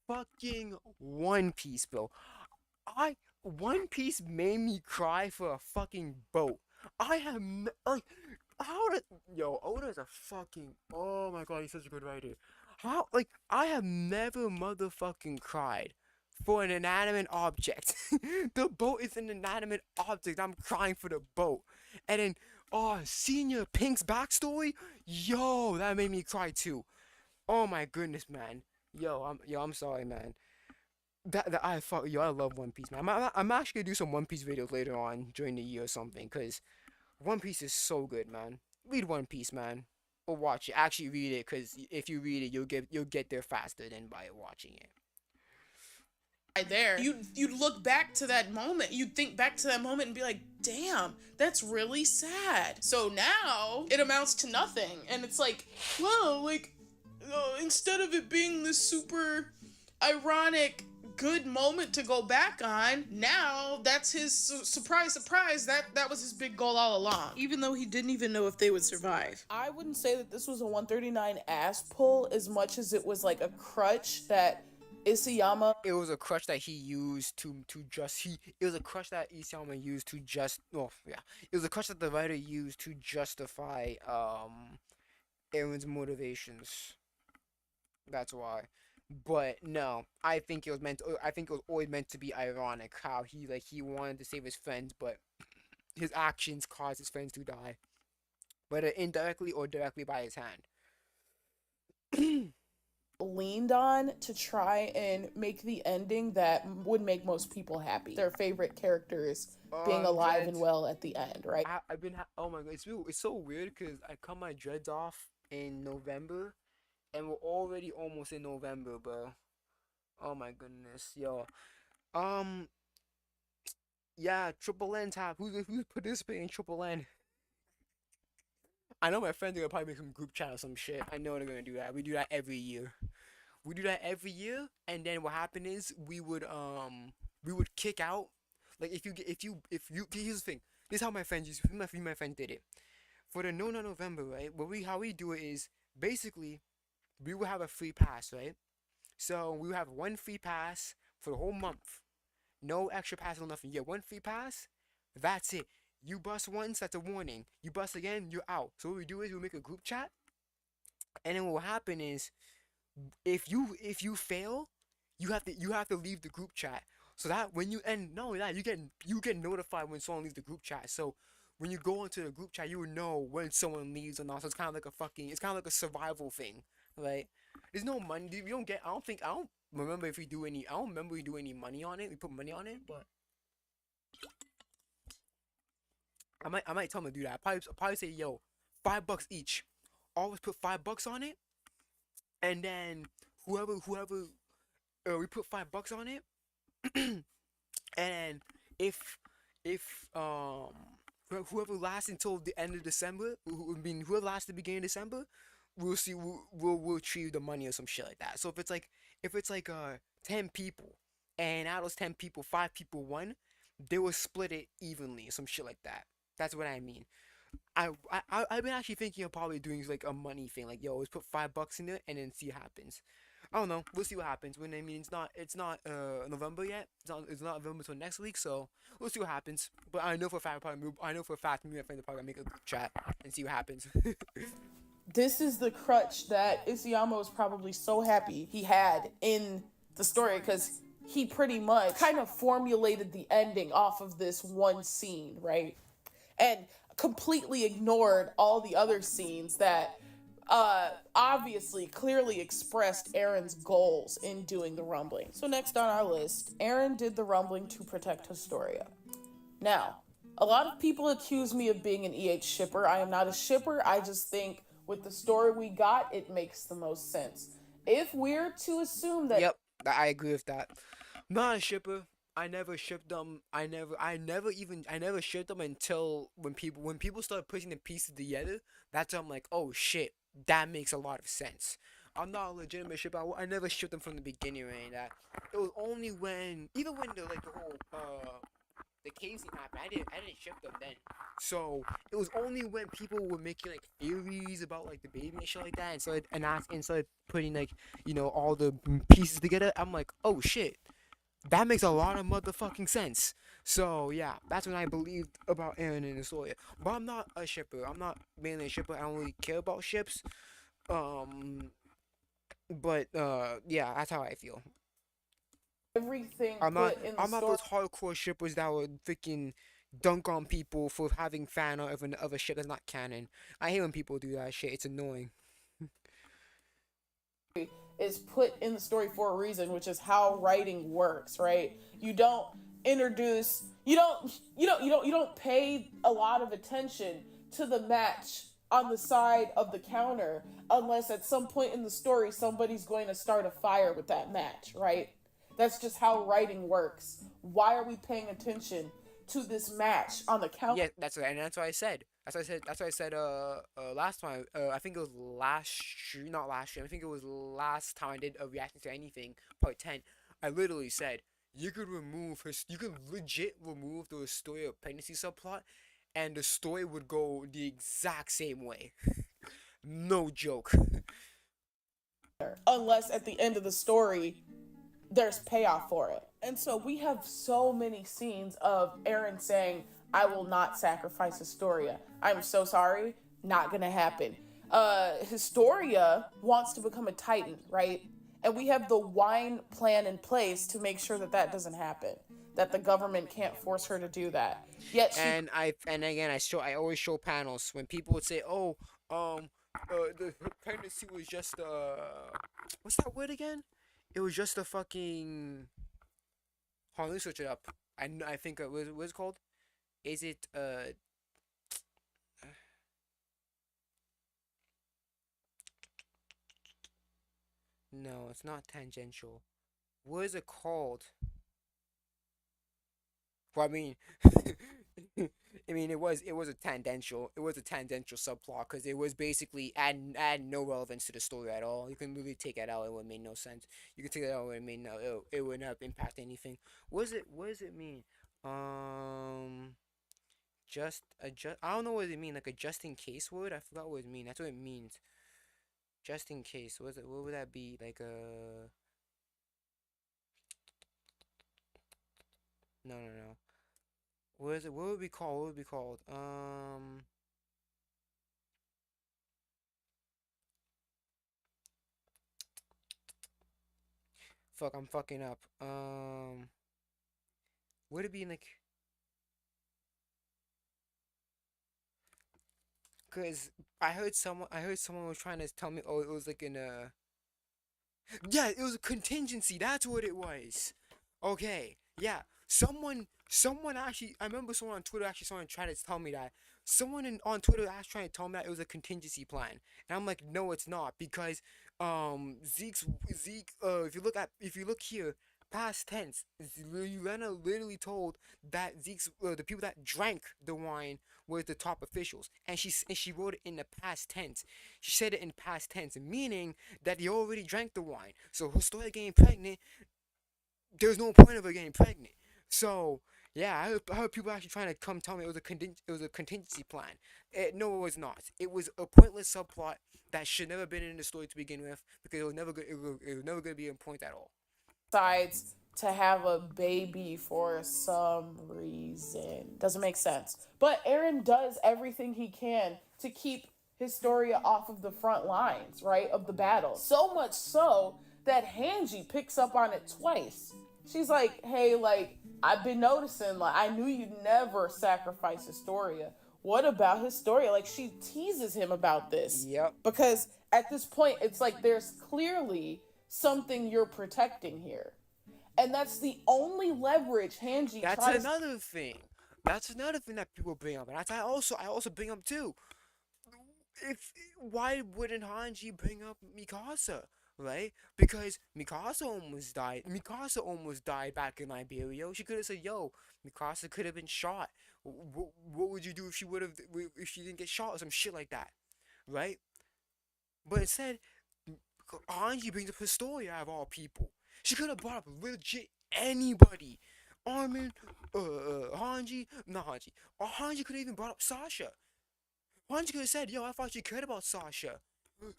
fucking One Piece, bro. One Piece made me cry for a fucking boat. I have like how did Oda's a fucking, oh my god, he's such a good writer. How, like, I have never motherfucking cried for an inanimate object. The boat is an inanimate object. I'm crying for the boat. And then, oh, Senior Pink's backstory, yo, that made me cry too. Oh my goodness, man. I'm sorry, man. I love One Piece, man. I'm actually gonna do some One Piece videos later on during the year or something, cause One Piece is so good, man. Read One Piece, man, or watch it. Actually, read it, cause if you read it, you'll get there faster than by watching it. Right there, you'd look back to that moment. You'd think back to that moment and be like, damn, that's really sad. So now it amounts to nothing, and it's like, well, like, instead of it being this super ironic good moment to go back on. Now that's his surprise, surprise. That was his big goal all along. Even though he didn't even know if they would survive. I wouldn't say that this was a 139 ass pull as much as it was like a crutch that Isayama. It was a crutch that he used to just he. It was a crutch that Isayama used to just. Oh yeah, it was a crutch that the writer used to justify Aaron's motivations. That's why. But no, I think it was meant. I think it was always meant to be ironic how he wanted to save his friends, but his actions caused his friends to die, whether indirectly or directly by his hand. Leaned on to try and make the ending that would make most people happy. Their favorite characters being alive and well at the end, right? I've been oh my god, it's so weird because I cut my dreads off in November, and we're already almost in November, bro. Oh my goodness, yo. Um, yeah, Triple N's have who's participating in Triple N? I know my friends are gonna probably make some group chat or some shit. I know they're gonna do that. We do that every year. We do that every year, and then what happened is we would kick out. Like if you here's the thing. This is how my friends did it. For the No No November, right? How we do it is basically we will have a free pass, right? So we will have one free pass for the whole month. No extra pass or nothing. You get one free pass. That's it. You bust once, that's a warning. You bust again, you're out. So what we do is we make a group chat, and then what will happen is if you fail, you have to leave the group chat. So that when you end, not only that, you get notified when someone leaves the group chat. So when you go into the group chat, you will know when someone leaves or not. So it's kind of like a survival thing, right? There's no money. We don't get. I don't remember if we do any. I don't remember we do any money on it. We put money on it, but I might tell them to do that. I'll probably say, yo, $5 each. Always put $5 on it, and then whoever we put $5 on it, and if whoever lasts until the end of December, whoever lasts the beginning of December, we'll see we'll retrieve the money or some shit like that. So if it's like 10 people, and out of those 10 people, 5 people won, they will split it evenly, some shit like that. That's what I mean. I've been actually thinking of probably doing like a money thing, like yo, let's put $5 in it and then see what happens. I don't know. We'll see what happens. When I mean, it's not November yet. It's not November until next week. So we'll see what happens. But I know for a fact I know for a fact me and my friends are probably gonna make a group chat and see what happens. This is the crutch that Isayama was probably so happy he had in the story because he pretty much kind of formulated the ending off of this one scene, right? And completely ignored all the other scenes that obviously clearly expressed Aaron's goals in doing the rumbling. So next on our list, Aaron did the rumbling to protect Historia. Now, a lot of people accuse me of being an EH shipper. I am not a shipper. I just think with the story we got, it makes the most sense. If we're to assume that Yep, I agree with that. Not a shipper. I never shipped them. I never shipped them until when people start putting the pieces together. That's when I'm like, oh shit, that makes a lot of sense. I'm not a legitimate shipper. I never shipped them from the beginning or any of that. It was only even when the whole the cave scene happened, I didn't ship them then. So it was only when people were making like theories about like the baby and shit like that, and started putting like all the pieces together. I'm like, oh shit, that makes a lot of motherfucking sense. So yeah, that's when I believed about Aaron and Sawyer. But I'm not a shipper. I'm not mainly a shipper. I don't really care about ships. Um, but yeah, that's how I feel. everything I'm not. put in the I'm not story those hardcore shippers that would freaking dunk on people for having fan art of a ship that's not canon. I hate when people do that shit. It's annoying. is put in the story for a reason, which is how writing works, right? You don't introduce, you don't pay a lot of attention to the match on the side of the counter unless at some point in the story somebody's going to start a fire with that match, right? That's just how writing works. Why are we paying attention to this match on the counter? Yeah, that's right, and that's what I said. That's what I said. Last time. I think it was last year, not last year. I think it was last time I did a reaction to anything, part 10. I literally said you could remove her. You could legit remove the Astoria pregnancy subplot, and the story would go the exact same way. No joke. Unless at the end of the story there's payoff for it. And so we have so many scenes of Aaron saying, I will not sacrifice Historia. I'm so sorry, not gonna happen. Historia wants to become a Titan, right? And we have the wine plan in place to make sure that that doesn't happen, that the government can't force her to do that. Yet she And again, I always show panels when people would say, "Oh, the her pregnancy was just what's that word again? It was just a fucking. Hold on, let me switch it up. I think what's it called? Is it no, it's not tangential. What is it called? Well, I mean, I mean, it was a tangential subplot because it was basically add no relevance to the story at all. You can really take that out; it would make no sense. You can take that out; it would not impact anything. What does it mean? Um, I don't know what it mean. Like a just in case word. I forgot what it mean. That's what it means. Just in case. What would that be? Like a no. What is it? What would it be called? What would it be called? Fuck, I'm fucking up. Would it be like? Cause I heard someone was trying to tell me, oh, it was like in a, yeah, it was a contingency. That's what it was. Okay, yeah. Someone actually, I remember someone on Twitter actually someone tried to tell me that. On Twitter actually trying to tell me that it was a contingency plan, and I'm like, no, it's not because Zeke if you look here, past tense, Lena literally told that the people that drank the wine were the top officials, and she wrote it in the past tense. She said it in past tense, meaning that they already drank the wine. So who started getting pregnant, there's no point of her getting pregnant. So yeah, I heard people actually trying to come tell me it was a contingency plan. No, it was not. It was a pointless subplot that should never been in the story to begin with because it was never going to be in point at all. decides to have a baby for some reason. Doesn't make sense. But Aaron does everything he can to keep Historia off of the front lines, right, of the battle. So much so that Hanji picks up on it twice. She's like, hey, like, I've been noticing, like, I knew you'd never sacrifice Historia. What about Historia? Like, she teases him about this. Yep. Because at this point, it's like there's clearly something you're protecting here. And that's the only leverage Hanji That's tries. another thing. That's another thing that people bring up, and that's I also bring up too. If Why wouldn't Hanji bring up Mikasa, right? Because Mikasa almost died back in Liberia. She could have said, "Yo, Mikasa could have been shot. What would you do if she didn't get shot or some shit like that, right?" But instead, Hanji brings up Historia out of all people. She could have brought up legit anybody. Armin, Hanji, not Hanji. Or Hanji could have even brought up Sasha. Hanji could have said, yo, I thought you cared about Sasha.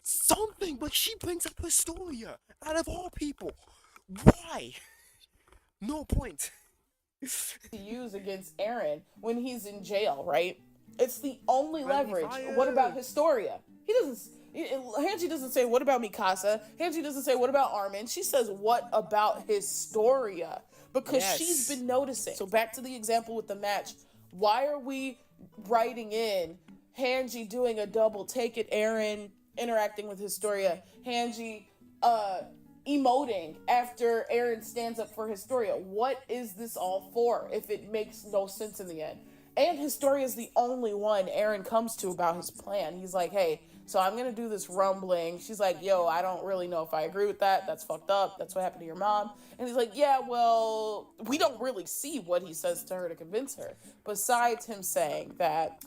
Something, but she brings up Historia out of all people. Why? No point. To use against Aaron when he's in jail, right? It's the only leverage. What about Historia? Hanji doesn't say, what about Mikasa? Hanji doesn't say, what about Armin? She says, what about Historia? Because she's been noticing. So back to the example with the match. Why are we writing in Hanji doing a double take at Aaron, interacting with Historia, Hanji emoting after Aaron stands up for Historia? What is this all for if it makes no sense in the end? And Historia is the only one Aaron comes to about his plan. He's like, hey, so I'm going to do this rumbling. She's like, yo, I don't really know if I agree with that. That's fucked up. That's what happened to your mom. And he's like, yeah, well, we don't really see what he says to her to convince her. Besides him saying that,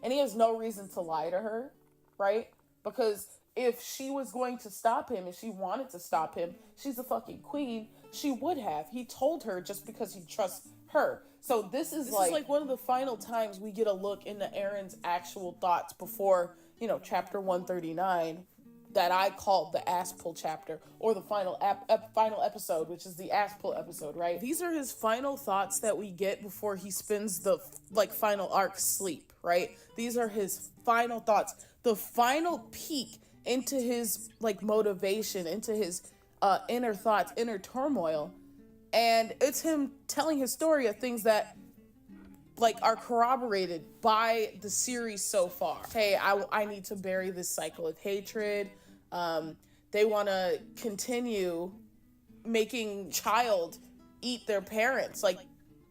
and he has no reason to lie to her, right? Because if she was going to stop him, if she wanted to stop him, she's a fucking queen, she would have. He told her just because he trusts her. So this is like one of the final times we get a look into Aaron's actual thoughts before, chapter 139 that I called the ass pull chapter, or the final final episode, which is the ass pull episode, right? These are his final thoughts that we get before he spends the final arc sleep, right? These are his final thoughts, the final peek into his motivation, into his inner thoughts, inner turmoil. And it's him telling his story of things that are corroborated by the series so far. Hey, I need to bury this cycle of hatred. They want to continue making child eat their parents,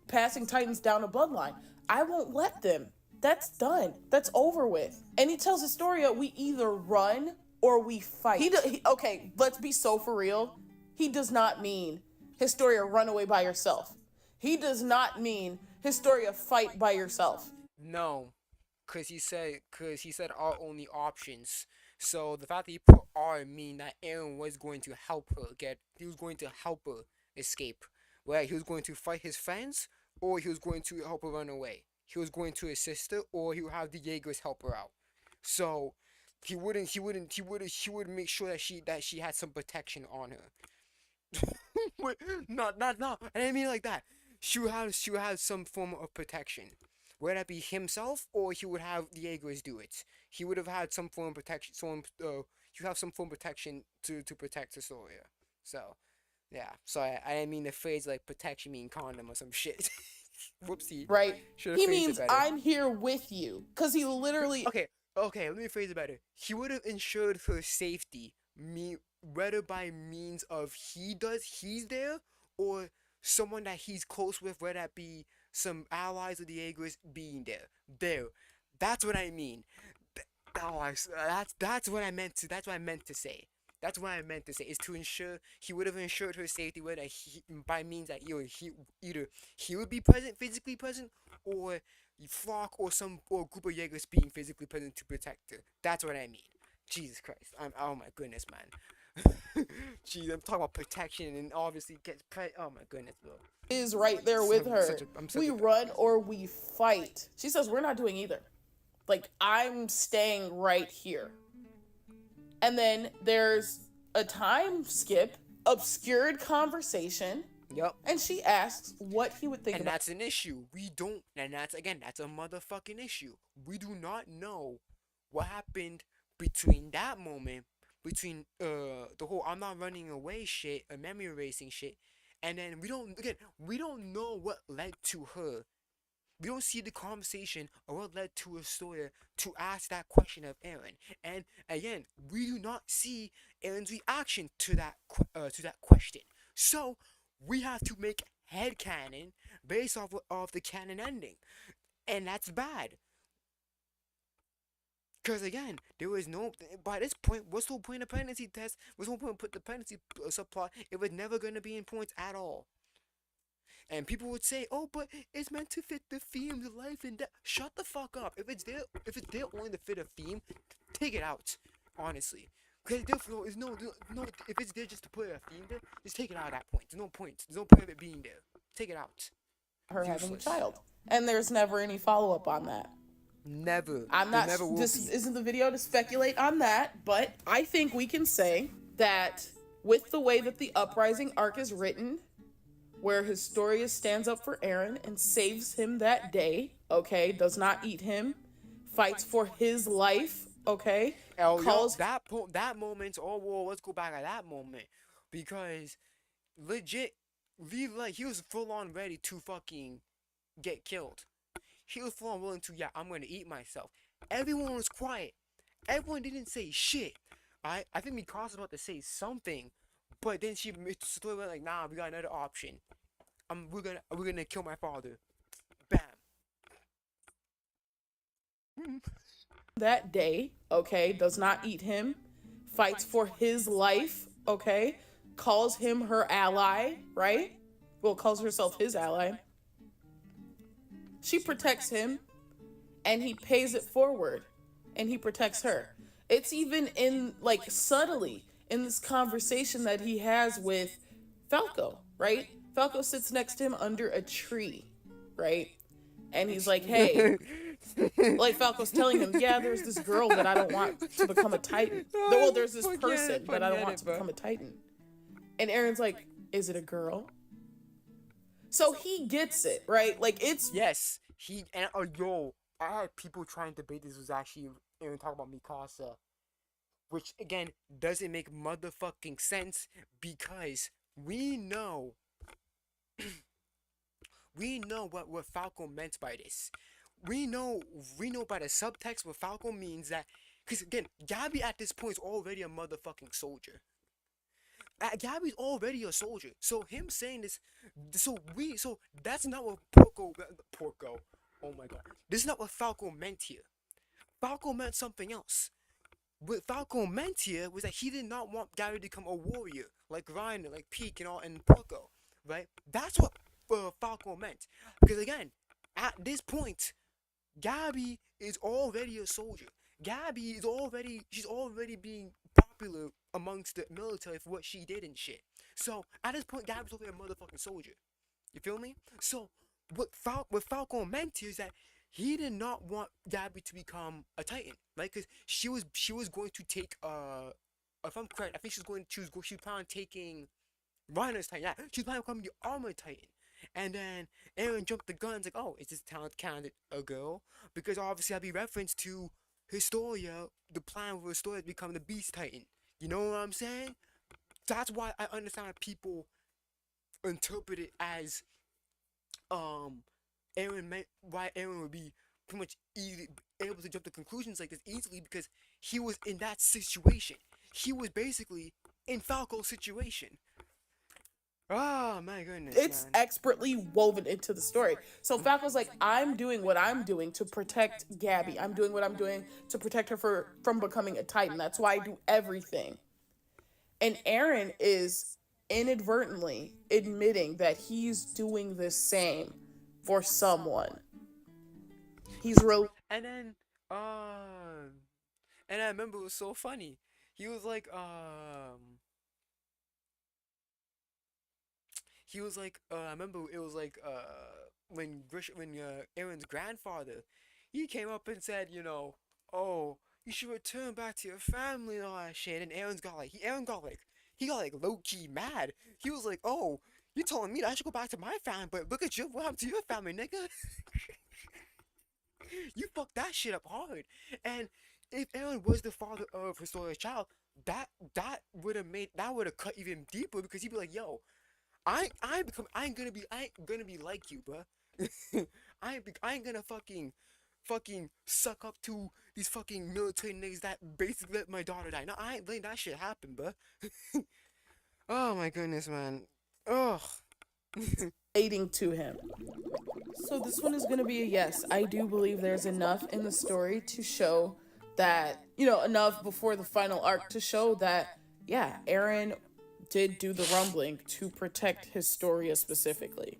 passing Titans down a bloodline. I won't let them. That's done. That's over with. And he tells Historia, we either run or we fight. Okay, let's be so for real. He does not mean Historia run away by yourself. He does not mean Historia fight by yourself. No, cause he said our only options. So the fact that he put R mean that Aaron was going to help her he was going to help her escape. Where he was going to fight his friends, or he was going to help her run away. He was going to assist her, or he would have the Jaegers help her out. So he would make sure that she had some protection on her. Wait, no. I didn't mean it like that. She would have some form of protection. Whether that be himself, or he would have the Jaegers do it. He would have had some form of protection. You have some form of protection to protect Historia. So, yeah. So I didn't mean the phrase protection mean condom or some shit. Whoopsie. Right? Should've He phrased it means better. I'm here with you. Because he literally... Okay, let me phrase it better. He would have ensured her safety, whether by means of he's there, or someone that he's close with, whether that be some allies of the Jaegers being there. That's what I mean. That's what I meant to. That's what I meant to say. That's what I meant to say. Is to ensure he would have ensured her safety, whether by means that either he would be present, physically present, or flock or group of Jaegers being physically present to protect her. That's what I mean. Jesus Christ. Oh my goodness, man. Jeez, I'm talking about protection and obviously oh my goodness, bro. Is right there with her. We run or we fight. She says we're not doing either. I'm staying right here. And then there's a time skip, obscured conversation. Yep. And she asks what he would think and about. that's an issue. We don't, and that's a motherfucking issue. We do not know what happened between that moment, between the whole I'm not running away shit, memory erasing shit, and then we don't know what led to her. We don't see the conversation or what led to Historia to ask that question of Aaron. And again, we do not see Aaron's reaction to that question. So we have to make headcanon based off of the canon ending, and that's bad. Because again, there was no, by this point, what's the whole point of pregnancy test? What's the whole point of put the pregnancy subplot? It was never going to be in points at all. And people would say, "Oh, but it's meant to fit the theme, the life and death." Shut the fuck up. If it's there only to fit a theme, take it out. Honestly, because there's no. If it's there just to put a theme there, just take it out at that point. There's no point. There's no point of it being there. Take it out. Her having a child, and there's never any follow up on that. Never. I'm not. This isn't the video to speculate on that, but I think we can say that with the way that the Uprising arc is written, where Historia stands up for Aaron and saves him that day, okay, does not eat him, fights for his life, okay, that moment. Oh, whoa, let's go back at that moment, because legit, he was full on ready to fucking get killed. He was full on willing to, I'm gonna eat myself. Everyone was quiet. Everyone didn't say shit. I think Mikasa was about to say something, but then she still went nah, we got another option. We're gonna kill my father. Bam. That day, okay, does not eat him, fights for his life, okay, calls him her ally, right? Well, calls herself his ally. She protects him, and he pays it forward, and he protects her. It's even in like subtly in this conversation that he has with Falco, right? Falco sits next to him under a tree, right? And he's like, hey, like Falco's telling him, yeah, there's this girl that I don't want to become a Titan. Well, there's this person that I don't want to become a Titan. And Aaron's like, is it a girl? So he gets it, right? Like it's Yes, he and yo, I had people trying to debate this was actually even talking about Mikasa, which again doesn't make motherfucking sense because we know what Falco meant by this. We know by the subtext what Falco means that because again, Gabby at this point is already a motherfucking soldier. Gabby's already a soldier. So him saying this, so that's not what Porco. Oh my god, this is not what Falco meant here. Falco meant something else. What Falco meant here was that he did not want Gabby to become a warrior like Ryan, like Peak and all, and Porco, right? That's what Falco meant. Because again, at this point, Gabby is already a soldier. She's already being popular amongst the military for what she did and shit. So at this point, Gabby's already a motherfucking soldier. You feel me? So what Falco meant here is that he did not want Gabby to become a Titan, right? Because she was going to take if I'm correct, I think she was planning on taking Rhino's Titan. Yeah, she was planning on becoming the Armored Titan. And then Aaron jumped the gun. Like, oh, is this talent candidate a girl? Because obviously I'll be referenced to Historia, the plan for Historia to become the Beast Titan. You know what I'm saying? That's why I understand people interpret it as um Aaron meant why Aaron would be pretty much easy able to jump to conclusions like this easily because he was in that situation. He was basically in Falco's situation. Oh my goodness, it's man. expertly woven into the story. So Falco's like, I'm doing what I'm doing to protect Gabby. I'm doing what I'm doing to protect her from becoming a Titan. That's why I do everything. And Aaron is inadvertently admitting that he's doing the same for someone. He's real. And then, and I remember it was so funny. He was like, I remember it was like, when Aaron's grandfather, he came up and said, oh, you should return back to your family and all that shit. And he got like low key mad. He was like, oh, you telling me that I should go back to my family, but look at you, what happened to your family, nigga? You fucked that shit up hard. And if Aaron was the father of Historia's child, that would have cut even deeper because he'd be like, yo, I ain't gonna be like you, bruh. I ain't gonna fucking suck up to these fucking military niggas that basically let my daughter die. No, I ain't letting that shit happen, bruh. Oh my goodness, man. Ugh. Relating to him. So this one is going to be a yes. I do believe there's enough in the story to show that, enough before the final arc to show that, yeah, Aaron did do the rumbling to protect Historia specifically.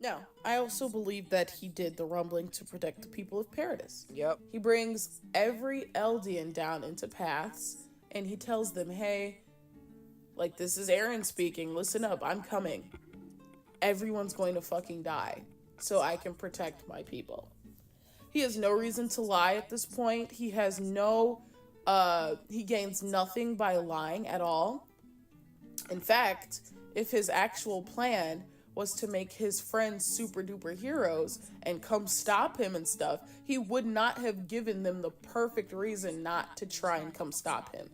Now, I also believe that he did the rumbling to protect the people of Paradis. Yep. He brings every Eldian down into paths and he tells them, hey, like, this is Aaron speaking, listen up, I'm coming. Everyone's going to fucking die so I can protect my people. He has no reason to lie at this point. He gains nothing by lying at all. In fact, if his actual plan was to make his friends super duper heroes and come stop him and stuff, he would not have given them the perfect reason not to try and come stop him.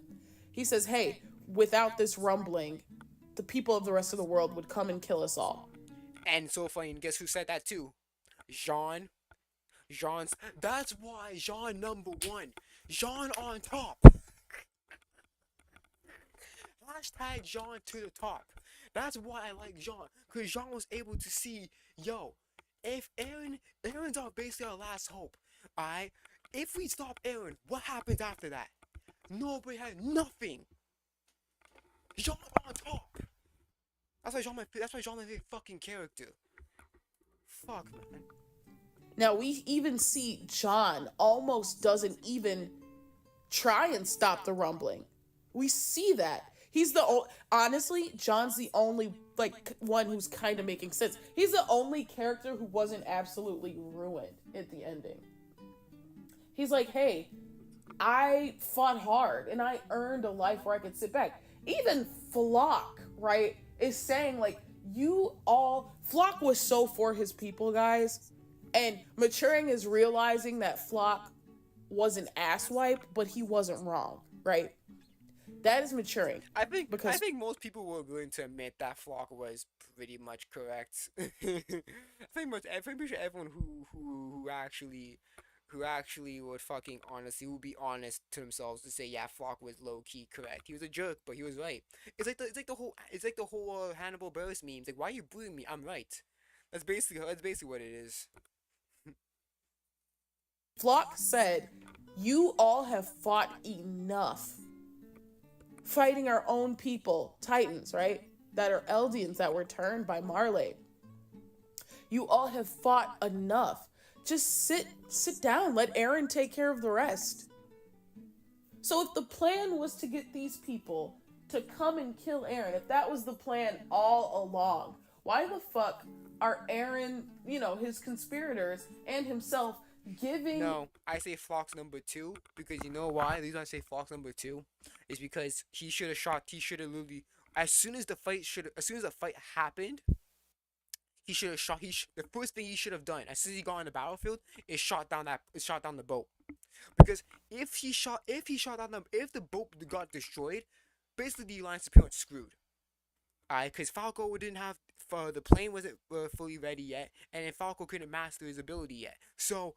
He says, hey, without this rumbling, the people of the rest of the world would come and kill us all. And so funny, and guess who said that too? Jean. That's why Jean number one. Jean on top. Hashtag Jean to the top. That's why I like Jean. Because Jean was able to see, yo, if Aaron's basically our last hope. Alright? If we stop Aaron, what happens after that? Nobody has nothing. Jean on top. That's why Jean my favorite fucking character. Fuck, man. Now we even see John almost doesn't even try and stop the rumbling. We see that. He's the honestly, John's the only like one who's kind of making sense. He's the only character who wasn't absolutely ruined at the ending. He's like, "Hey, I fought hard and I earned a life where I could sit back." Even Flock, right, is saying like, "You all." Flock was so for his people, guys, and maturing is realizing that Flock was an asswipe, but he wasn't wrong, right? That is maturing I because think most people were willing to admit that Flock was pretty much correct. I'm pretty sure everyone who actually would fucking honestly would be honest to themselves to say, yeah, Flock was low key correct. He was a jerk, but he was right. It's like the whole Hannibal Buress memes. Like, why are you bullying me? I'm right. That's basically what it is. Flock said, "You all have fought enough fighting our own people, Titans, right? That are Eldians that were turned by Marley. You all have fought enough. Just sit down. Let Aaron take care of the rest." So if the plan was to get these people to come and kill Aaron, if that was the plan all along, why the fuck are Aaron, his conspirators and himself giving. No, I say Flock's number two because you know why? The reason I say Flock's number two is because he should have shot. He should have literally as soon as the fight happened, he should have shot. The first thing he should have done as soon as he got on the battlefield is shot down the boat. Because if the boat got destroyed, basically the alliance is pretty much screwed. Alright, because Falco didn't have the plane wasn't fully ready yet, and then Falco couldn't master his ability yet. So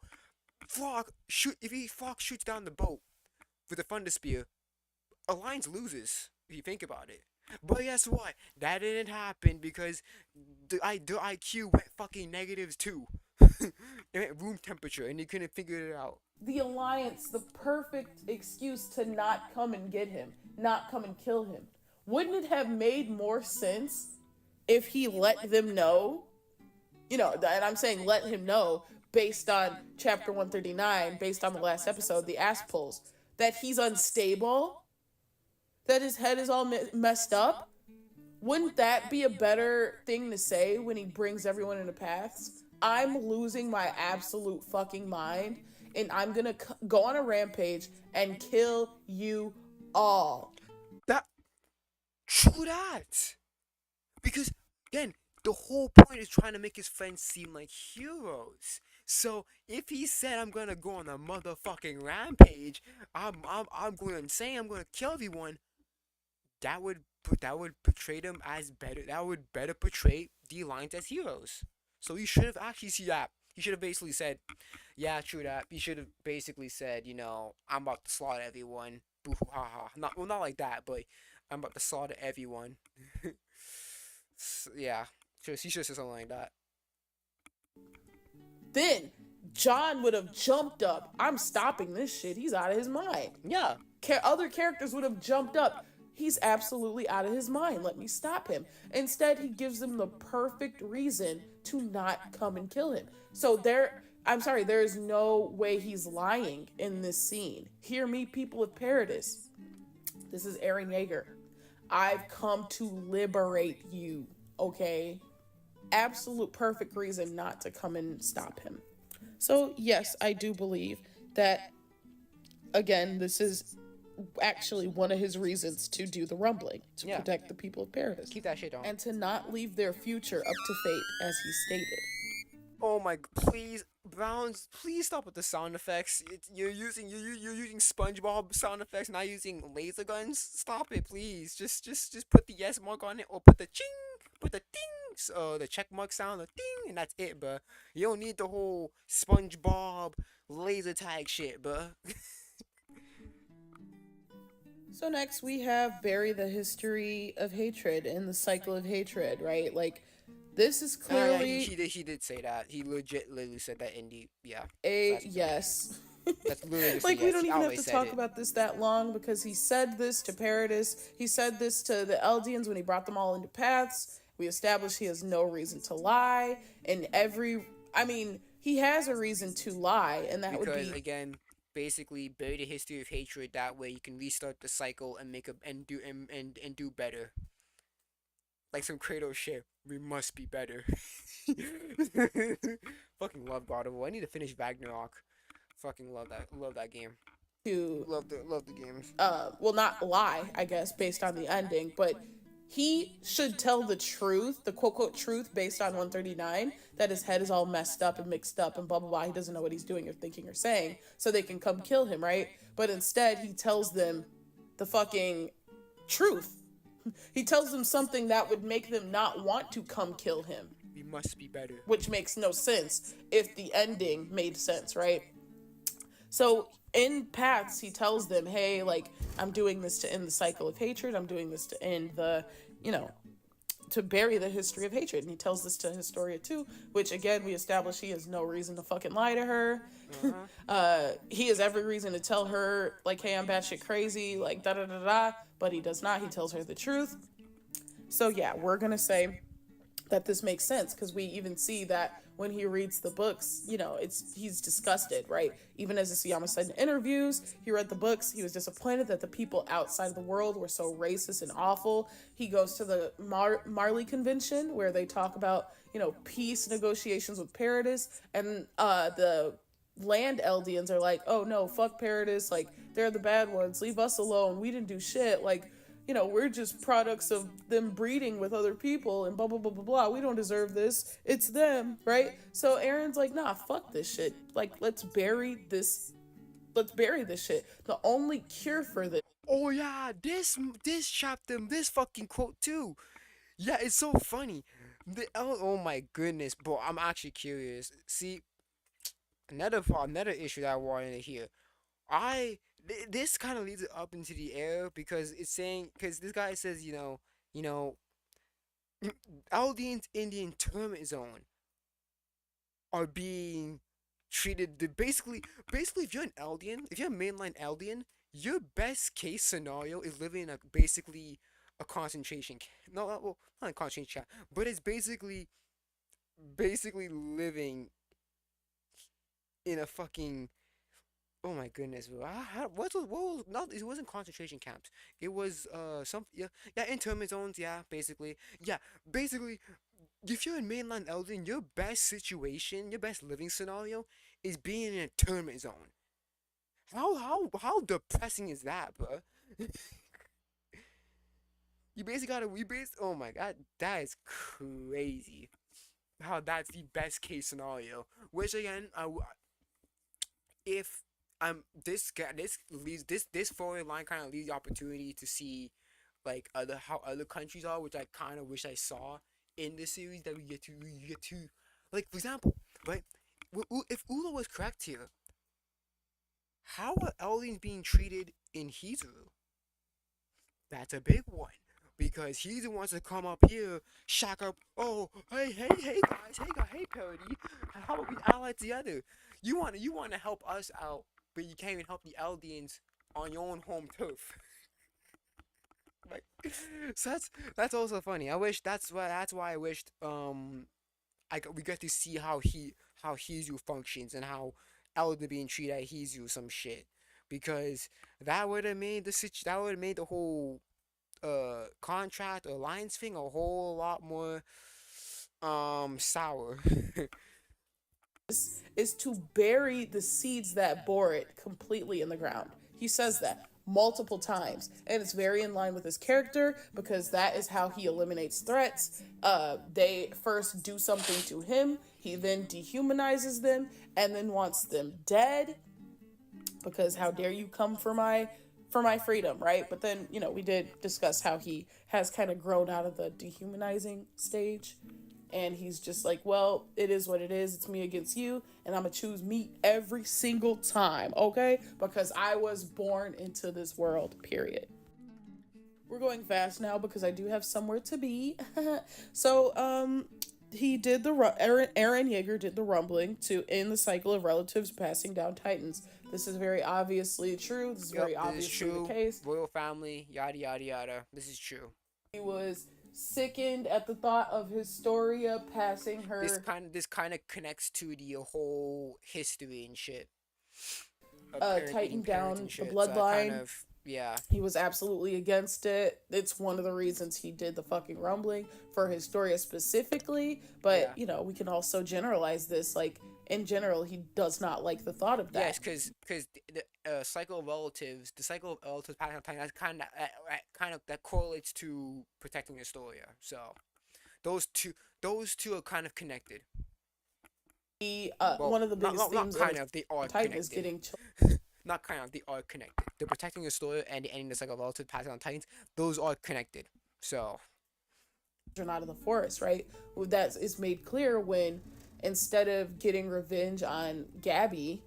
Flock Flock shoots down the boat with a thunder spear, Alliance loses. If you think about it. But guess what? That didn't happen because the IQ went fucking -2. It went room temperature, and they couldn't figure it out. The Alliance the perfect excuse to not come and get him, not come and kill him. Wouldn't it have made more sense if he let them know? And I'm saying let him know based on chapter 139, based on the last episode, the ass pulls, that he's unstable, that his head is all messed up. Wouldn't that be a better thing to say when he brings everyone into paths? I'm losing my absolute fucking mind, and I'm gonna go on a rampage and kill you all. That true that. Because again, the whole point is trying to make his friends seem like heroes. So if he said I'm gonna go on a motherfucking rampage, I'm going insane, I'm gonna kill everyone, that would portray them as better. That would better portray the Alliance as heroes. So you should have actually seen that. He should have basically said, "Yeah, true that." He should have basically said, "I'm about to slaughter everyone." Boo hoo ha ha. Not like that, but I'm about to slaughter everyone. So, yeah, he should have said something like that. Then John would have jumped up. "I'm stopping this shit. He's out of his mind." Yeah. Other characters would have jumped up. "He's absolutely out of his mind. Let me stop him." Instead, he gives them the perfect reason to not come and kill him. So there is no way he's lying in this scene. Hear me, people of Paradis. This is Eren Yeager. I've come to liberate you, okay? Absolute perfect reason not to come and stop him. So yes, I do believe that, again, this is actually one of his reasons to do the rumbling, to protect the people of Paradis. Keep that shit on. And to not leave their future up to fate, as he stated. Oh my, please, Browns, please stop with the sound effects. You're using SpongeBob sound effects, not using laser guns. Stop it, please. Just put the yes mark on it, or put the ching, put the ding, the check mark sound, the ding, and that's it, bruh. You don't need the whole SpongeBob laser tag shit, bruh. So next we have Bury the History of Hatred and the Cycle of Hatred, right? Like, this is clearly... he did say that. He literally said that in the... Yeah. Yes. That's literally just like, yes. we don't even have to talk about this that long, because he said this to Paradis. He said this to the Eldians when he brought them all into paths. We established he has no reason to lie. And he has a reason to lie, and that would be... again, basically bury the history of hatred. That way you can restart the cycle and make a and do better. Like some Kratos shit. We must be better. Fucking love God of War. I need to finish Ragnarok. Fucking love that. Love that game. To Love the games. well, not lie, I guess, based on the ending, but he should tell the truth, the quote quote truth based on 139, that his head is all messed up and mixed up and blah blah blah. He doesn't know what he's doing or thinking or saying, so they can come kill him, right? But instead, he tells them the fucking truth. He tells them something that would make them not want to come kill him, We must be better. which makes no sense if the ending made sense, right? So in Paths, he tells them, hey, like, I'm doing this to end the cycle of hatred. I'm doing this to end the, you know, to bury the history of hatred. And he tells this to Historia too, which again, we establish he has no reason to fucking lie to her. He has every reason to tell her, like, hey, I'm batshit crazy, like, da da da da. But he does not. He tells her the truth. So yeah, we're going to say that this makes sense because we even see that when he reads the books, you know, he's disgusted, right? Even as Isayama said in interviews, he read the books, he was disappointed that the people outside of the world were so racist and awful. He goes to the Marley Convention where they talk about, you know, peace negotiations with Paradis, and the land Eldians are like, oh no, fuck Paradis, like, they're the bad ones, leave us alone, we didn't do shit, like, you know, we're just products of them breeding with other people and blah blah blah blah blah. We don't deserve this. It's them, right? So Aaron's like, nah, fuck this shit. Like, let's bury this. Let's bury this shit. The only cure for this Oh yeah, this chapter, this fucking quote too. Yeah, it's so funny. Oh my goodness, bro. I'm actually curious. See, another issue that I wanted to hear. This kind of leads it up into the air because it's saying, because this guy says, you know, Aldeans in the internment zone are being treated basically if you're an Eldian, if you're a mainline Eldian, your best case scenario is living in a basically a concentration camp. No, well, not a concentration camp, but it's basically living in a fucking, oh my goodness, bro. What was not, it wasn't concentration camps. It was some, yeah, internment zones, yeah, basically. Yeah, basically if you're in mainland Elden, your best situation, your best living scenario is being in a tournament zone. How depressing is that, bro? You basically gotta oh my god, that is crazy. How that's the best case scenario. Which again, if this guy this leaves this forward line kind of leaves the opportunity to see like how other countries are, which I kind of wish I saw in this series, that we get to like, for example, right? If Ula was correct here, how are Eldians being treated in Hizuru? That's a big one. Because Hizuru wants to come up here, shack up. Oh, hey guys, hey Parody. How about we ally together? You want to help us out, but you can't even help the Eldians on your own home turf. Like, so that's also funny. I wish that's why I wished we get to see how Hizu functions and how Elder being treated at Hizu some shit, because that would have made the whole contract or alliance thing a whole lot more sour. is to bury the seeds that bore it completely in the ground. He says that multiple times, and it's very in line with his character because that is how he eliminates threats. They first do something to him, he then dehumanizes them and then wants them dead because how dare you come for my freedom, right? But then, you know, we did discuss how he has kind of grown out of the dehumanizing stage, and he's just like, well, it is what it is, it's me against you, and I'm gonna choose me every single time, okay? Because I was born into this world, period. We're going fast now because I do have somewhere to be. So he did Aaron Yeager did the rumbling to end the cycle of relatives passing down titans. This is very obviously true. This is very obviously the case. Royal family, yada yada yada. This is true. He was sickened at the thought of Historia passing her. This kind of connects to the whole history and shit. parent eating tightened parents and down the shit. So I kind bloodline. of, yeah. He was absolutely against it. It's one of the reasons he did the fucking rumbling for Historia specifically. But, Yeah. you know, we can also generalize this. Like, in general, he does not like the thought of Yes, that. because the cycle of relatives, the cycle of relatives passing on time, that's kind of that correlates to protecting Astoria. So those two those two are kind of connected. He, Well, one of the biggest not themes in kind the of, they are Titan is connected. getting Not kind of, they are connected. The protecting Astoria and the ending the cycle of relatives passing on Titans, those are connected. So children out of the forest, right? That is made clear when, instead of getting revenge on Gabby,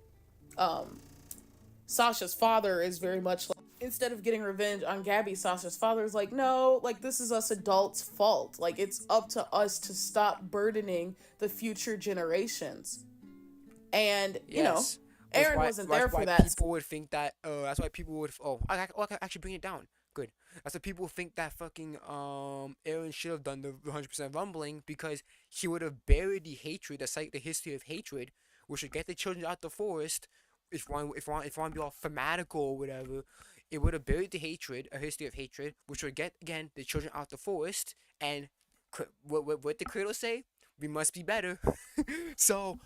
Sasha's father is very much like, instead of getting revenge on Gabby, Sasha's father is like, no, like, this is us adults' fault. Like, it's up to us to stop burdening the future generations. And, you know, yes, Aaron wasn't there that's for why that. people would think that. That's why people would. I can actually bring it down. Good. That's why people think that fucking Aaron should have done the 100% rumbling because he would have buried the hatred, the history of hatred, which would get the children out the forest. If one be all fanatical or whatever, it would have buried the hatred, a history of hatred, which would get again the children out the forest. And what the cradle say? We must be better. So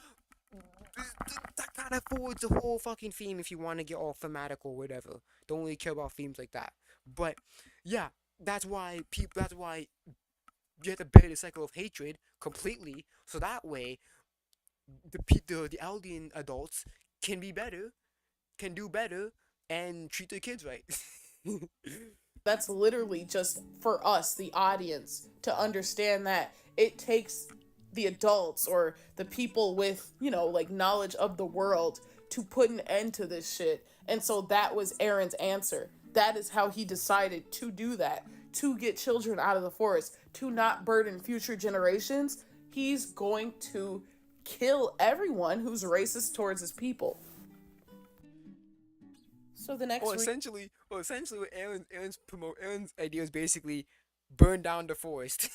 that kind of forwards the whole fucking theme if you want to get all thematic or whatever. Don't really care about themes like that. But yeah, that's why people. That's why you have to bury the cycle of hatred completely, so that way the Eldian adults can be better, can do better, and treat their kids right. That's literally just for us, the audience, to understand that it takes the adults or the people with, you know, like, knowledge of the world to put an end to this shit. And so that was Aaron's answer. That is how he decided to do that, to get children out of the forest, to not burden future generations. He's going to kill everyone who's racist towards his people. So the next Essentially, what Aaron's idea is basically burn down the forest.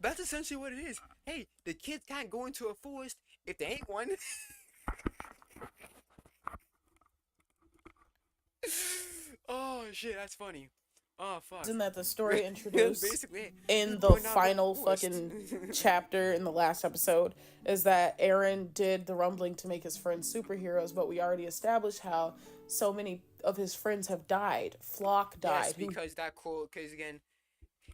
That's essentially what it is. Hey, the kids can't go into a forest if there ain't one. Oh shit, that's funny. Oh fuck. isn't that the story introduced Basically it. in the Burn down the final forest. fucking chapter in the last episode is that Aaron did the rumbling to make his friends superheroes, but we already established how so many of his friends have died. Flock Yes, died. because that quote. Because again,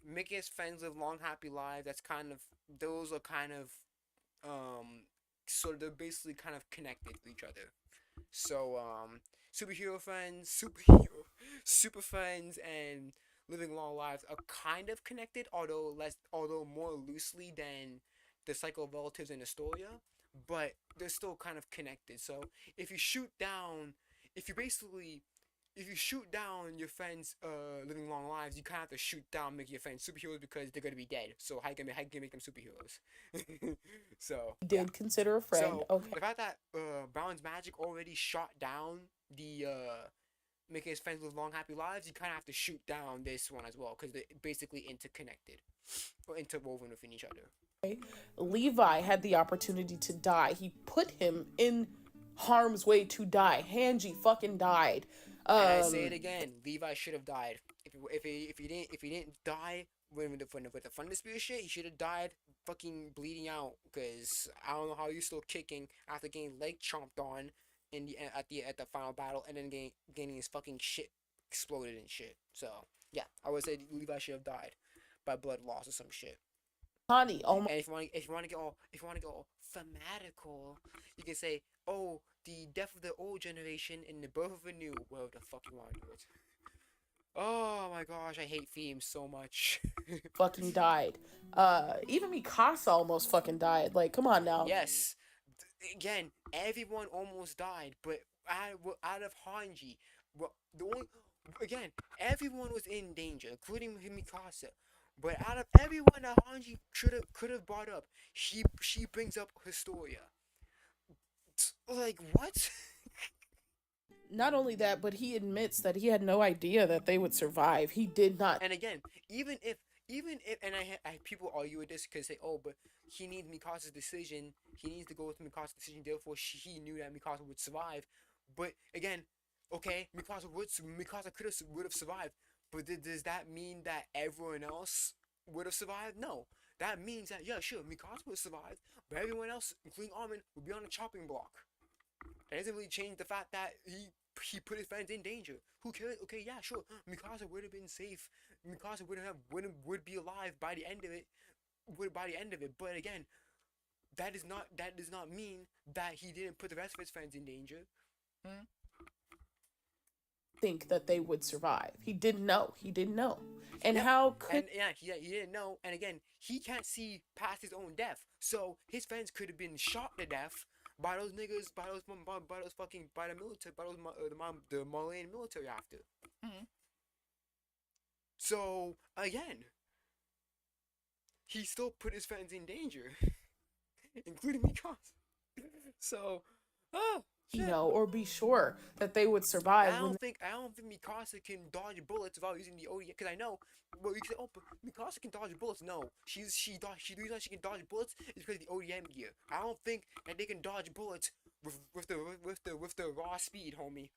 making his friends live long, happy lives. That's kind of, those are kind of so they're basically kind of connected to each other. So superhero friends, super friends, and living long lives are kind of connected, although more loosely than the cycle of relatives in Astoria, but they're still kind of connected. So if you shoot down, if you basically if you shoot down your friends living long lives, you kind of have to shoot down making your friends superheroes because they're gonna be dead. So how you gonna make them superheroes? So yeah. did consider a friend. So Okay. the fact that Brown's magic already shot down the making his friends live long happy lives, you kind of have to shoot down this one as well because they're basically interconnected or interwoven within each other. Levi had the opportunity to die. He put him in harm's way to die. Hanji fucking died. And I say it again, Levi should have died. If he didn't die with the Thunder Spear shit, he should have died fucking bleeding out. Cause I don't know how you're still kicking after getting leg chomped on in the at the final battle, and then getting his fucking shit exploded and shit. So yeah, I would say Levi should have died by blood loss or some shit. Hani almost And if you want to get all fanatical, you can say, oh, the death of the old generation and the birth of a new. Whatever the fuck you want to do it. Oh my gosh, I hate themes so much. fucking died. Even Mikasa almost fucking died. Like, come on now. Yes, again, everyone almost died, but out of Hanji, well, the only again, everyone was in danger, including Mikasa. But out of everyone that Hanji could have brought up, she brings up Historia. Like what? Not only that, but he admits that he had no idea that they would survive. He did not. And again, even if, and people argue with this because say, oh, but he needs Mikasa's decision. He needs to go with Mikasa's decision. Therefore, he knew that Mikasa would survive. But again, okay, Mikasa would have survived. But does that mean that everyone else would have survived? No. That means that, yeah, sure, Mikasa would have survived, but everyone else, including Armin, would be on the chopping block. That doesn't really change the fact that he put his friends in danger. Who cares? Okay, yeah, sure. Mikasa would have been safe. Mikasa would be alive by the end of it. But again, that does not mean that he didn't put the rest of his friends in danger. Think that they would survive. He didn't know. And Yep. how could And yeah, he didn't know. And again, he can't see past his own death. So his friends could have been shot to death by those niggas, by the military, by the Malayan military after. So again, he still put his friends in danger, including Mikasa. So, shit. or be sure that they would survive? I don't think Mikasa can dodge bullets without using the ODM. Because I know, well, you can say, oh, but Mikasa can dodge bullets. No, the reason she can dodge bullets is because of the ODM gear. I don't think that they can dodge bullets with the raw speed, homie.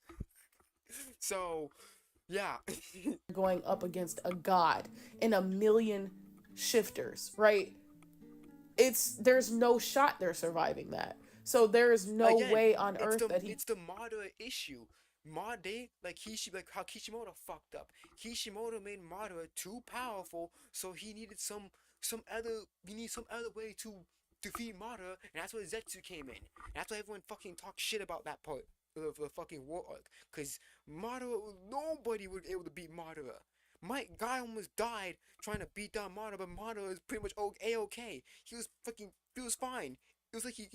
So, yeah. Going up against a god and a million shifters, right? There's no shot they're surviving that. So there is no way on earth that it's the Madara issue. How Kishimoto fucked up. Kishimoto made Madara too powerful, so he needed some other way to defeat Madara, and that's where Zetsu came in. And that's why everyone fucking talks shit about that part of the fucking war arc, cause nobody was able to beat Madara. My guy almost died trying to beat down Madara, but Madara is pretty much okay. He was fine. It was like he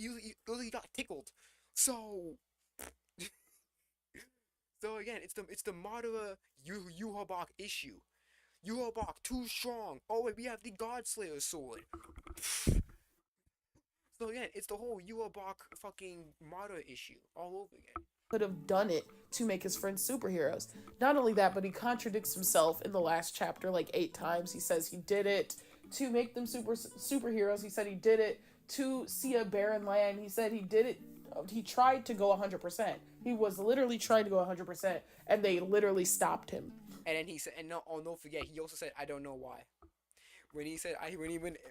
got tickled. So again, it's the Madara Yhwach issue. Yhwach too strong. Oh wait, we have the Godslayer sword. So again, it's the whole Yhwach fucking Madara issue all over again. Could have done it to make his friends superheroes. Not only that, but he contradicts himself in the last chapter like 8 times. He says he did it to make them superheroes. He said he did it to see a barren land. He said he did it. He tried to go 100%. He was literally trying to go 100%, and they literally stopped him. And then he said, and no, don't forget, he also said, I don't know why. When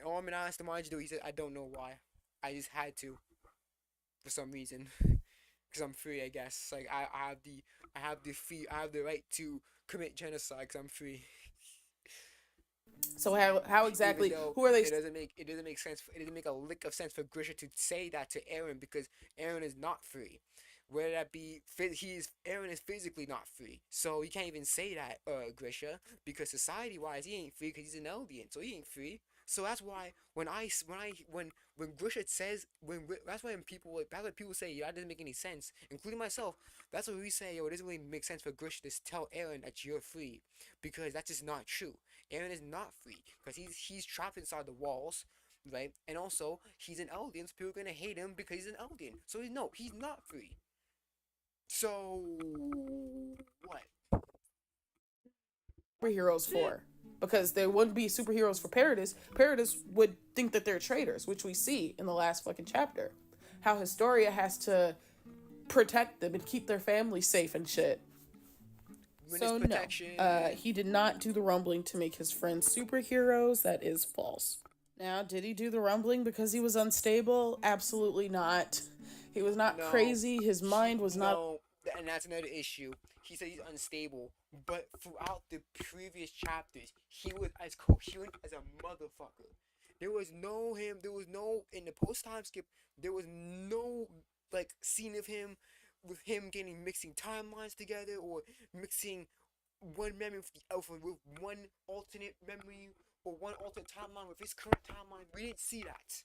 Armin asked him why'd you do it, he said, I don't know why. I just had to, for some reason, because I'm free, I guess. Like I have the right to commit genocide because I'm free. So how exactly? Who are they? It doesn't make sense. It doesn't make a lick of sense for Grisha to say that to Eren because Eren is not free. Whether that be Eren is physically not free, so you can't even say that Grisha, because society-wise he ain't free because he's an Eldian, so he ain't free. So that's why when Grisha says that's why people say, yeah, that doesn't make any sense, including myself. That's what we say, yo, it doesn't really make sense for Grisha to tell Eren that you're free, because that's just not true. Eren is not free because he's trapped inside the walls, right? And also he's an Eldian, so people are gonna hate him because he's an Eldian. So he's not free. So what? Superheroes for? Because there wouldn't be superheroes for Paradis. Paradis would think that they're traitors, which we see in the last fucking chapter. How Historia has to protect them and keep their family safe and shit. So no, he did not do the rumbling to make his friends superheroes. That is false. Now, did he do the rumbling because he was unstable? Absolutely not. He was not crazy. His mind was not. No, and that's another issue. He said he's unstable, but throughout the previous chapters, he was as coherent as a motherfucker. There was no in the post time skip. There was no scene of him with him mixing timelines together or mixing one memory with one alternate memory or one alternate timeline with his current timeline. We didn't see that.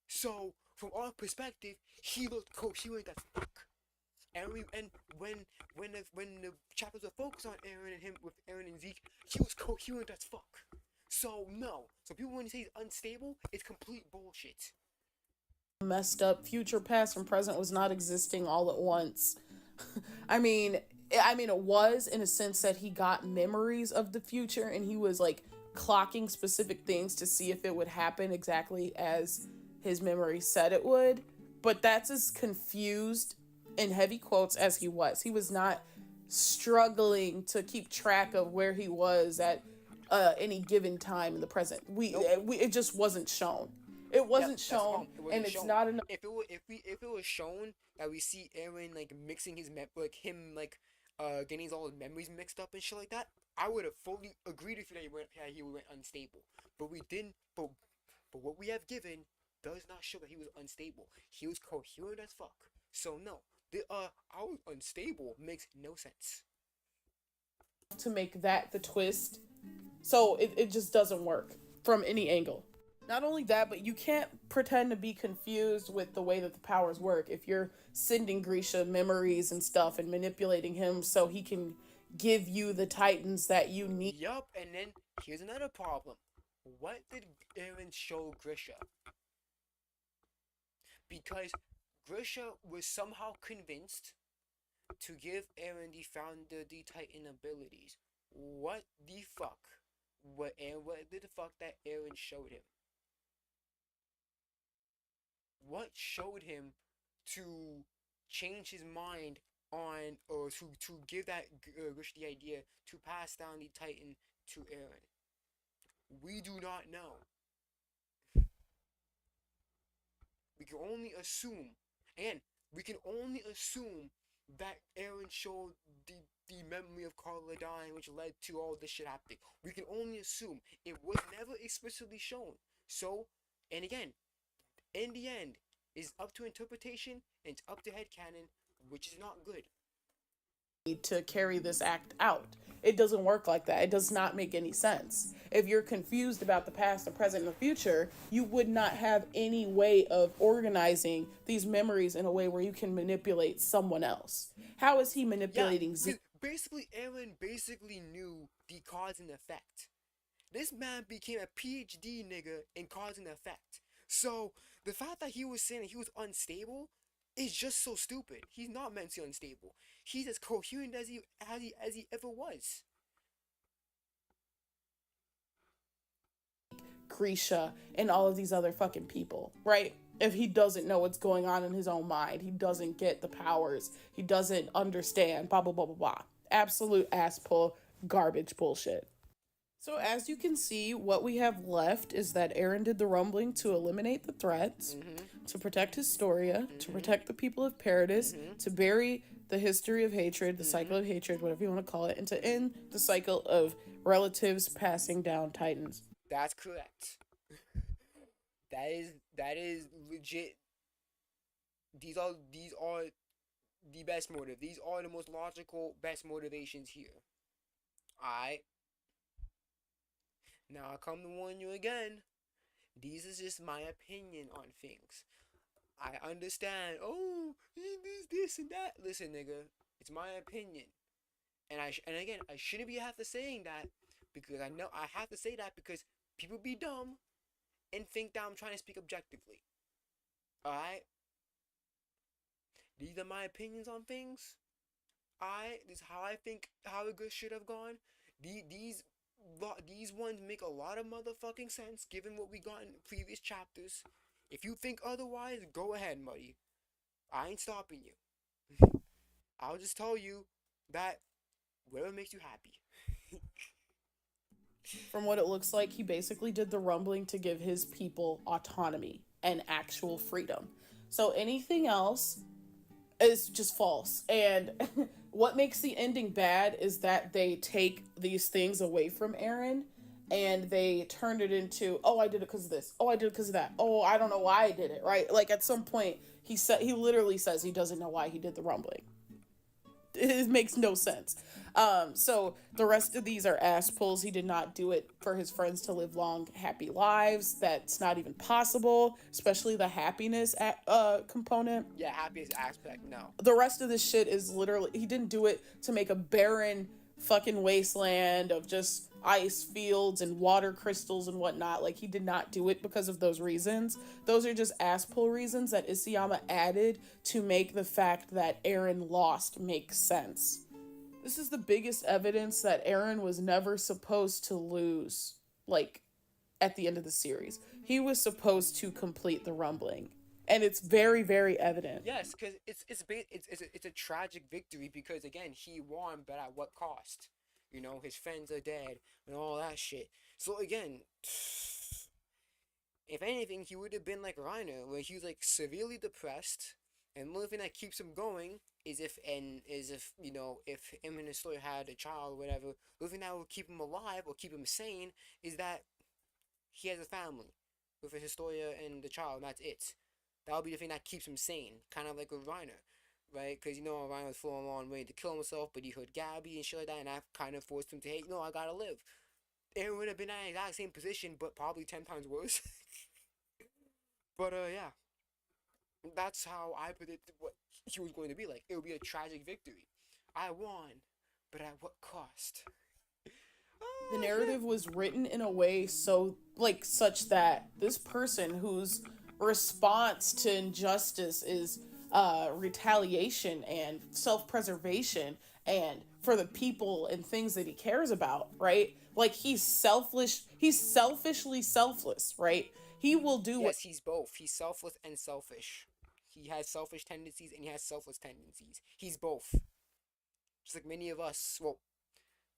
So from our perspective, he looked coherent as fuck. And when the chapters were focused on Eren and him with Eren and Zeke, he was coherent as fuck. So no. So people when you say he's unstable, it's complete bullshit. Messed up. Future, past, and present was not existing all at once. I mean, it was in a sense that he got memories of the future and he was clocking specific things to see if it would happen exactly as his memory said it would. But that's as confused, in heavy quotes, as he was. He was not struggling to keep track of where he was at any given time in the present. It just wasn't shown. It Yep, wasn't that's the shown, problem. It wasn't and it's shown. not enough. If it was shown that we see Aaron like mixing his like him like getting all his memories mixed up and shit like that, I would have fully agreed with you that he went unstable. But we didn't. But what we have given does not show that he was unstable. He was coherent as fuck. So no, I was unstable makes no sense. To make that the twist. So it just doesn't work from any angle. Not only that, but you can't pretend to be confused with the way that the powers work if you're sending Grisha memories and stuff and manipulating him so he can give you the titans that you need. Yup, and then here's another problem. What did Aaron show Grisha? Because Grisha was somehow convinced to give Aaron the founder the Titan abilities. What the fuck? What did the fuck that Aaron showed him? What showed him to change his mind on, or to give that Grisha the idea to pass down the Titan to Aaron? We do not know. We can only assume, and we can only assume that Aaron showed the memory of Carla dying, which led to all this shit happening. We can only assume. It was never explicitly shown. So, and again, in the end, it's up to interpretation and it's up to headcanon, which is not good. To carry this act out. It doesn't work like that. It does not make any sense. If you're confused about the past, the present, and the future, you would not have any way of organizing these memories in a way where you can manipulate someone else. How is he manipulating Z? Basically, Aaron basically knew the cause and effect. This man became a PhD nigga in cause and effect. So, the fact that he was saying that he was unstable is just so stupid. He's not mentally unstable. He's as coherent as he ever was. Grisha and all of these other fucking people, right? If he doesn't know what's going on in his own mind, he doesn't get the powers, he doesn't understand, blah, blah, blah, blah, blah. Absolute ass pull, garbage bullshit. So as you can see, what we have left is that Aaron did the rumbling to eliminate the threats, to protect Historia, to protect the people of Paradis, to bury the history of hatred, the cycle of hatred, whatever you want to call it, and to end the cycle of relatives passing down titans. That's correct. That is legit. These are the best motive. These are the most logical, best motivations here. Alright. Now I come to warn you again. These is just my opinion on things. I understand. Oh, this and that. Listen, nigga, it's my opinion, and again, I shouldn't be have to saying that because I know I have to say that because people be dumb and think that I'm trying to speak objectively. All right. These are my opinions on things. This is how I think how a good should have gone. These ones make a lot of motherfucking sense given what we got in previous chapters. If you think otherwise, go ahead, Muddy. I ain't stopping you. I'll just tell you that whatever makes you happy. From what it looks like, he basically did the rumbling to give his people autonomy and actual freedom. So anything else is just false. And what makes the ending bad is that they take these things away from Aaron and they turned it into, oh, I did it because of this. Oh, I did it because of that. Oh, I don't know why I did it, right? Like at some point, he literally says he doesn't know why he did the rumbling. It makes no sense. So the rest of these are ass pulls. He did not do it for his friends to live long, happy lives. That's not even possible, especially the happiness component. Yeah, happiest aspect, no. The rest of this shit is literally, he didn't do it to make a barren fucking wasteland of just ice fields and water crystals and whatnot. Like, he did not do it because of those reasons. Those are just ass pull reasons that Isayama added to make the fact that Eren lost make sense. This is the biggest evidence that Eren was never supposed to lose. like at the end of the series. He was supposed to complete the rumbling, and it's very, very evident. Yes, because it's a tragic victory because again he won, but at what cost? You know, his friends are dead and all that shit. So again, if anything, he would have been like Reiner, where he was like severely depressed, and the only thing that keeps him going is if you know if him and his story had a child or whatever. The only thing that will keep him alive or keep him sane is that he has a family with his Historia and the child, and that's it. That'll be the thing that keeps him sane, kind of like with Reiner, right? Because you know Reiner was full on ready to kill himself, but he heard Gabby and shit like that, and that kind of forced him to, hey, no, I gotta live. It would have been in the exact same position, but probably 10 times worse. But yeah, that's how I predicted what he was going to be like. It would be a tragic victory. I won, but at what cost? The Oh shit. narrative was written in a way so like such that this person whose response to injustice is retaliation and self-preservation and for the people and things that he cares about, right? Like he's selfishly selfless, right? He will do what Yes, he's both. He's selfless and selfish. He has selfish tendencies and he has selfless tendencies. He's both. Just like many of us. Well,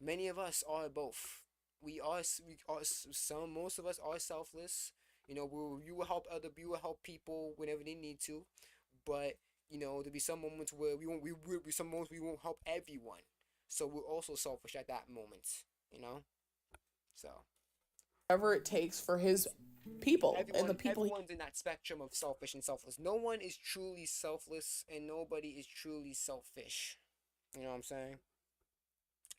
many of us are both. We are some. Most of us are selfless. You know, you will help you will help people whenever they need to, but you know there'll be some moments where we won't. We will be some moments we won't help everyone. So we're also selfish at that moment. You know. So whatever it takes for his people and the people he everyone's in that spectrum of selfish and selfless. No one is truly selfless and nobody is truly selfish. You know what I'm saying?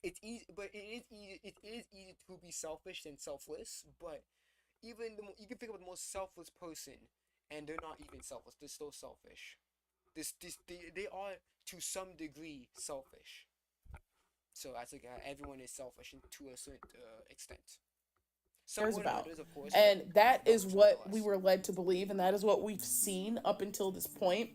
It's easy, but it is easy to be selfish than selfless. But you can think of the most selfless person, and they're not even selfless. They're still selfish. They are to some degree selfish. So I think everyone is selfish to a certain extent. Some cares more than about. others, of course, And that but is some what we nonetheless. were led to believe, and that is what we've seen up until this point.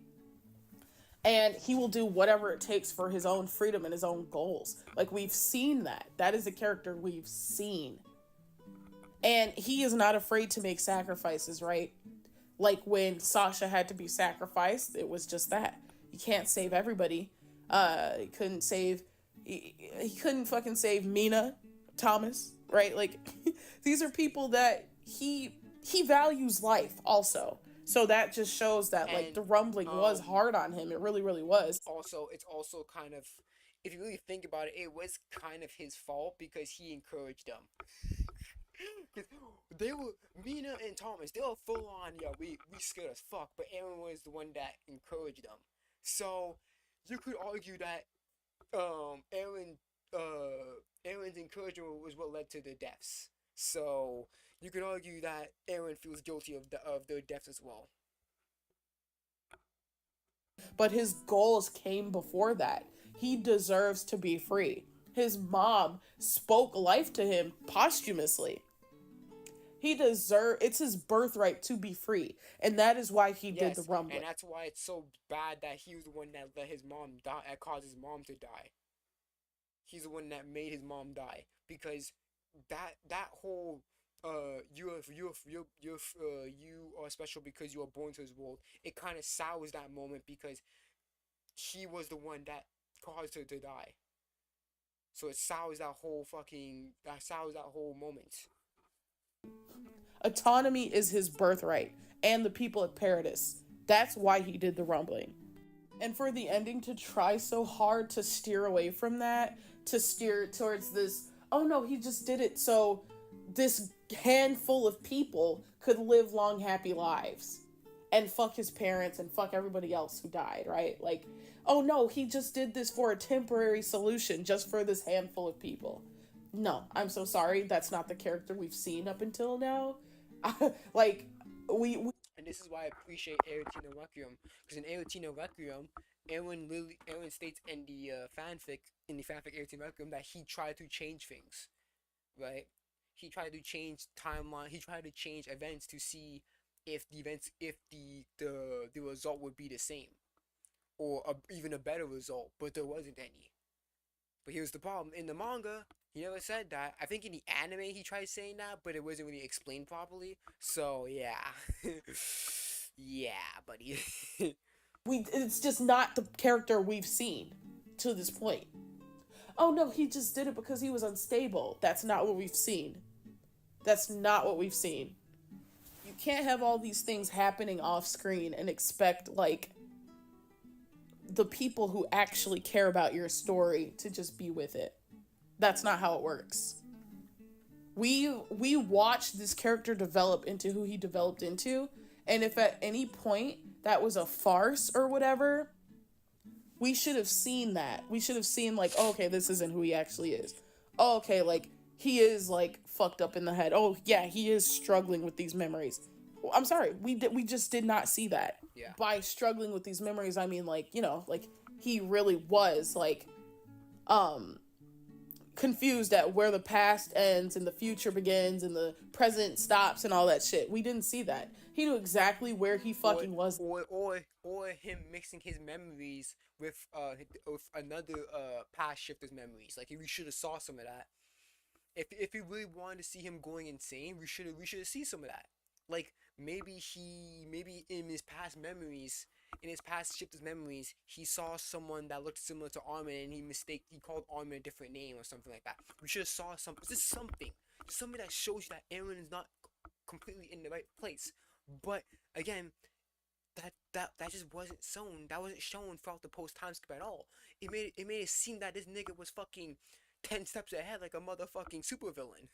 And he will do whatever it takes for his own freedom and his own goals. Like we've seen that. That is a character we've seen. And he is not afraid to make sacrifices, right? Like when Sasha had to be sacrificed, it was just that. You can't save everybody. He couldn't save he couldn't fucking save Mina, Thomas, right? Like these are people that he values life also. So that just shows that like And the rumbling was hard on him. It really, really was. it's also kind of, if you really think about it, it was kind of his fault because he encouraged them. Because they were, Mina and Thomas, they were full on, yo, we scared as fuck, but Aaron was the one that encouraged them. So you could argue that Aaron Aaron's encouragement was what led to their deaths. So you could argue that Aaron feels guilty of their deaths as well. But his goals came before that. He deserves to be free. His mom spoke life to him posthumously. It's his birthright to be free. And that is why he did the Yes, and rumbling. that's why it's so bad that he was the one that let his mom die, that caused his mom to die. He's the one that made his mom die because that whole you are special because you are born to this world. It kind of sours that moment because he was the one that caused her to die. So it sours that whole moment. Autonomy is his birthright and the people at Paradis. That's why he did the rumbling. And for the ending to try so hard to steer away from that, to steer towards this, oh no, he just did it so this handful of people could live long, happy lives and fuck his parents and fuck everybody else who died, right? Like, oh no, he just did this for a temporary solution just for this handful of people. No, I'm so sorry. That's not the character we've seen up until now. like, we And this is why I appreciate Aerotina Requiem, because in Aerotina Requiem, Aaron states in the fanfic Aerotina Requiem that he tried to change things, right? He tried to change timeline. He tried to change events to see if the result would be the same or even a better result, but there wasn't any. But here's the problem: in the manga, He never said that. I think in the anime he tried saying that, but it wasn't really explained properly. So yeah, yeah, buddy. It's just not the character we've seen to this point. Oh no, he just did it because he was unstable. That's not what we've seen. That's not what we've seen. You can't have all these things happening off screen and expect like the people who actually care about your story to just be with it. That's not how it works. We watched this character develop into who he developed into, and if at any point that was a farce or whatever, we should have seen that. We should have seen like, oh, okay, this isn't who he actually is. Oh, okay, like he is like fucked up in the head. Oh yeah, he is struggling with these memories. Well, I'm sorry, we just did not see that. Yeah. By struggling with these memories, I mean like, you know, like he really was like confused at where the past ends and the future begins and the present stops and all that shit. We didn't see that. He knew exactly where he fucking was. Or him mixing his memories with another past shifter's memories. Like we should have saw some of that. If we really wanted to see him going insane, we should have seen some of that. Like maybe in his past memories, in his past shifter's memories, he saw someone that looked similar to Armin and he called Armin a different name or something like that. We should have saw something. Just something that shows you that Aaron is not completely in the right place. But again, that just wasn't shown. That wasn't shown throughout the post time skip at all. It made it seem that this nigga was fucking 10 steps ahead like a motherfucking supervillain.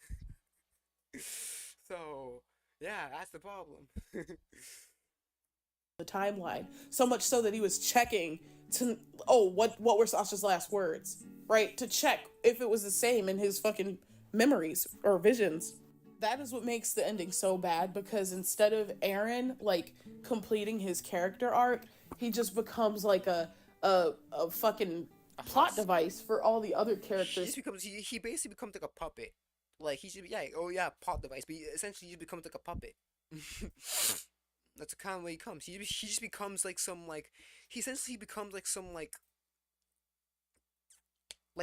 So yeah, that's the problem. The timeline. So much so that he was checking to what were Sasha's last words, right? To check if it was the same in his fucking memories or visions. That is what makes the ending so bad, because instead of Aaron like completing his character arc, he just becomes like a fucking plot device for all the other characters. He basically becomes like a puppet. Like he should be plot device, but essentially he just becomes like a puppet. That's the kind of way he comes. He just becomes like he essentially becomes like some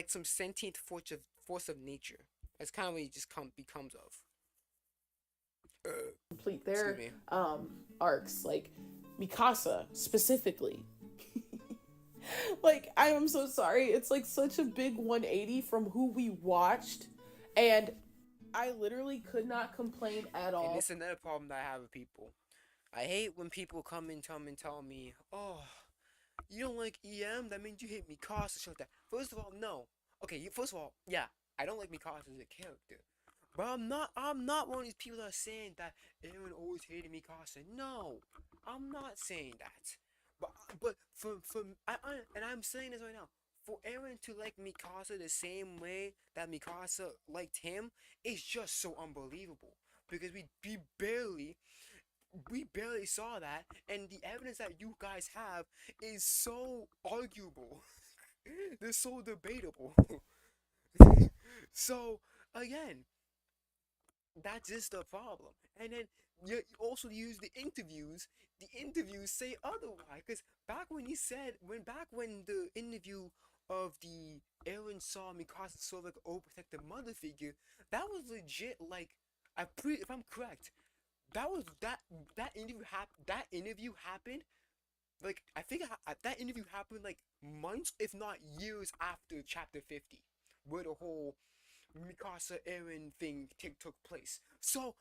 some sentient force of nature. That's kind of what he just becomes of. Complete their arcs, like Mikasa specifically. Like, I am so sorry. It's like such a big 180 from who we watched, and I literally could not complain at all. And it's another problem that I have with people. I hate when people come and tell me, oh, you don't like EM? That means you hate Mikasa, shit like that. First of all, no. Okay, first of all, yeah, I don't like Mikasa as a character. But I'm not one of these people that are saying that Aaron always hated Mikasa. No, I'm not saying that. But I'm saying this right now. For Aaron to like Mikasa the same way that Mikasa liked him is just so unbelievable. Because we barely saw that, and the evidence that you guys have is so arguable. They're so debatable. So again, that's just the problem. And then you also use the interviews. The interviews say otherwise. Because back when the interview of the Aaron saw Mikasa sort of like overprotective mother figure, that was legit. Like, if I'm correct, that interview happened. Like, I think that interview happened like months, if not years, after chapter 50, where the whole Mikasa Eren thing took place. So,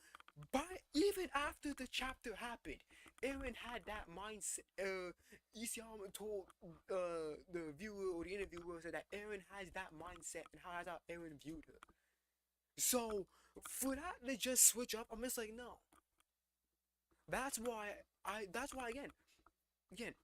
even after the chapter happened, Eren had that mindset. Isayama told the viewer or the interviewer said that Eren has that mindset, and how that's how Eren viewed her. So, for that to just switch up, I'm just like, no. That's why again,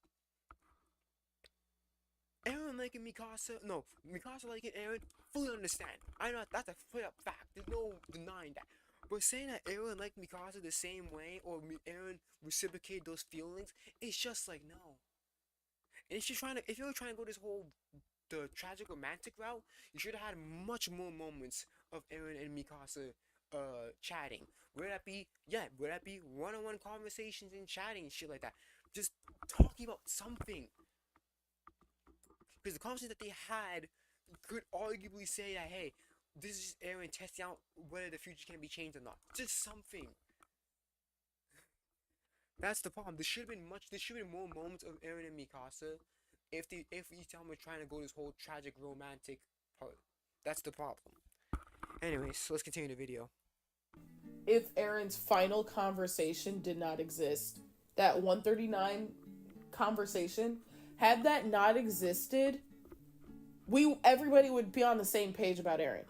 Aaron liking Mikasa, no, Mikasa liking Aaron, fully understand. I know that's a straight up fact. There's no denying that. But saying that Aaron liked Mikasa the same way, or Aaron reciprocated those feelings, it's just like, no. And if you were trying to go this whole the tragic romantic route, you should have had much more moments of Aaron and Mikasa chatting. Would that be one-on-one conversations and chatting and shit like that? Just talking about something. Because the conversation that they had could arguably say that, hey, this is Aaron testing out whether the future can be changed or not. Just something. That's the problem. There should have been much. There should have been more moments of Eren and Mikasa, if each time we're trying to go this whole tragic romantic part. That's the problem. Anyways, let's continue the video. If Aaron's final conversation did not exist, that 139 conversation, had that not existed, everybody would be on the same page about Eren.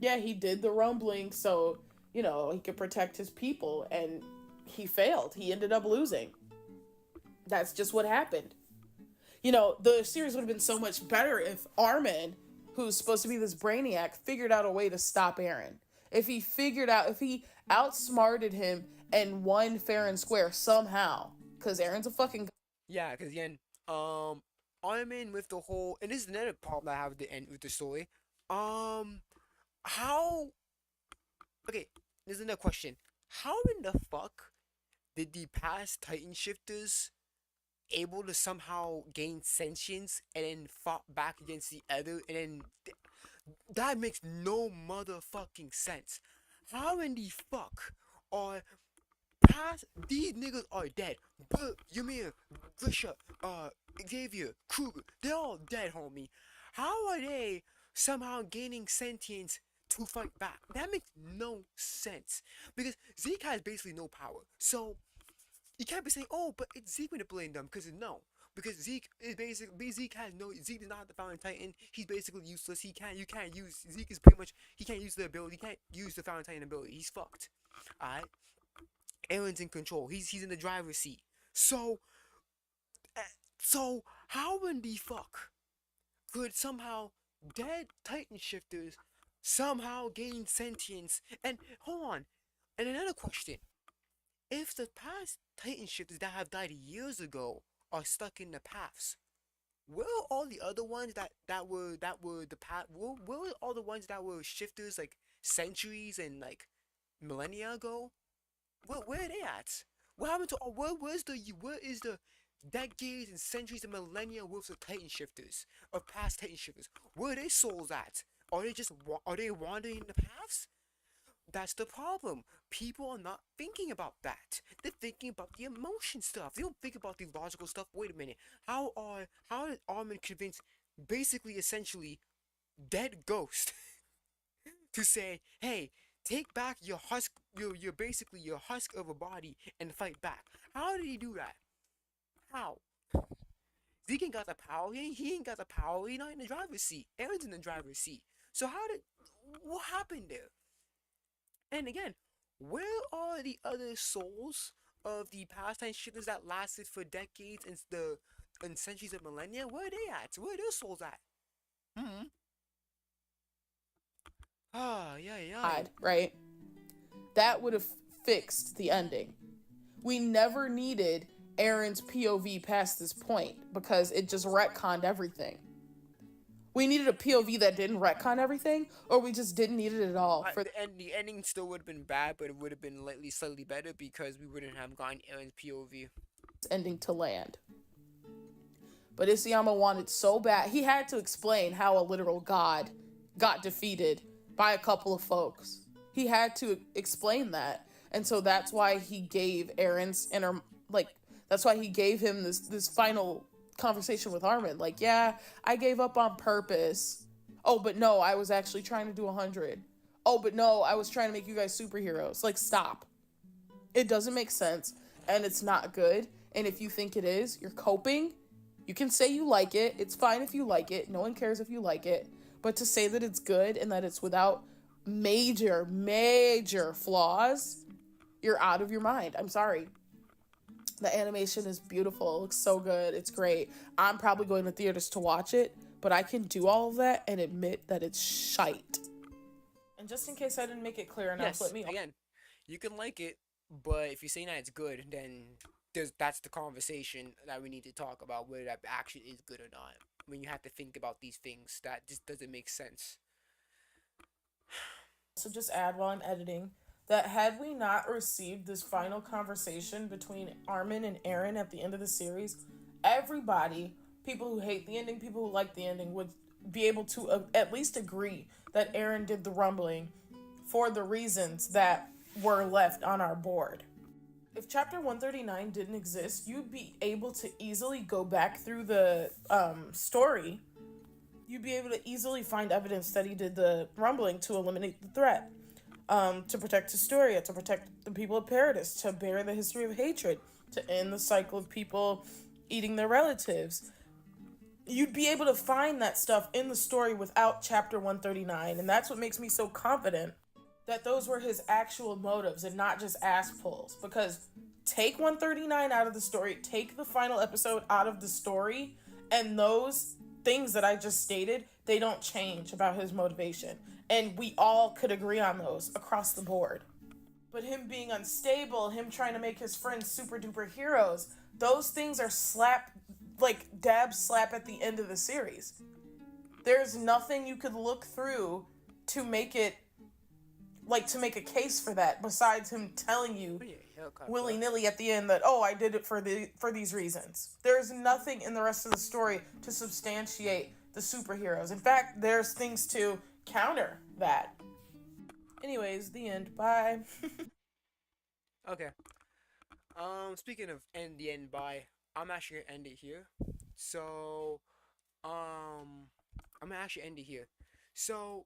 Yeah, he did the rumbling so, he could protect his people, and he failed. He ended up losing. That's just what happened. The series would have been so much better if Armin, who's supposed to be this brainiac, figured out a way to stop Eren. If he outsmarted him and won fair and square somehow, because Eren's a fucking. Yeah, because again, Armin with the whole, and this is another problem I have with the end with the story. How? Okay, there's another question. How in the fuck did the past Titan shifters able to somehow gain sentience and then fought back against the other, and then that makes no motherfucking sense. How in the fuck are past these niggas are dead? But Ymir, Grisha, Xavier, Kruger, they're all dead, homie. How are they somehow gaining sentience to fight back? That makes no sense. Because Zeke has basically no power. So you can't be saying, oh, but it's Zeke manipulating them, because no. Because Zeke is basically, Zeke is not the Founding Titan. He's basically useless. Zeke is pretty much, he can't use the ability, he can't use the Founding Titan ability. He's fucked. Alright? Aaron's in control. He's in the driver's seat. So how in the fuck could somehow dead Titan shifters somehow gain sentience? And hold on. And another question. If the past Titan shifters that have died years ago are stuck in the paths, where are all the other ones that were the path? Where were all the ones that were shifters like centuries and like millennia ago? Where are they at? What happened to where is the decades and centuries and millennia worth of Titan shifters, of past Titan shifters? Where are their souls at? Are they wandering in the paths? That's the problem. People are not thinking about that. They're thinking about the emotion stuff. They don't think about the logical stuff. Wait a minute. How did Armin convince basically essentially dead ghost to say, hey, take back your husk, your basically your husk of a body and fight back? How did he do that? How? Zeke ain't got the power. He ain't got the power. He's not in the driver's seat. Aaron's in the driver's seat. So what happened there? And again, where are the other souls of the pastime shitters that lasted for decades and centuries and millennia? Where are they at? Where are their souls at? Hmm. Ah, yeah. Right? That would have fixed the ending. We never needed Aaron's POV past this point because it just retconned everything. We needed a POV that didn't retcon everything, or we just didn't need it at all. The ending still would have been bad, but it would have been slightly better because we wouldn't have gotten Aaron's POV. Ending to land. But Isayama wanted so bad. He had to explain how a literal god got defeated by a couple of folks. He had to explain that. And so that's why he gave that's why he gave him this final conversation with Armin. Like, yeah, I gave up on purpose. Oh, but no, I was actually trying to do 100. Oh, but no, I was trying to make you guys superheroes. Like, stop. It doesn't make sense, and it's not good. And if you think it is, you're coping. You can say you like it. It's fine if you like it. No one cares if you like it. But to say that it's good and that it's without major flaws, you're out of your mind. I'm sorry. The animation is beautiful. It looks so good. It's great. I'm probably going to theaters to watch it, but I can do all of that and admit that it's shite. And just in case I didn't make it clear enough, let me... Again, you can like it, but if you're saying that it's good, then that's the conversation that we need to talk about, whether that actually is good or not. When you have to think about these things, that just doesn't make sense. So just add while I'm editing that had we not received this final conversation between Armin and Eren at the end of the series, everybody, people who hate the ending, people who like the ending, would be able to at least agree that Aaron did the rumbling for the reasons that were left on our board. If chapter 139 didn't exist, you'd be able to easily go back through the story. You'd be able to easily find evidence that he did the rumbling to eliminate the threat, to protect Historia, to protect the people of Paradis, to bury the history of hatred, to end the cycle of people eating their relatives. You'd be able to find that stuff in the story without chapter 139, and that's what makes me so confident that those were his actual motives and not just ass pulls. Because take 139 out of the story, take the final episode out of the story, and those things that I just stated, they don't change about his motivation. And we all could agree on those across the board. But him being unstable, him trying to make his friends super duper heroes, those things are dab slap at the end of the series. There's nothing you could look through to make it to make a case for that besides him telling you willy-nilly at the end that, oh, I did it for these reasons. There's nothing in the rest of the story to substantiate the superheroes. In fact, there's things to counter that. Anyways, the end. Bye. Okay. Speaking of end the end by, I'm actually gonna end it here. So, I'm gonna actually end it here. So,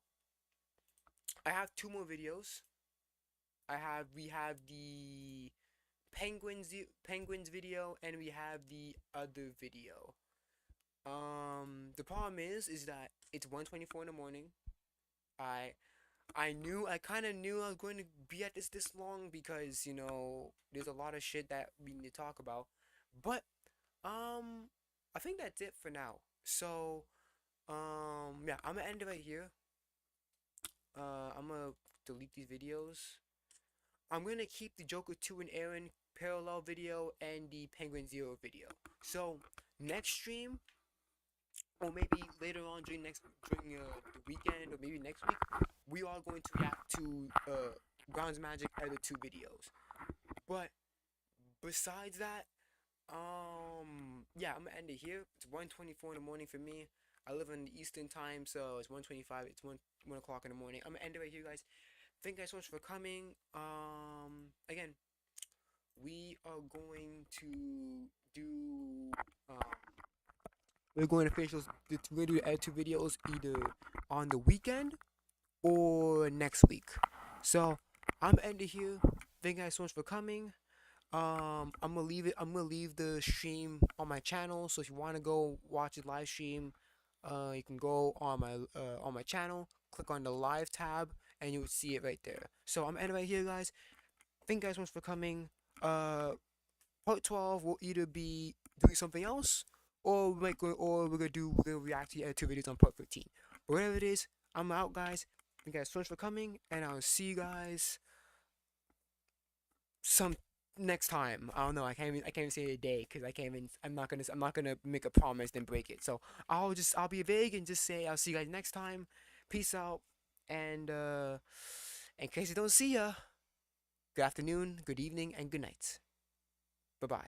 I have two more videos. We have the penguins video, and we have the other video. The problem is that it's 1:24 in the morning. I I kind of knew I was going to be at this long because, there's a lot of shit that we need to talk about. But, um, I think that's it for now. So, yeah, I'm gonna end it right here. I'm gonna delete these videos. I'm gonna keep the Joker 2 and Aaron parallel video and the Penguin Zero video. So, next stream, or maybe later on during the weekend, or maybe next week, we are going to react to Grounds Magic other two videos. But besides that, yeah, I'm gonna end it here. It's 1:24 in the morning for me. I live in the Eastern time, so it's 1:25. It's 1 o'clock in the morning. I'm gonna end it right here, guys. Thank you guys so much for coming. Again, we are going to do we're going to finish we're going to do the other two videos either on the weekend or next week. So I'm gonna end it here. Thank you guys so much for coming. I'm gonna leave it. I'm gonna leave the stream on my channel. So if you want to go watch the live stream, you can go on my channel, click on the live tab, and you would see it right there. So I'm ending right here, guys. Thank you guys so much for coming. Part 12 will either be doing something else, or we're gonna react to the other two videos on part 15. But whatever it is, I'm out, guys. Thank you guys so much for coming, and I'll see you guys some next time. I don't know. I can't even say a day because I can't even. I'm not gonna make a promise and break it. So I'll be vague and just say I'll see you guys next time. Peace out, and in case I don't see ya, good afternoon, good evening, and good night. Bye bye.